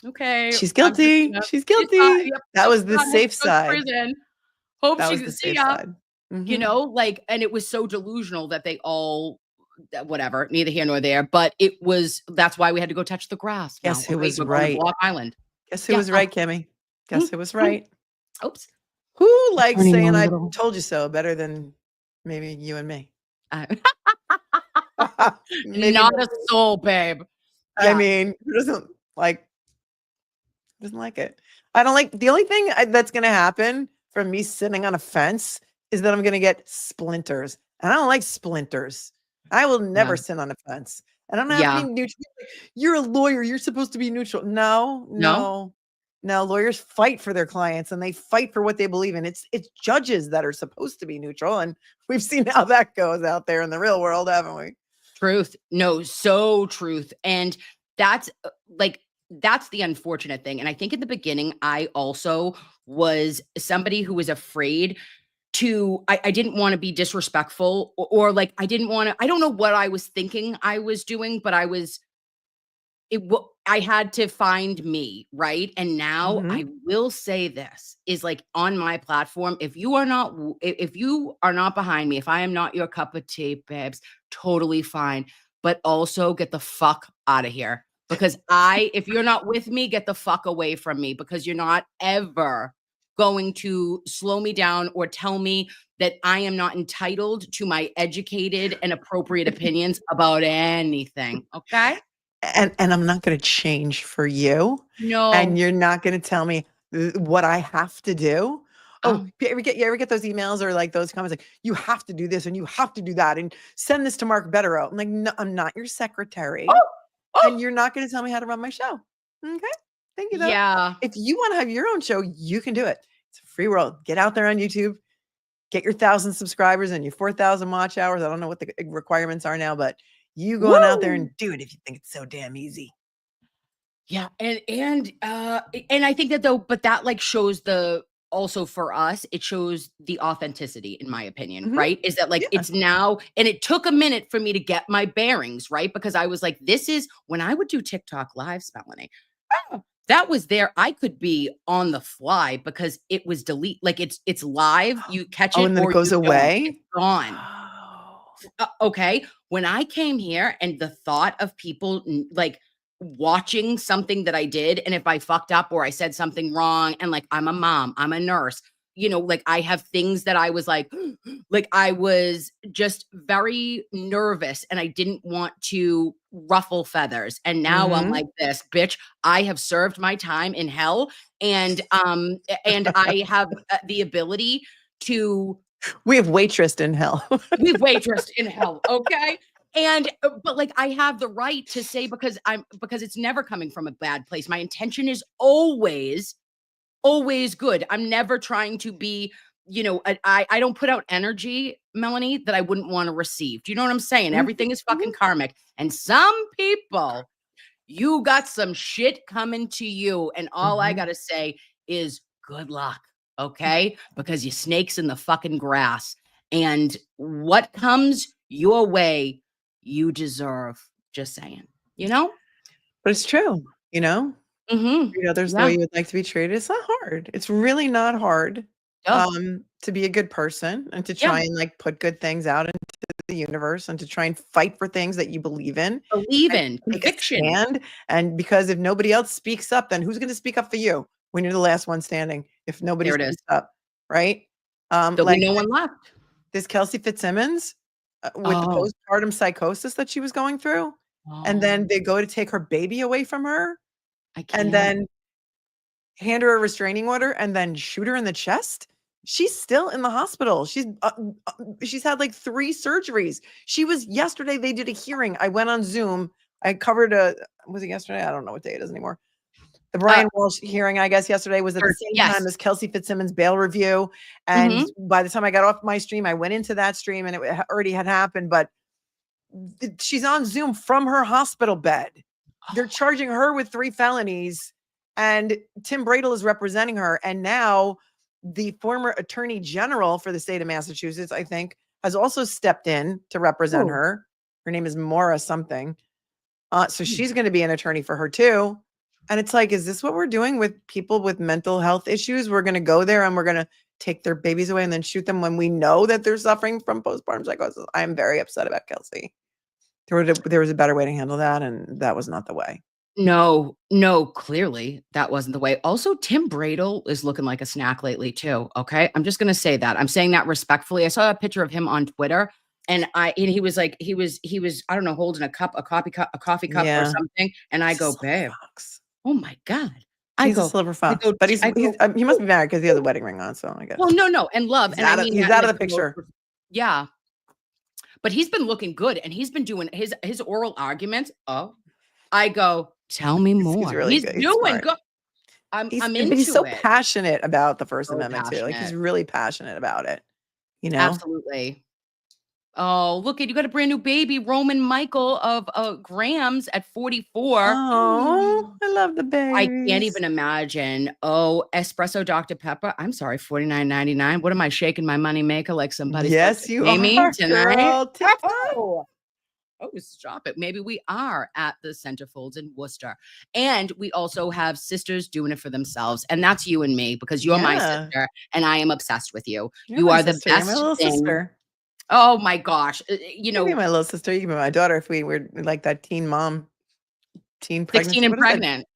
okay, she's guilty. She's guilty. That was the safe side. Prison. Hope that she was the see safe ya. side. Like, and it was so delusional that they all, whatever, neither here nor there, but that's why we had to go touch the grass. Guess who was right? Block Island. Guess who was right, Kimmy? Guess who was right? Oops. Who likes saying I told you so better than maybe you and me? Not a soul, babe. I mean, who doesn't like it? I don't like, the only thing that's going to happen from me sitting on a fence is that I'm going to get splinters. And I don't like splinters. I will never sit on a fence. And I'm not have to be neutral. You're a lawyer. You're supposed to be neutral. No. Lawyers fight for their clients and they fight for what they believe in. It's judges that are supposed to be neutral. And we've seen how that goes out there in the real world, haven't we? Truth. No, so truth. And that's the unfortunate thing. And I think in the beginning, I also was somebody who was afraid to, I didn't want to be disrespectful or like, I didn't want to, I don't know what I was thinking I was doing, but I had to find me, right? And now I will say this is like on my platform, if you are not behind me, if I am not your cup of tea, babes, totally fine. But also get the fuck out of here. Because if you're not with me, get the fuck away from me, because you're not ever going to slow me down or tell me that I am not entitled to my educated and appropriate opinions about anything. Okay. And I'm not going to change for you. No. And you're not going to tell me what I have to do. Oh, you ever get those emails or like those comments like, you have to do this and you have to do that and send this to Mark Betterow. I'm like, no, I'm not your secretary. And you're not going to tell me how to run my show. Okay. Thank you though. Yeah. If you want to have your own show, you can do it. It's a free world. Get out there on YouTube, get your 1,000 subscribers and your 4,000 watch hours. I don't know what the requirements are now, but you go on out there and do it if you think it's so damn easy. Yeah, and I think that though, but that like shows the also for us, it shows the authenticity, in my opinion, Mhm. right? Is that like Yeah. it's now, and it took a minute for me to get my bearings, right? Because I was like, this is when I would do TikTok lives, Melanie. That was there. I could be on the fly because it was delete. Like it's live. You catch Oh, it and then it or goes you don't. away? It's gone. Oh. Okay. When I came here and the thought of people like watching something that I did, and if I fucked up or I said something wrong, and like I'm a mom, I'm a nurse, you know, like I have things that I was like I was just very nervous and I didn't want to ruffle feathers. And now I'm Mhm. like this, bitch, I have served my time in hell, and I have the ability to We have waitressed in hell. we've waitressed in hell, okay? And but like I have the right to say because it's never coming from a bad place. My intention is always good. I'm never trying to be, you know, I don't put out energy, Melanie, that I wouldn't want to receive. Do you know what I'm saying? Mhm, Everything is fucking mhm. karmic. And some people, you got some shit coming to you, and all I Mhm. gotta say is good luck, okay? Because you snakes in the fucking grass, and what comes your way, you deserve. Just saying, you know? But it's true, you know? Mm-hmm. Treat others the Yeah. way you would like to be treated. It's not hard. It's really not hard, Yeah. to be a good person and to Yeah. try and, like, put good things out into the universe and to try and fight for things that you believe in Believe and in take a conviction. stand, and because if nobody else speaks up, then who's gonna speak up for you when you're the last one standing if nobody There it is. speaks up, right? There'll be Like, no one left. this Kelsey Fitzsimmons, with the Oh. postpartum psychosis that she was going through, and Oh, then they go to take her baby away from her, I and can't. then hand her a restraining order and then shoot her in the chest? She's still in the hospital. She's had like 3 surgeries. She was yesterday they did a hearing. I went on Zoom. I covered was it yesterday? I don't know what day it is anymore. The Brian Walsh hearing, I guess, yesterday was at the same Yes. time as Kelsey Fitzsimmons' bail review. And by the time I got off my stream, I went into that stream and it already had happened. But she's on Zoom from her hospital bed. They're charging her with 3 felonies, and Tim Bradle is representing her. And now the former attorney general for the state of Massachusetts, I think, has also stepped in to represent Oh. her. Her name is Maura something. So Hmm. she's going to be an attorney for her too. And it's like, is this what we're doing with people with mental health issues? We're going to go there and we're going to take their babies away and then shoot them when we know that they're suffering from postpartum psychosis. I am very upset about Kelsey. There was a better way to handle that, and that was not the way. No, clearly that wasn't the way. Also, Tim Bradle is looking like a snack lately too. Okay. I'm just gonna say that. I'm saying that respectfully. I saw a picture of him on Twitter and he was like, he was, I don't know, holding a coffee cup or Yeah. something. And I go, Silver babe, fox. oh my God. He's a silver fox, but he must be married because he has a wedding ring on. So I guess. Well, no, and love. He's And I out of, mean, he's that in out of the most picture. yeah. But he's been looking good and he's been doing his oral arguments. Oh, I go, tell me more. He's really good. He's doing smart. good. I'm But into he's so it. passionate about the First So Amendment too. Like he's passionate. really passionate about it. You know. Absolutely. Oh, look at you got a brand new baby, Roman Michael of Grams at 44. Oh, I love the baby. I can't even imagine. Oh, espresso Dr. Pepper. I'm sorry, $49.99. What am I shaking my money maker like somebody's Yes, you pay me are, tonight? girl. Tip-top. Oh, stop it. Maybe we are at the Centerfolds in Worcester. And we also have sisters doing it for themselves. And that's you and me because you're my Yeah. sister and I am obsessed with you. You're You my are the sister. You're best my little thing. sister. Oh my gosh. You You can be know, my little sister. You can be my daughter if we were like that teen mom, teen 16 pregnancy. and What is that? pregnant.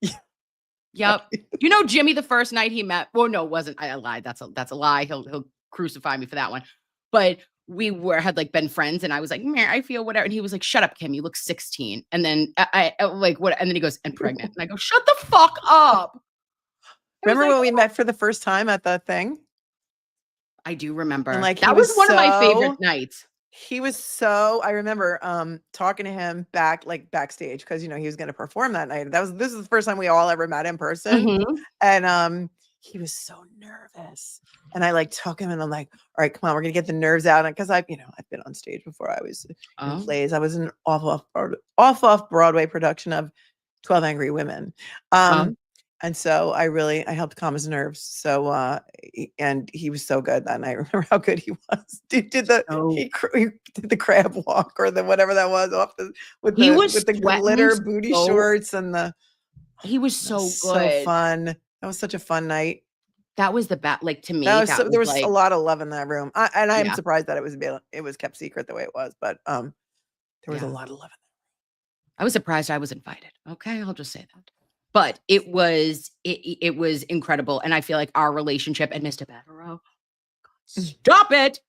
Yep. You know, Jimmy, the first night he met, well, no, it wasn't. I lied. That's a lie. He'll crucify me for that one. But we had like been friends and I was like, man, I feel whatever. And he was like, shut up, Kim, you look 16. And then I like, what? And then he goes, and pregnant. And I go, shut the fuck up. Remember like, when we met for the first time at the thing? I do remember. And like that was one of my favorite nights. He was so, I remember talking to him backstage because you know he was going to perform that night. This is the first time we all ever met in person. Mhm. And he was so nervous. And I like took him and I'm like, all right, come on, we're gonna get the nerves out. And because I've been on stage before. I was in plays. I was in off Broadway production of 12 Angry Women. And so I helped calm his nerves. So, and he was so good that night. Remember how good he was? He did the crab walk or the whatever that was with the glitter booty shorts and he was so good. So fun. That was such a fun night. That was the best. Like to me, there was like, a lot of love in that room. I'm surprised that it was kept secret the way it was, but there was a lot of love in that. I was surprised I was invited. Okay, I'll just say that. But it was incredible, and I feel like our relationship and Mr. Bavaro, stop it.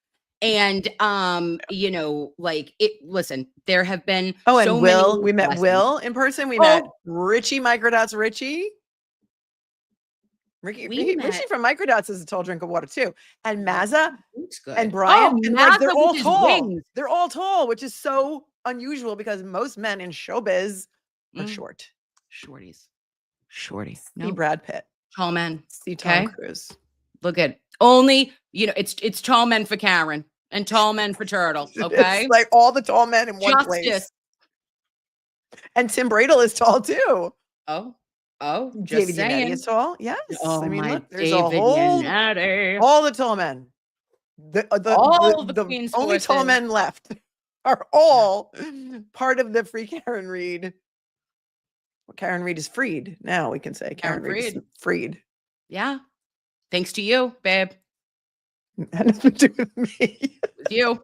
And you know, like it. Listen, there have been and Will. We met Will in person. We met Richie Microdots. Richie from Microdots is a tall drink of water too, and Mazza and Brian. And like, they're all tall. They're all tall, which is so unusual because most men in showbiz are short. Shorty. No. See Brad Pitt. Tall men. See Tom Cruise. Look at only, you know, it's tall men for Karen and tall men for Turtle. Okay. It's like all the tall men in one place. And Tim Bradle is tall too. Oh, just David saying. Yannetti is tall. Yes. Oh, I mean, my look, there's David Yannetti. all the tall men. The only tall men left are all part of the Free Karen Reed. Well, Karen Reed is freed. Now we can say Karen Reed is freed. Yeah. Thanks to you, babe. Had nothing to do with me. It was you.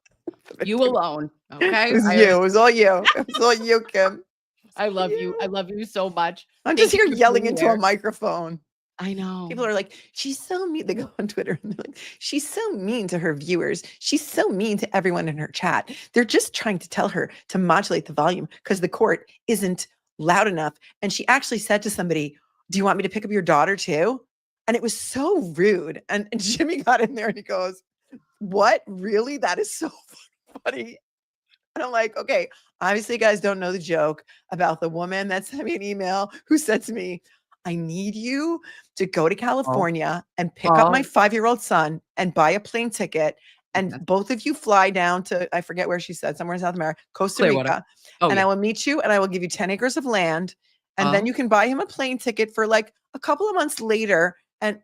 You alone. Okay. It was you. It was all you. It was all you, Kim. I love you. I love you so much. I'm just here yelling into a microphone. I know. People are like, she's so mean. They go on Twitter and they're like, she's so mean to her viewers. She's so mean to everyone in her chat. They're just trying to tell her to modulate the volume because the court isn't loud enough. And she actually said to somebody, do you want me to pick up your daughter too? And it was so rude. And Jimmy got in there and he goes, what? Really? That is so funny. And I'm like, okay, obviously you guys don't know the joke about the woman that sent me an email who said to me, I need you to go to California and pick up my 5-year-old son and buy a plane ticket. And both of you fly down to, I forget where she said, somewhere in South America, Costa Rica. I will meet you and I will give you 10 acres of land. And then you can buy him a plane ticket for like a couple of months later. And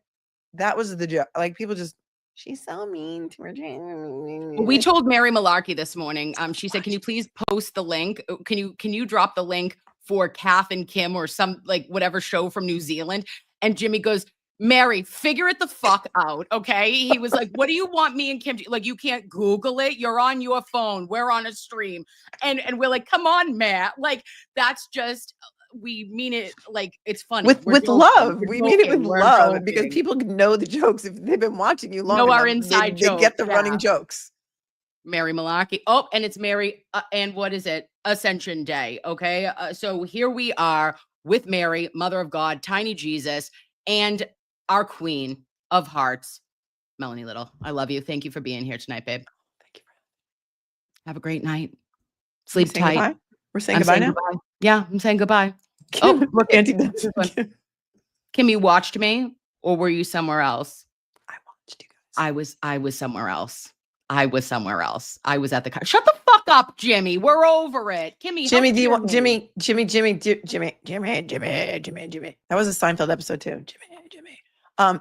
that was the joke. Like people just, she's so mean to her. We told Mary Malarkey this morning. She said, can you please post the link? Can you drop the link for Kath and Kim or some like whatever show from New Zealand? And Jimmy goes, Mary, figure it the fuck out. Okay. He was like, what do you want me and Kim to, like, you can't Google it. You're on your phone. We're on a stream. And we're like, come on, Matt. Like, that's just, we mean it like it's funny. With love. We mean it with love because people know the jokes. If they've been watching you long enough, our inside jokes. They get the running jokes. Mary Malarkey. Oh, and it's Mary. And what is it? Ascension Day. Okay. So here we are with Mary, Mother of God, Tiny Jesus, and our Queen of Hearts, Melanie Little. I love you. Thank you for being here tonight, babe. Thank you. Have a great night. Sleep tight. Goodbye? We're saying goodbye now? Goodbye. Yeah, I'm saying goodbye. Oh, look, Kim, you watched me, or were you somewhere else? I watched you guys. I was somewhere else. I was somewhere else. I was at the car. Shut the fuck up, Jimmy. We're over it. Kimmy, Jimmy, do you want Jimmy? That was a Seinfeld episode too.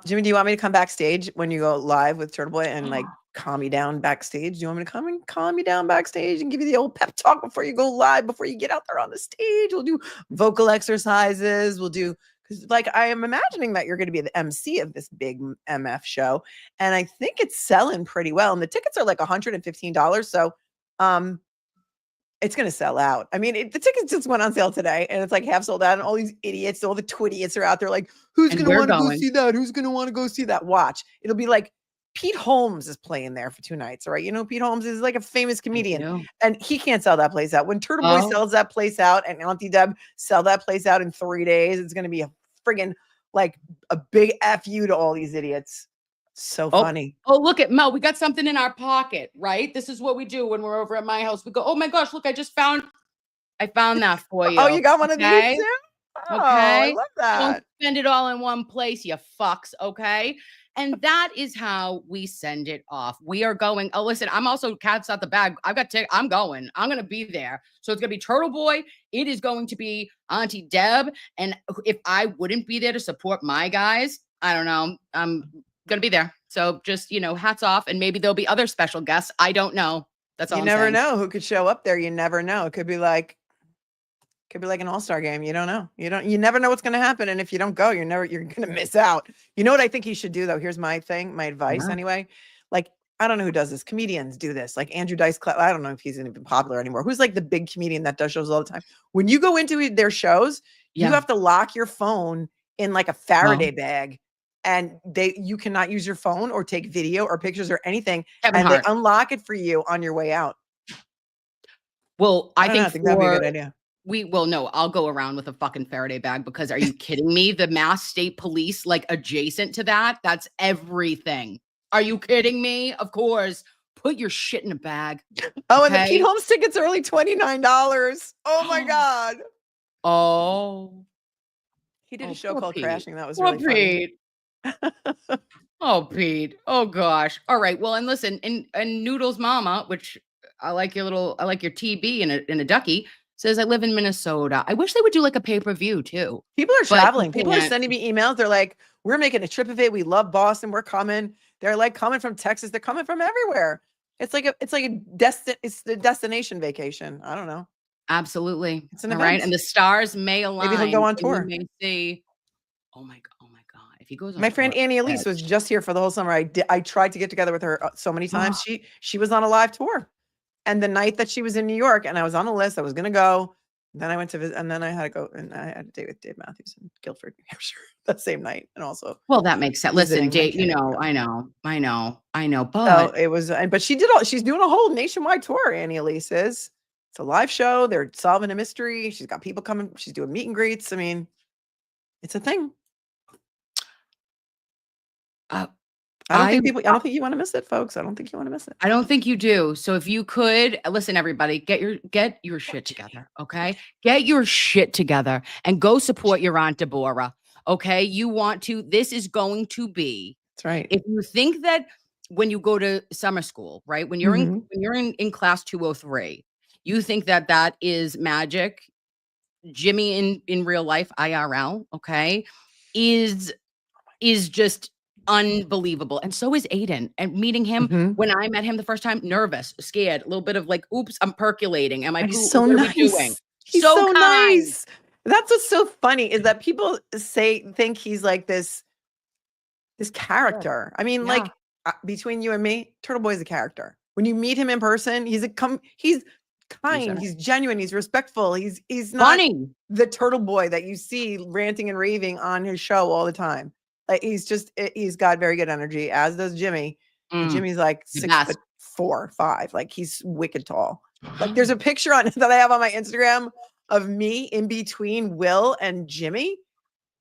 Jimmy, do you want me to come backstage when you go live with TURTLEBOY and like calm you down backstage? Do you want me to come and calm you down backstage and give you the old pep talk before you go live, before you get out there on the stage? We'll do vocal exercises. We'll do, because like I am imagining that you're going to be the MC of this big MF show. And I think it's selling pretty well. And the tickets are like $115. So it's going to sell out. I mean, the tickets just went on sale today and it's like half sold out. And all these idiots, all the Twidiots are out there like, who's going to want to go see that? Who's going to want to go see that? Watch. It'll be like Pete Holmes is playing there for 2 nights. All right. You know, Pete Holmes is like a famous comedian and he can't sell that place out. When TURTLEBOY sells that place out and Auntie Deb sell that place out in 3 days, it's going to be a friggin' like a big F you to all these idiots. So funny. Oh, look at Mel. We got something in our pocket, right? This is what we do when we're over at my house. We go, oh my gosh, look, I found that for you. Oh, you got one of these too? Oh, okay. I love that. Don't spend it all in one place, you fucks. Okay. And that is how we send it off. We are going. Oh, listen, I'm also cats out the bag. I've got I'm going. I'm going to be there. So it's going to be Turtle Boy. It is going to be Auntie Deb. And if I wouldn't be there to support my guys, I don't know. I'm going to be there. So just, hats off. And maybe there'll be other special guests. I don't know. That's all You I'm never saying. know who could show up there. You never know. It could be like an all-star game. You don't know. You never know what's going to happen. And if you don't go, you're going to miss out. You know what I think he should do though? Here's my thing, my advice anyway. Like, I don't know who does this. Comedians do this. Like Andrew Dice Clay. I don't know if he's even popular anymore. Who's like the big comedian that does shows all the time? When you go into their shows, you have to lock your phone in like a Faraday bag. And you cannot use your phone or take video or pictures or anything. And they unlock it for you on your way out. Well, I think that'd be a good idea. No, I'll go around with a fucking Faraday bag because are you kidding me? The Mass State Police, like adjacent to that's everything. Are you kidding me? Of course. Put your shit in a bag. Oh, and the Pete Holmes tickets are only $29. Oh my God. Oh. He did a show called Pete. Crashing. That was really funny. Oh, Pete. Oh gosh. All right. Well, and listen, and Noodles Mama, which I like your TB in a ducky, says I live in Minnesota. I wish they would do like a pay-per-view too. People are traveling. People are sending me emails. They're like, we're making a trip of it. We love Boston. We're coming. They're like coming from Texas. They're coming from everywhere. It's the destination vacation. I don't know. Absolutely. It's an All event. right. And the stars may align. Maybe he'll go on tour. May see. Oh my God. If he goes on my friend Anniversaries was just here for the whole summer. I tried to get together with her so many times. She was on a live tour. And the night that she was in New York and I was on a list, I was going to go. Then I went to visit and then I had to go and I had a date with Dave Matthews in Guilford, New Hampshire that same night. And also, well, that makes sense. Listen, Dave, I know. But so it was, but she's doing a whole nationwide tour. Annie Elise is. It's a live show. They're solving a mystery. She's got people coming. She's doing meet and greets. I mean, it's a thing. I don't think you want to miss it, folks. I don't think you want to miss it. I don't think you do. So if you could listen, everybody, get your shit together. Okay. Get your shit together and go support your Aunt Deborah. Okay. This is going to be, that's right. If you think that when you go to summer school, right, when you're in class 203, you think that is magic. Jimmy in real life, IRL, okay, is just unbelievable. And so is Aiden. And meeting him when I met him the first time, nervous, scared, a little bit of like, oops, I'm percolating. Am I so nice? He's so nice. That's what's so funny is that people think he's like this character. I mean, like between you and me, Turtle Boy is a character. When you meet him in person, he's kind, he's genuine, he's respectful, he's not funny. The Turtle Boy that you see ranting and raving on his show all the time. Like he's got very good energy, as does Jimmy. Jimmy's like 6'4", 5". Like he's wicked tall. Like there's a picture that I have on my Instagram of me in between Will and Jimmy,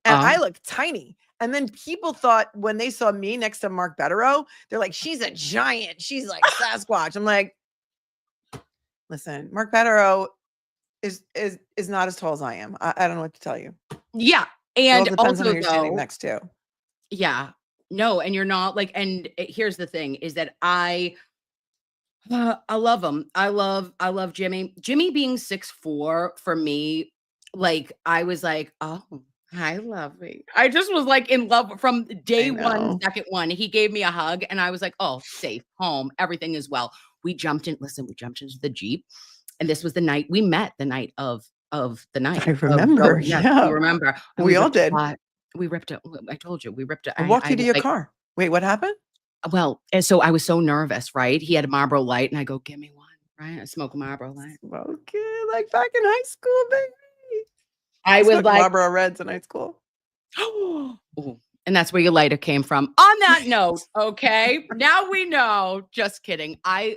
and I look tiny. And then people thought when they saw me next to Mark Betterow, they're like, she's a giant. She's like Sasquatch. I'm like, listen, Mark Betterow is not as tall as I am. I don't know what to tell you. Yeah. And depends on who you're standing next to. Yeah. No, and you're not like, and here's the thing is that I love him. I love Jimmy. Jimmy being 6'4" for me, like I was like, oh, I love it. I just was like in love from day one, second one. He gave me a hug and I was like, oh, safe, home, everything is well. We jumped into the Jeep. And this was the night we met, the night of the night. I remember. Yeah. You remember. We all did. We ripped it. I told you, we ripped it. I walked you to your car. Wait, what happened? Well, and so I was so nervous, right? He had a Marlboro Light and I go, give me one, right? I smoke a Marlboro Light. Okay, like back in high school, baby. I was like Marlboro Reds in high school. Oh, and that's where your lighter came from. On that note, okay, now we know. Just kidding. I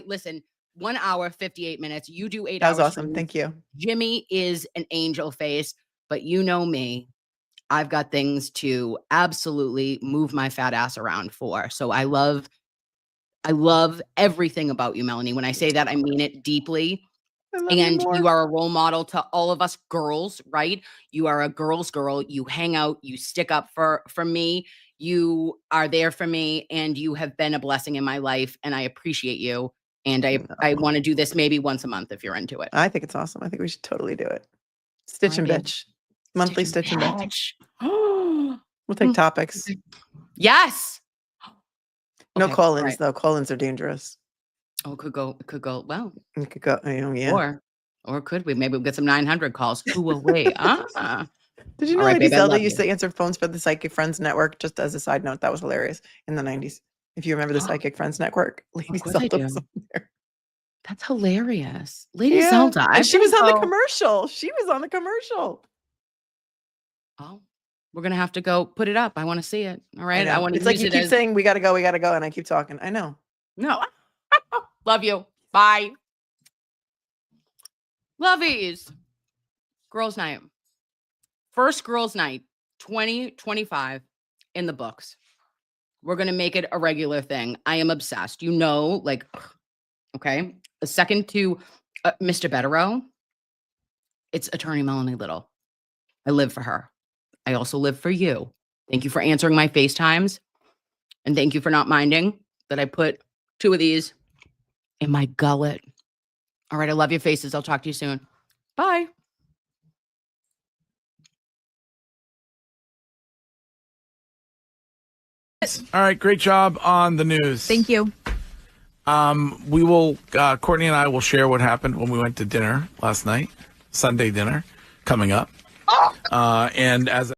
listen. 1 hour, 58 minutes. You do 8 hours. That was awesome. Thank you. Jimmy is an angel face, but you know me. I've got things to absolutely move my fat ass around for. So I love everything about you, Melanie. When I say that, I mean it deeply. And you are a role model to all of us girls, right? You are a girl's girl. You hang out, you stick up for me. You are there for me, and you have been a blessing in my life, and I appreciate you. And I want to do this maybe once a month if you're into it. I think it's awesome. I think we should totally do it. Stitch and babe. bitch. Monthly stitch and bitch. We'll We'll take topics. Yes. No Okay, call-ins right. though. Call-ins are dangerous. Oh, could go. Well, It could go. Yeah. Or could we? Maybe we'll get some 900 calls. Who will wait? Did you know All right, Lady babe, I Zelda love used you. to answer phones for the Psychic Friends Network? Just as a side note, that was hilarious in the 90s. If you remember the Psychic Friends Network, Lady course I Zelda do. was on there. That's hilarious. Lady Yeah, Zelda. and she was on the commercial. She was on the commercial. Oh, we're gonna have to go put it up. I want to see it. All right. I know. want to. It's like you keep saying we gotta go, and I keep talking. I know. No. Love you. Bye. Loveys. Girls' night. First girls' night, 2025 in the books. We're going to make it a regular thing. I am obsessed. You know, like, okay. A second to Mr. Betterow. It's attorney Melanie Little. I live for her. I also live for you. Thank you for answering my FaceTimes. And thank you for not minding that I put 2 of these in my gullet. All right. I love your faces. I'll talk to you soon. Bye. All right, great job on the news. Thank you. We will, Courtney and I will share what happened when we went to dinner last night, Sunday dinner coming up. And as